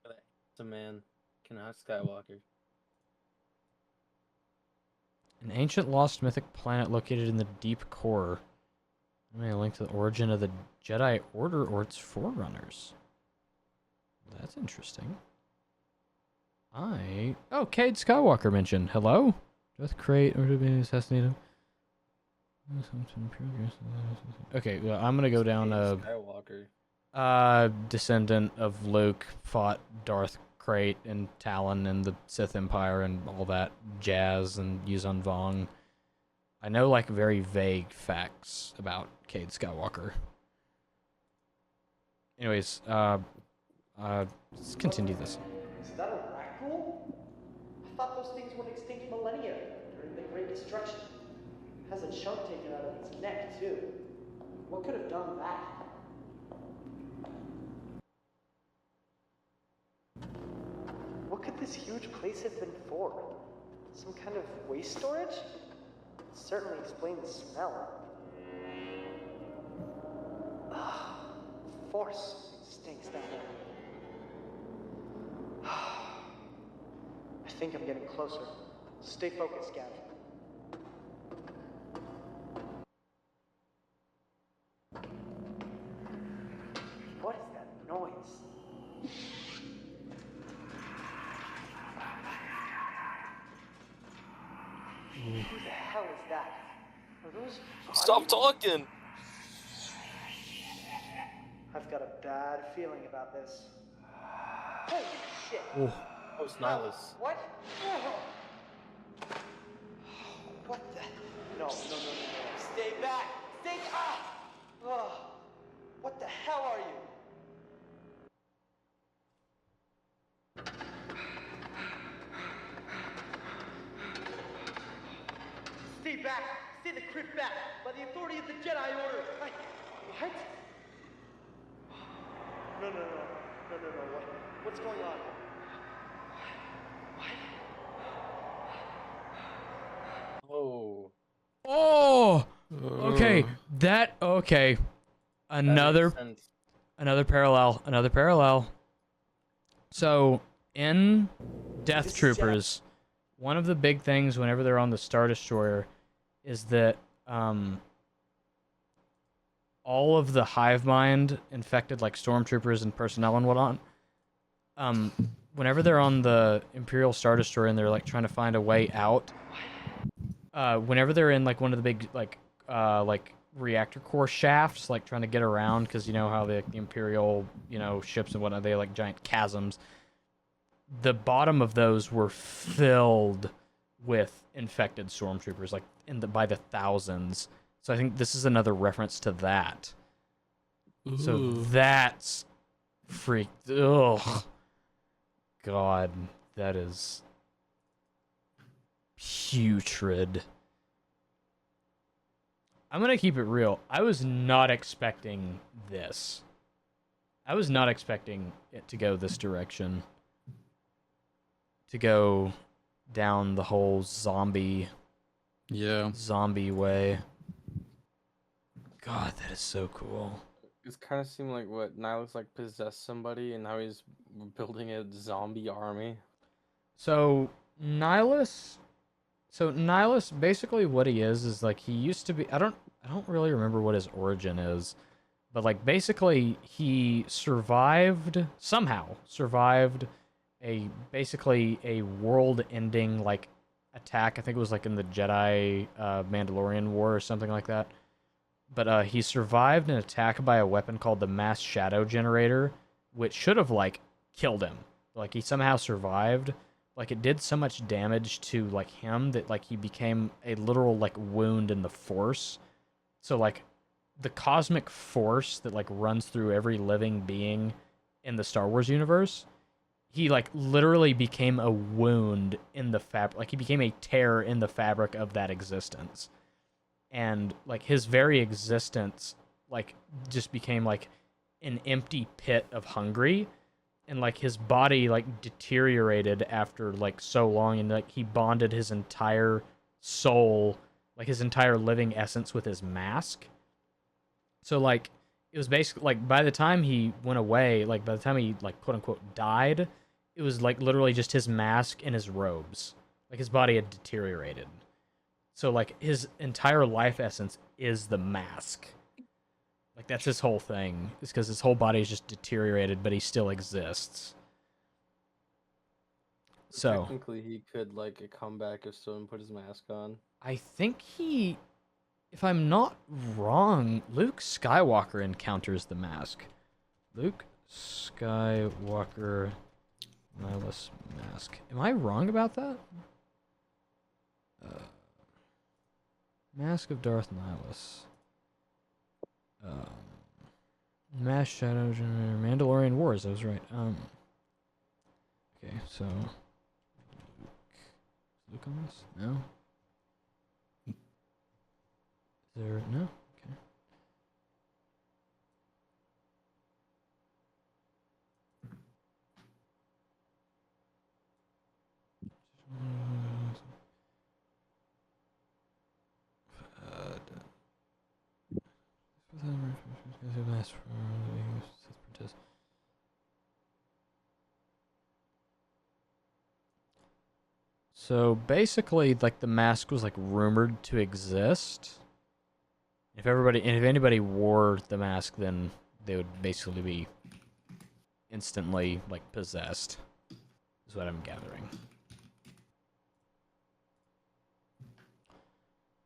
It's a man. Cannot Skywalker. An ancient lost mythic planet located in the deep core. Maybe a link to the origin of the Jedi Order or its forerunners. That's interesting. Oh, Cade Skywalker mentioned. Hello? Death Crate or to be assassinated. Okay, well, I'm gonna go down Skywalker. descendant of Luke, fought Darth Krayt and Talon and the Sith Empire and all that jazz and Yuzun Vong. I know like very vague facts about Cade Skywalker. Anyways, let's continue this. Is that a raccoon? I thought those things went extinct millennia during the Great Destruction. Has a chunk taken out of its neck, too. What could have done that? What could this huge place have been for? Some kind of waste storage? It certainly explains the smell. Ugh, force stinks down there. I think I'm getting closer. Stay focused, Gav. What is that noise? Who the hell is that? Are those Stop bodies? talking! I've got a bad feeling about this. Holy shit! Oh, Oh, it's Nihilus. What? What the? No. Stay back! Stay. What the hell are you? Stay back! Stay the crypt back! By the authority of the Jedi Order! What? No. What's going on? What? Oh. oh, okay, okay. That makes Another parallel. So in Death This is Troopers, one of the big things whenever they're on the Star Destroyer is that all of the hive mind infected like stormtroopers and personnel and whatnot, whenever they're on the Imperial Star Destroyer and they're like trying to find a way out, whenever they're in like one of the big like reactor core shafts, like trying to get around, because you know how the Imperial, ships and whatnot, they like giant chasms. The bottom of those were filled with infected stormtroopers, like by the thousands. So I think this is another reference to that. So Ooh. that's freaked. Ugh. God, that is putrid. I'm gonna keep it real. I was not expecting this. I was not expecting it to go this direction. To go down the whole zombie way. God, that is so cool. It's kind of seemed like what Nihilus like possessed somebody, and now he's building a zombie army. So Nihilus basically what he is like he used to be. I don't really remember what his origin is, but like basically he somehow survived basically a world-ending like attack. I think it was like in the Jedi Mandalorian War or something like that. But he survived an attack by a weapon called the Mass Shadow Generator, which should have like killed him. Like he somehow survived. Like it did so much damage to like him that like he became a literal like wound in the Force. So like the cosmic force that like runs through every living being in the Star Wars universe, he like literally became a wound in the fabric. Like he became a tear in the fabric of that existence. And like his very existence like just became like an empty pit of hungry, and like his body like deteriorated after like so long, and like he bonded his entire soul, like his entire living essence with his mask. So like it was basically like by the time he went away, like by the time he like quote unquote died, it was like literally just his mask and his robes. Like his body had deteriorated. So, like, his entire life essence is the mask. Like, that's his whole thing. It's because his whole body is just deteriorated, but he still exists. So... Technically, he could, like, come back if someone put his mask on. I think he if I'm not wrong, Luke Skywalker encounters the mask. Luke Skywalker Nihilus mask. Am I wrong about that? Mask of Darth Nihilus. Mass Shadow Generator. Mandalorian Wars, I was right. Okay, so Luke on this? No? Is there no? Okay. So basically, like the mask was like rumored to exist. If anybody wore the mask, then they would basically be instantly like possessed. Is what I'm gathering.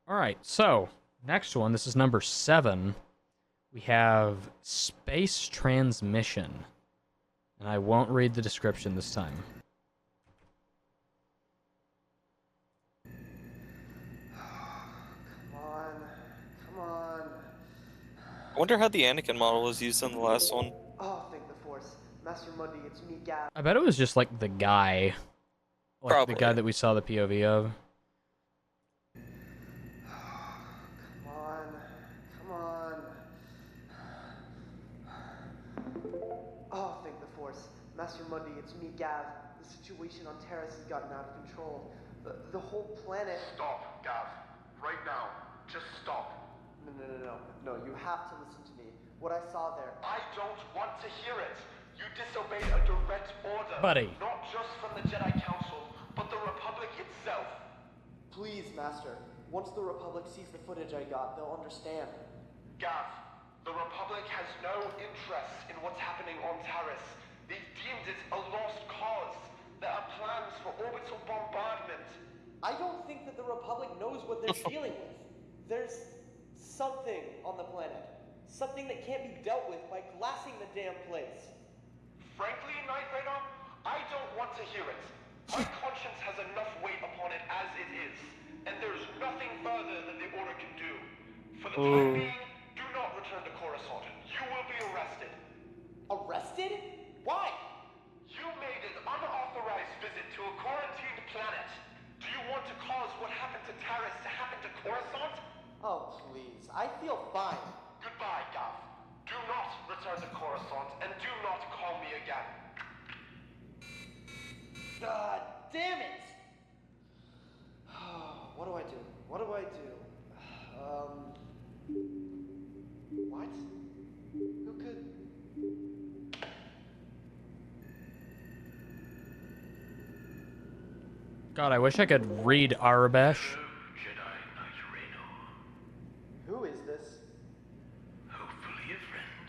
All right, so next one. This is number 7. We have space transmission, and I won't read the description this time. Come on. I wonder how the Anakin model was used in the last one. Oh, thank the Force. Master Mundi, it's me, Gav. I bet it was just like the guy, like Probably. the guy that we saw the POV of. Come on. Oh, thank the Force. Master Mundi, it's me, Gav. The situation on Terrace has gotten out of control. The whole planet... Stop, Gav. Right now. Just stop. No, you have to listen to me. What I saw there... I don't want to hear it. You disobeyed a direct order. Buddy. Not just from the Jedi Council, but the Republic itself. Please, Master. Once the Republic sees the footage I got, they'll understand. Gav, the Republic has no interest in what's happening on Taris. They've deemed it a lost cause. There are plans for orbital bombardment. I don't think that the Republic knows what they're dealing with. There's something on the planet. Something that can't be dealt with by glassing the damn place. Frankly, Knight Raider, I don't want to hear it. My conscience has enough weight upon it as it is, and there's nothing further that the Order can do. For the time being, do not return to Coruscant. You will be arrested. Arrested? Why? You made an unauthorized visit to a quarantined planet. Do you want to cause what happened to Taris to happen to Coruscant? Oh, please. I feel fine. Goodbye, Gav. Do not return to Coruscant, and do not call me again. God damn it! What do I do? What? Who could... God, I wish I could read Arabesh. Jedi Knight Reno. Who is this? Hopefully a friend.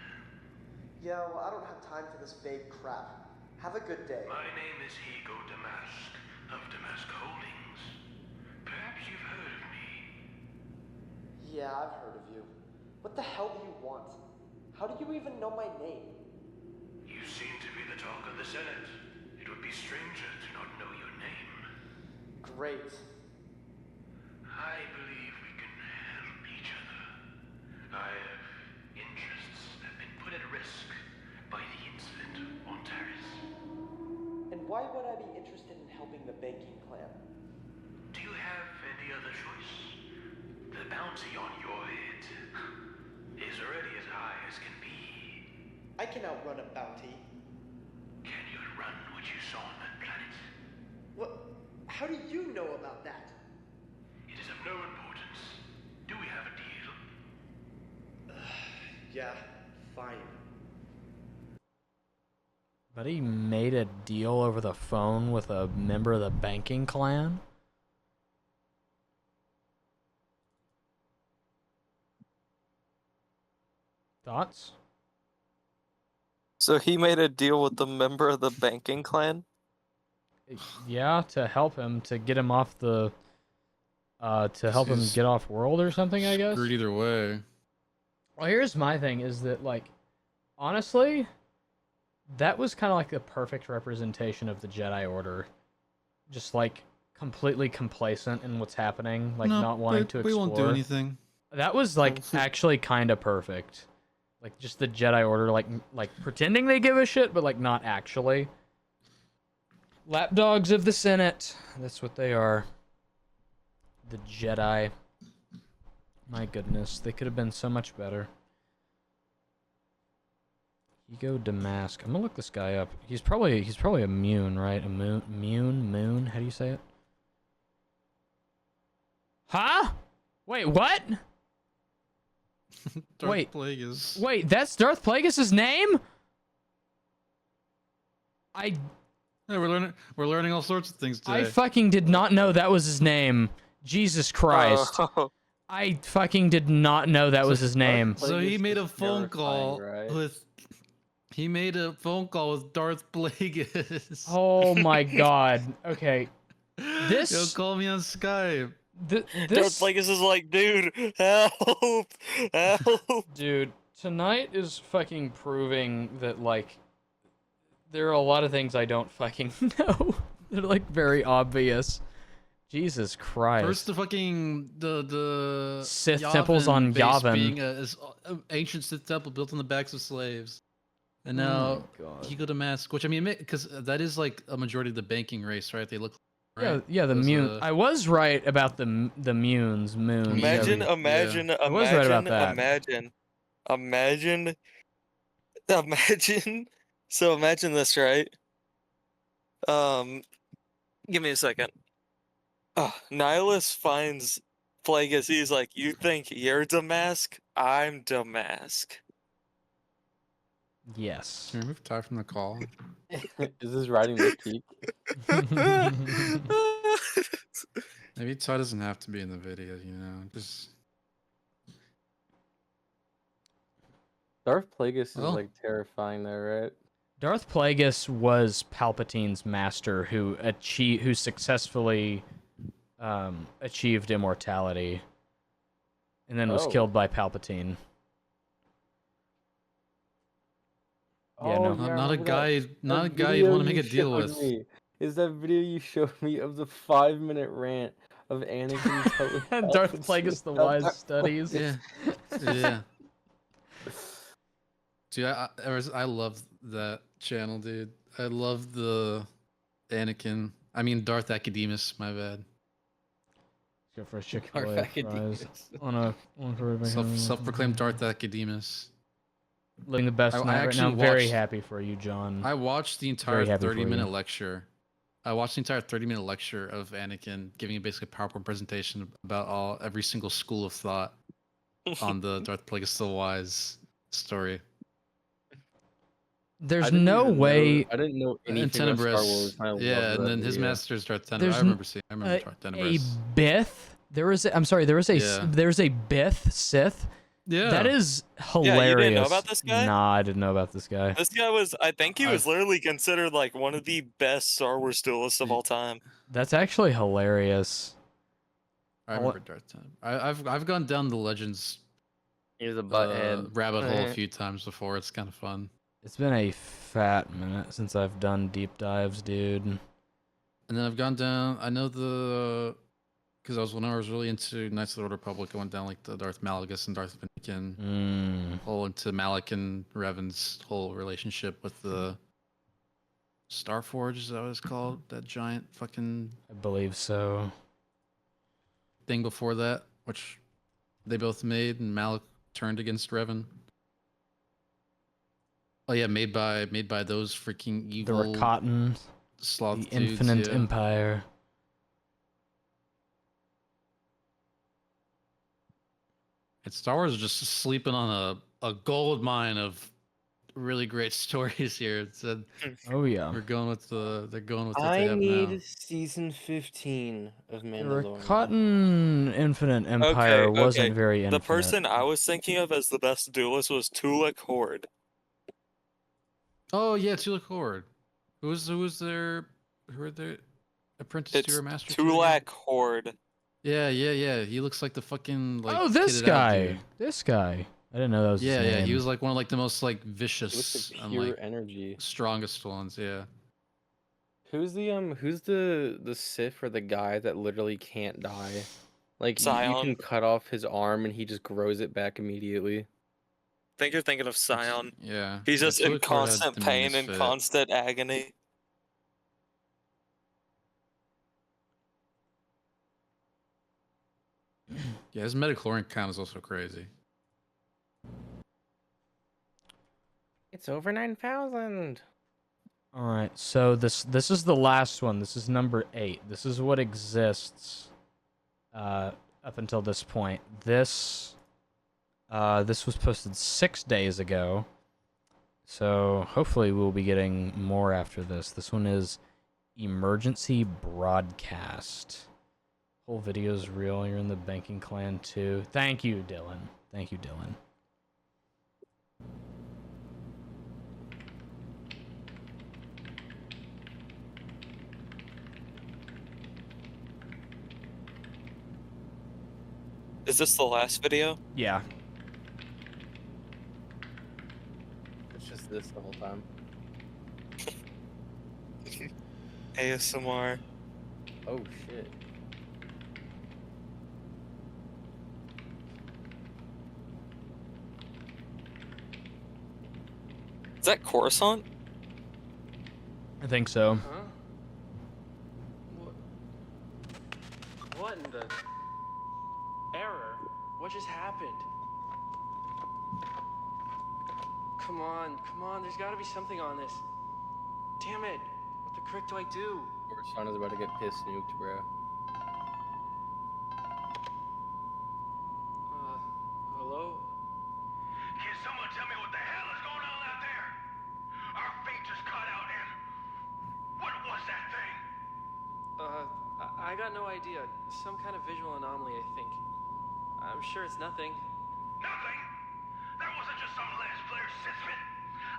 Yeah, well, I don't have time for this vague crap. Have a good day. My name is Higo Damask of Damask Holdings. Perhaps you've heard of me. Yeah, I've heard of you. What the hell do you want? How do you even know my name? You seem to be the talk of the Senate. It would be stranger to not know your name. Great. I believe we can help each other. I have interests that have been put at risk by the incident on Taris. And why would I be interested in helping the banking clan? Do you have any other choice? The bounty on your head is already as high as can be. I can outrun a bounty. Can you outrun what you saw on that planet? What? How do you know about that? It is of no importance. Do we have a deal? Yeah, fine. But he made a deal over the phone with a member of the banking clan? Thoughts? So he made a deal with the member of the banking clan? Yeah, to help him, to get him off the to help him He's get off world or something, I guess. Screwed either way. Well, here's my thing: is that like, honestly, that was kind of like the perfect representation of the Jedi Order, just like completely complacent in what's happening, like No, not wanting to explore. We won't do anything. That was like actually kind of perfect. Like just the Jedi Order, like pretending they give a shit, but like not actually. Lapdogs of the Senate. That's what they are. The Jedi. My goodness, they could have been so much better. Ego Damask. I'm gonna look this guy up. He's probably immune, right? Moon. How do you say it? Huh? Wait, what? Darth Plagueis. Wait, that's Darth Plagueis' name? Yeah, we're learning all sorts of things today. I fucking did not know that was his name. Jesus Christ. Oh. I fucking did not know that was his name. So he made a is phone call terrifying, right? with. He made a phone call with Darth Plagueis. Oh my god. Okay. Yo, call me on Skype. Darth This Plagueis is like, dude, help, help. dude, tonight is fucking proving that like there are a lot of things I don't fucking know. They're like very obvious. Jesus Christ. First, the fucking the Sith Yavin temples on base Yavin. being a ancient Sith temple built on the backs of slaves, and Oh now my God. Ego Damask, which I mean, because that is like a majority of the banking race, right? They look. Right? Yeah, the Those, Mune. I was right about the Munes. Moons. Imagine, yeah. imagine, I was right about that. imagine. So imagine this, right? Give me a second. Nihilus finds Plagueis. He's like, "You think you're Damask? I'm Damask." Yes. Can we remove Ty from the call? Is this riding the peak? Maybe Ty doesn't have to be in the video, you know. Just Darth Plagueis is Well. like terrifying there, right? Darth Plagueis was Palpatine's master who successfully achieved immortality and then was Oh. killed by Palpatine. Yeah, Oh, no. not a remember guy, that not a guy video you'd want to you make a deal showed with. me? Is that video you showed me of the 5-minute rant of Anakin telling Darth Palpatine Plagueis the about Wise Darth Studies. Plagueis? Yeah, yeah. Dude, I love that channel, dude. I love the Anakin. I mean, Darth Academus. My bad. Go for a Darth Chick-fil-A fries Academus. on a one for everybody. Self-proclaimed Darth Academus. Living the best I night right now. actually I'm very watched- happy for you, John. I watched the entire Very happy for 30-minute you. lecture. I watched the entire 30-minute lecture of Anakin giving basically a PowerPoint presentation about every single school of thought on the Darth Plagueis the Wise story. There's I didn't no even way. know, I didn't know And anything about Star Tenebrous, Wars. I yeah, love and that then his video. master's Darth Tenebrous. There's I remember seeing. I remember Darth A Tenebrous. Bith. There was. I'm sorry. There was a. Yeah. There's a Bith Sith. Yeah, That is you didn't know hilarious. about this guy? Nah, I didn't know about this guy. This guy was, I think he was literally considered like one of the best Star Wars duelists of all time. That's actually hilarious. I remember Darth Tenebrous. I've gone down the Legends He's a butthead. rabbit hole a few times before. It's kind of fun. It's been a fat minute since I've done deep dives, dude. And then I've gone down. I know because when I was really into Knights of the Old Republic, I went down like the Darth Malagus and Darth Vinnikin, whole into Malak and Revan's whole relationship with the Starforge. Is that what it's called? That giant fucking I believe so. thing before that, which they both made, and Malak turned against Revan. Oh yeah, made by those freaking The evil Rakatan, sloth the dudes, Infinite yeah. Empire. And Star Wars is just sleeping on a gold mine of really great stories here. It said Oh yeah. they're going with what they I have need now. season 15 of The Mandalorian. Rakatan Infinite Empire wasn't okay. very The infinite. person I was thinking of as the best duelist was Tulak Horde. Oh yeah, Tulak Horde. Who were their apprentice It's to or master? to again? Tulak Horde. Yeah. He looks like the fucking like. Oh, this kitted out guy. dude. This guy. I didn't know that was his Yeah. name. He was like one of like the most like He looks vicious like and pure like energy. strongest ones. Yeah. Who's the Sith or the guy that literally can't die? Like you Scion. can cut off his arm and he just grows it back immediately. I think you're thinking of Scion. Yeah. He's just in Toy Core had constant the pain meanest and fit. constant agony. Yeah, his metachlorian count is also crazy. It's over 9,000. All right, so this is the last one. This is number 8. This is what exists up until this point. This was posted 6 days ago. So hopefully we'll be getting more after this. This one is emergency broadcast. Whole video's real. You're in the banking clan too. Thank you, Dylan. Thank you, Dylan. Is this the last video? Yeah. It's just this the whole time. ASMR. Oh shit. Is that Coruscant? I think so. Huh? What in the... Error? What just happened? Come on, there's gotta be something on this. Damn it, what the crick do I do? Coruscant is about to get piss nuked, bro. Hello? Can someone tell me what the hell is going on out there? Our feet just cut out and... What was that thing? I got no idea. Some kind of visual anomaly, I think. I'm sure it's nothing. Nothing? That wasn't just some last player sisfit.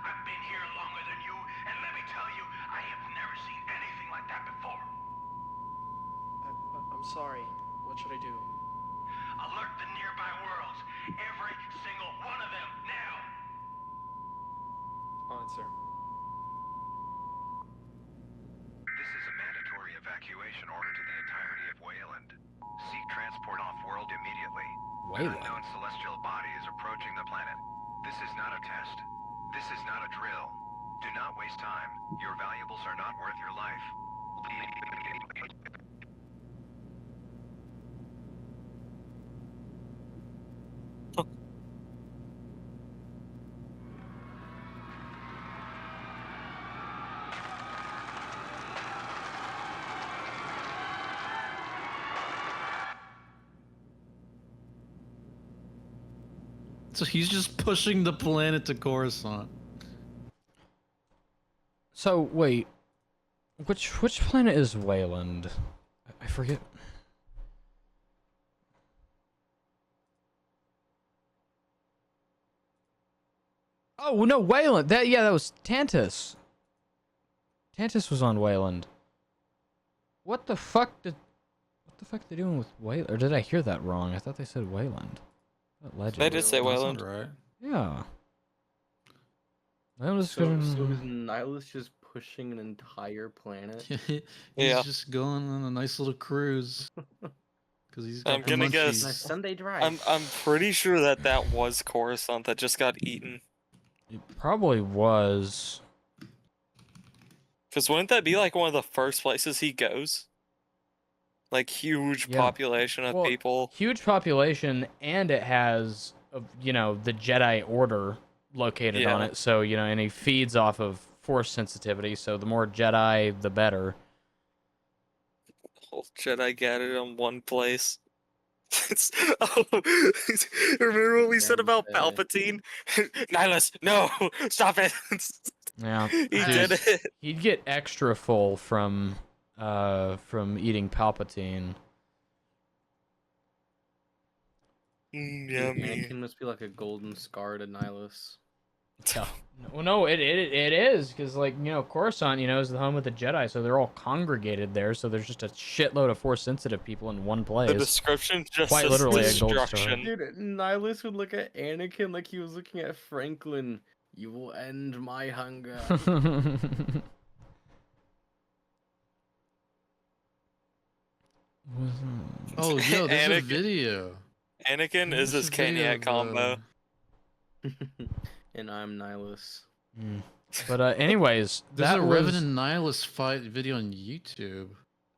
I've been here longer than you, and let me tell you, I have never seen anything like that before. I'm sorry. What should I do? Alert the nearby worlds. Every single one of them, now! On it, sir. This is a mandatory evacuation order to the entirety of Wayland. Seek transport off-world immediately. An Wayland? unknown celestial body is approaching the planet. This is not a test. This is not a drill. Do not waste time. Your valuables are not worth your life. So he's just pushing the planet to Coruscant. So wait, which planet is Wayland? I forget. Oh no, Wayland. That was Tantus. Tantus was on Wayland. What the fuck are they doing with Wayland? Or did I hear that wrong? I thought they said Wayland. What legend? They did say Wayland. Right. Yeah. That was So good. is Nihilus just pushing an entire planet? He's Yeah. just going on a nice little cruise. Because he's got I'm the gonna munchies. guess- Nice Sunday drive. I'm pretty sure that was Coruscant that just got eaten. It probably was. Because wouldn't that be like one of the first places he goes? Like huge Yeah. population of Well, people. Huge population, and it has, the Jedi Order located on Yeah. it. So, and he feeds off of Force sensitivity. So the more Jedi, the better. Whole Jedi gathered in one place. Remember what we said about Palpatine? Nihilus, no! Stop it! Yeah. He Dude, did it. He'd get extra full from eating Palpatine. Yummy. Anakin must be like a golden scar to Nihilus. Well, no, it is because like Coruscant, is the home of the Jedi, so they're all congregated there. So there's just a shitload of Force sensitive people in one place. The description just Quite says literally a gold star. destruction. Dude, Nihilus would look at Anakin like he was looking at Franklin. You will end my hunger. Oh, yo, there's a Anakin- video. Anakin is There's his a video Caniac of, combo. And I'm Nihilus. But anyways, There's that a was Revenant Nihilus fight video on YouTube.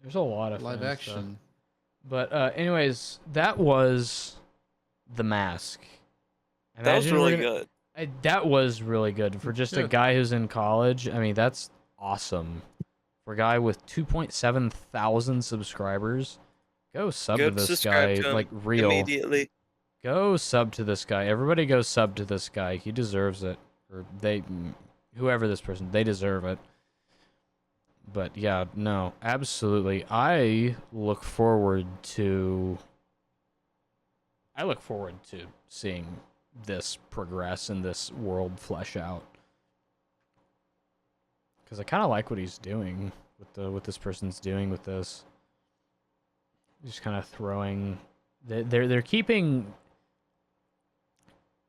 there's a lot of Live fan action. stuff. But anyways, that was The Mask. That was Imagine we're really gonna- good. That was really good for just a Yeah. guy who's in college. I mean, that's awesome. For a guy with 2.7 thousand subscribers, go sub Go to this subscribe guy, to him like real. immediately. Go sub to this guy. Everybody go sub to this guy. He deserves it. Or whoever this person, they deserve it. But yeah, no, absolutely. I look forward to seeing this progress and this world flesh out. Because I kind of like what he's doing with what this person's doing with this. Just kind of throwing.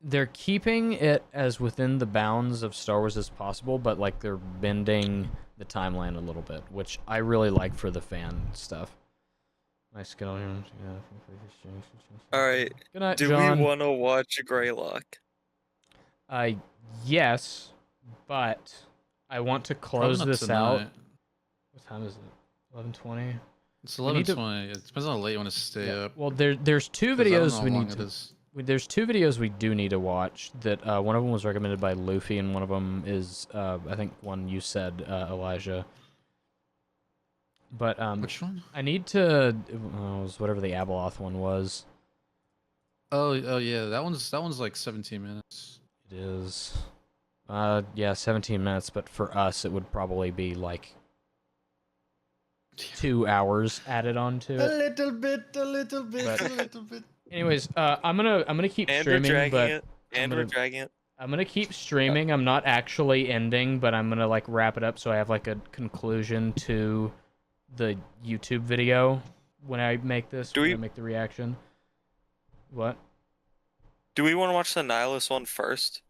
They're keeping it as within the bounds of Star Wars as possible, but like they're bending the timeline a little bit, which I really like for the fan stuff. Nice skill here. Alright, Good night, do John. we want to watch Greylock? Yes, but I want to Probably close not this out. tonight. What time is it? 11:20. It's We need to- 11:20. It depends on how late you want to stay up. Well, there's two 'cause I don't know videos how we long need it to. is. There's two videos we do need to watch. That one of them was recommended by Luffy, and one of them is I think one you said, Elijah. But Which one? I need to. It was whatever the Abeloth one was. Oh yeah, that one's like 17 minutes. It is. Yeah, 17 minutes. But for us, it would probably be like 2 hours added onto A it. little bit, a little bit, But- a little bit. Anyways, I'm gonna keep And we're streaming, dragging but it. And we're gonna- dragging it. I'm gonna keep streaming. I'm not actually ending, but I'm gonna like wrap it up so I have like a conclusion to the YouTube video when I make this. Do when we- I make the reaction? What? Do we want to watch the Nihilus one first?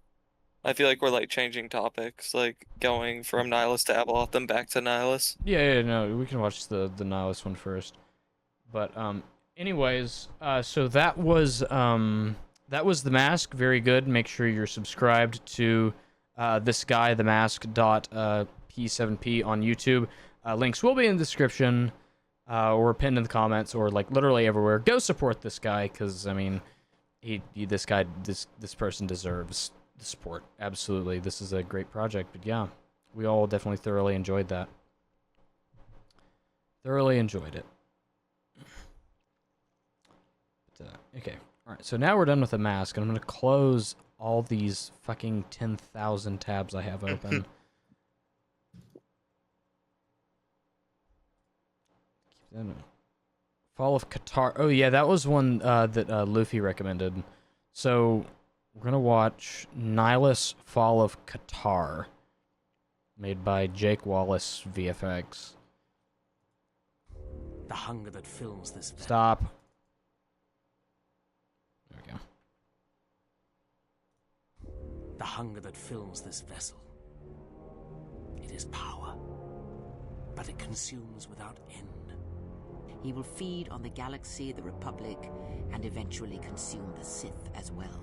I feel like we're like changing topics, like going from Nihilus to Abeloth, then back to Nihilus. Yeah, no, we can watch the Nihilus one first. But anyways, so that was The Mask. Very good. Make sure you're subscribed to this guy, The Mask P7P on YouTube. Links will be in the description or pinned in the comments or like literally everywhere. Go support this guy because I mean, this person deserves the support. Absolutely, this is a great project. But yeah, we all definitely thoroughly enjoyed that. Thoroughly enjoyed it. Okay, alright, so now we're done with The Mask, and I'm going to close all these fucking 10,000 tabs I have open. Fall of Qatar. Oh yeah, that was one that Luffy recommended. So, we're going to watch Nihilus Fall of Qatar, made by Jake Wallace VFX. The hunger that fills this vessel. Stop. There we go. The hunger that fills this vessel. It is power, but it consumes without end. He will feed on the galaxy, the Republic, and eventually consume the Sith as well.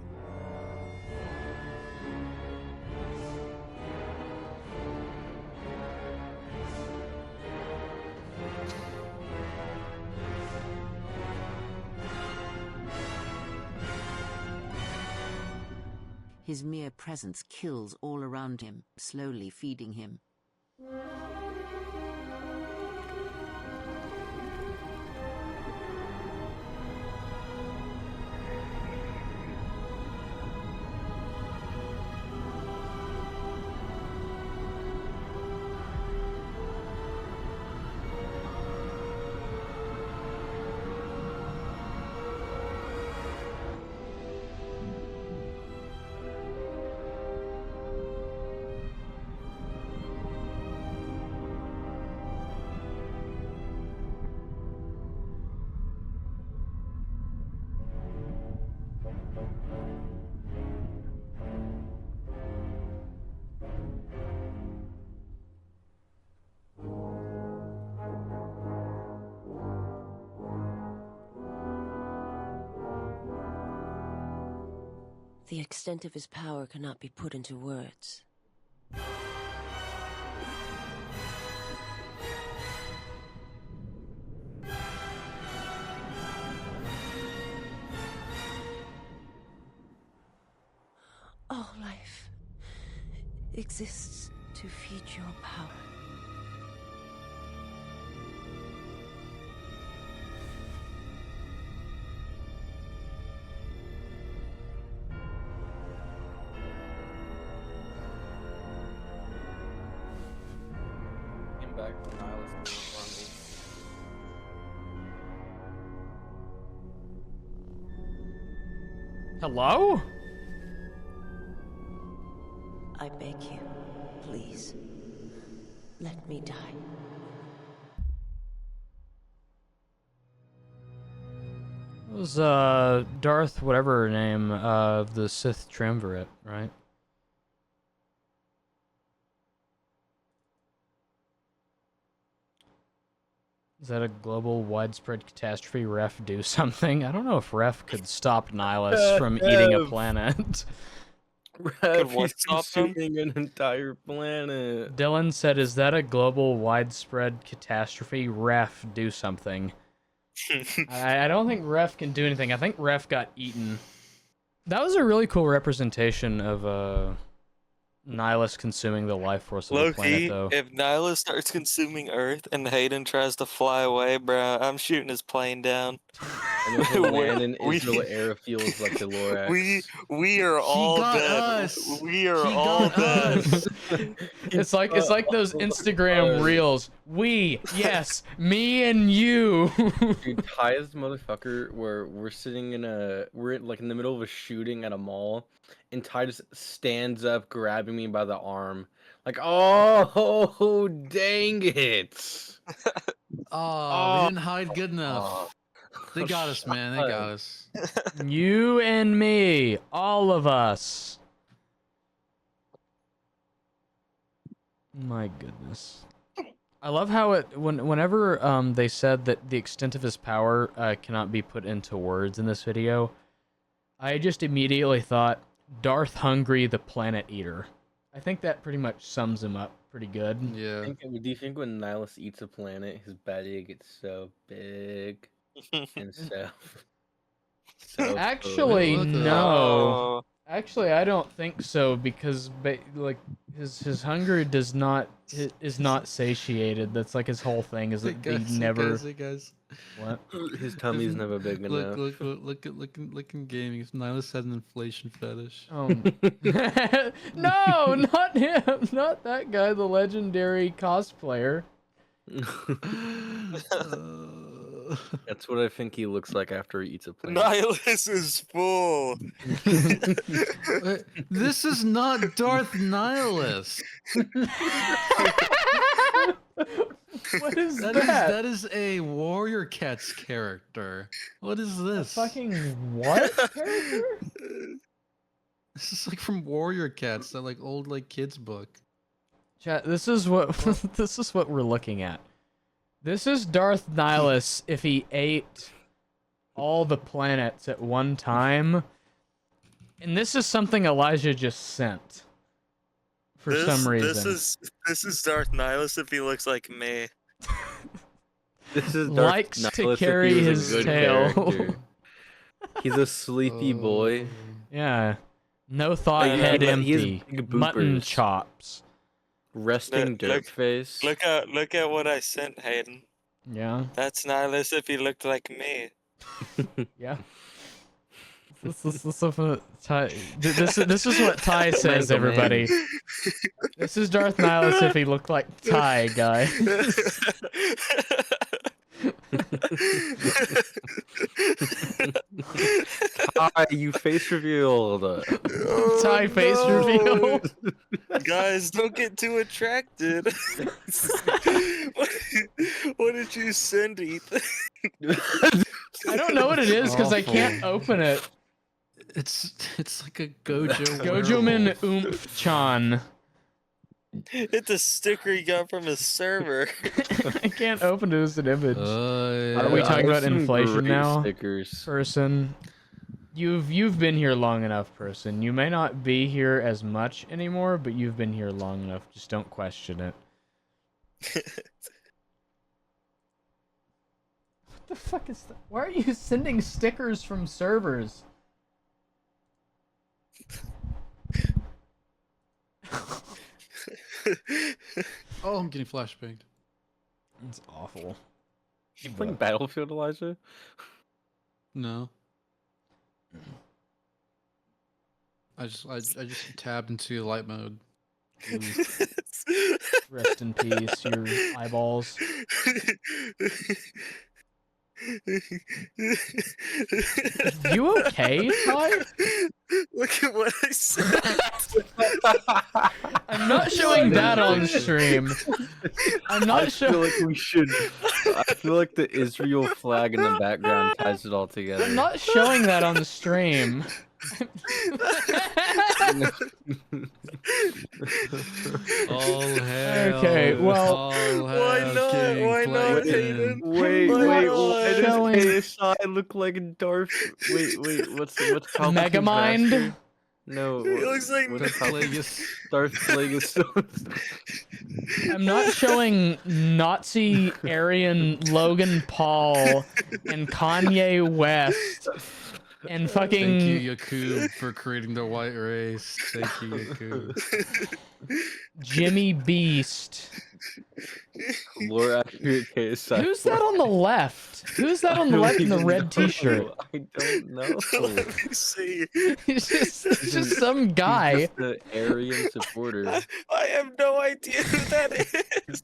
His mere presence kills all around him, slowly feeding him. The extent of his power cannot be put into words. All life exists to feed your power. Came back from Nihilist Hello? I beg you, please, let me die. It was Darth whatever her name, the Sith Triumvirate, right? Is that a global widespread catastrophe? Ref, do something? I don't know if Ref could stop Nihilus from eating a planet. Ref, what he's stop him? consuming an entire planet. Dylan said, is that a global widespread catastrophe? Ref, do something. I don't think Ref can do anything. I think Ref got eaten. That was a really cool representation of Nihilus consuming the life force of the planet, Low-key, though. if Nihilus starts consuming Earth and Hayden tries to fly away, bruh, I'm shooting his plane down. And if he'll land in We- Israel airfields like the Lorax. We are all got dead. us. We are He all got dead. us. It's like those Instagram reels. We, yes, me and you. Dude, Ty is the motherfucker where we're sitting we're like in the middle of a shooting at a mall, and Ty just stands up, grabbing me by the arm, like, oh, dang it. Oh, we didn't hide good enough. They got us, man. They got us. You and me, all of us. My goodness. I love how whenever they said that the extent of his power cannot be put into words in this video, I just immediately thought Darth Hungry the Planet Eater. I think that pretty much sums him up pretty good. Yeah. Do you think when Nihilus eats a planet, his belly gets so big and so Actually, Look at that. no. Actually, I don't think so because like his hunger is not satiated. That's like his whole thing is that he never. Hey guys. What? His tummy's never big enough. Look in gaming. Nihilus has an inflation fetish. No, not him. Not that guy, the legendary cosplayer. That's what I think he looks like after he eats a planet. Nihilus is full. This is not Darth Nihilus. What is that? That is a Warrior Cats character. What is this? Fucking what character? This is like from Warrior Cats, that like old like kids book. Chat, this is what this is what we're looking at. This is Darth Nihilus if he ate all the planets at one time. And this is something Elijah just sent. For some reason. This is Darth Nihilus if he looks like me. This is Darth Likes Nihilus to if he carry was a his good tail. character. He's a sleepy boy. Yeah. No thought, Like, head he has empty. big Mutton boopers. chops. Resting dirt face. Look at what I sent, Hayden. Yeah. That's Nihilus if he looked like me. Yeah. This is what Ty says, everybody. This is Darth Nihilus if he looked like Ty, guy. Ty, you face revealed. Ty face reveal. Guys, don't get too attracted. What did you send, Ethan? I don't know what it is because I can't open it. It's like a Gojo. Gojoman Oomph-chan. It's a sticker he got from his server. I can't open it as an image. Are we I talking have about some inflation great now? Stickers. Person. You've been here long enough, person. You may not be here as much anymore, but you've been here long enough. Just don't question it. What the fuck is that? Why are you sending stickers from servers? Oh, I'm getting flashbanged. It's awful. You playing Battlefield, Elijah? No. I just tabbed into light mode. Rest in peace, your eyeballs. You okay, Ty? Look at what I said. I'm not showing that on stream. I'm not I feel like we should. I feel like the Israel flag in the background ties it all together. I'm not showing that on the stream. All hail. Okay, well, all Why hail not? King Why not, Clayton. Hayden? Wait, Why wait, not? why Showing- does KSI look like a Darth? Wait, what's Palpatine's Megamind? master? No, He looks like what Darth is Palpatine? Plagueis. Darth Plagueis. I'm not showing Nazi Aryan Logan Paul and Kanye West and fucking Thank you, Yakub, for creating the white race. Thank you, Yakub. Jimmy Beast. Lore accurate KSI. Who's that on the left? Who's that on the left in the red t-shirt? I don't know. Let me see. It's just some guy. He's just the Aryan supporter. I have no idea who that is.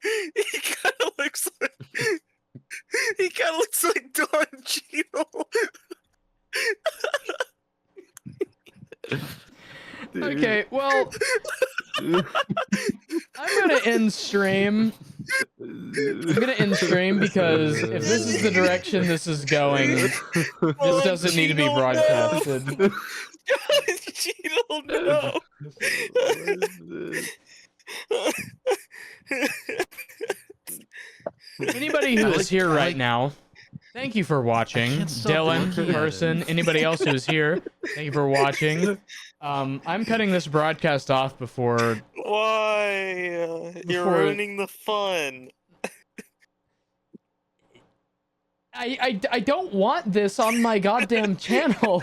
He kind of looks like Don Cheadle. Okay, well, I'm gonna end stream. Because if this is the direction this is going, this doesn't need to be broadcasted. Don Cheadle, no. Anybody who is here right now, thank you for watching. can't stop Dylan, looking at person, it. anybody else who is here, thank you for watching. I'm cutting this broadcast off before. Why? You're Before- ruining the fun. I don't want this on my goddamn channel.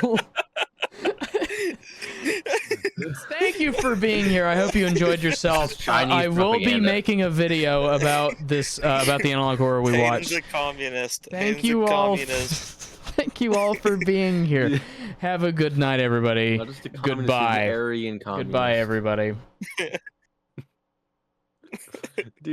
Thank you for being here. I hope you enjoyed yourself. Chinese I will be propaganda. making a video about this, about the analog horror we Hayden's watched. a communist. Thank Hayden's you a all. communist. Thank you all for being here. Have a good night, everybody. Not just a communist, he's an Goodbye. Aryan communist. Goodbye, everybody.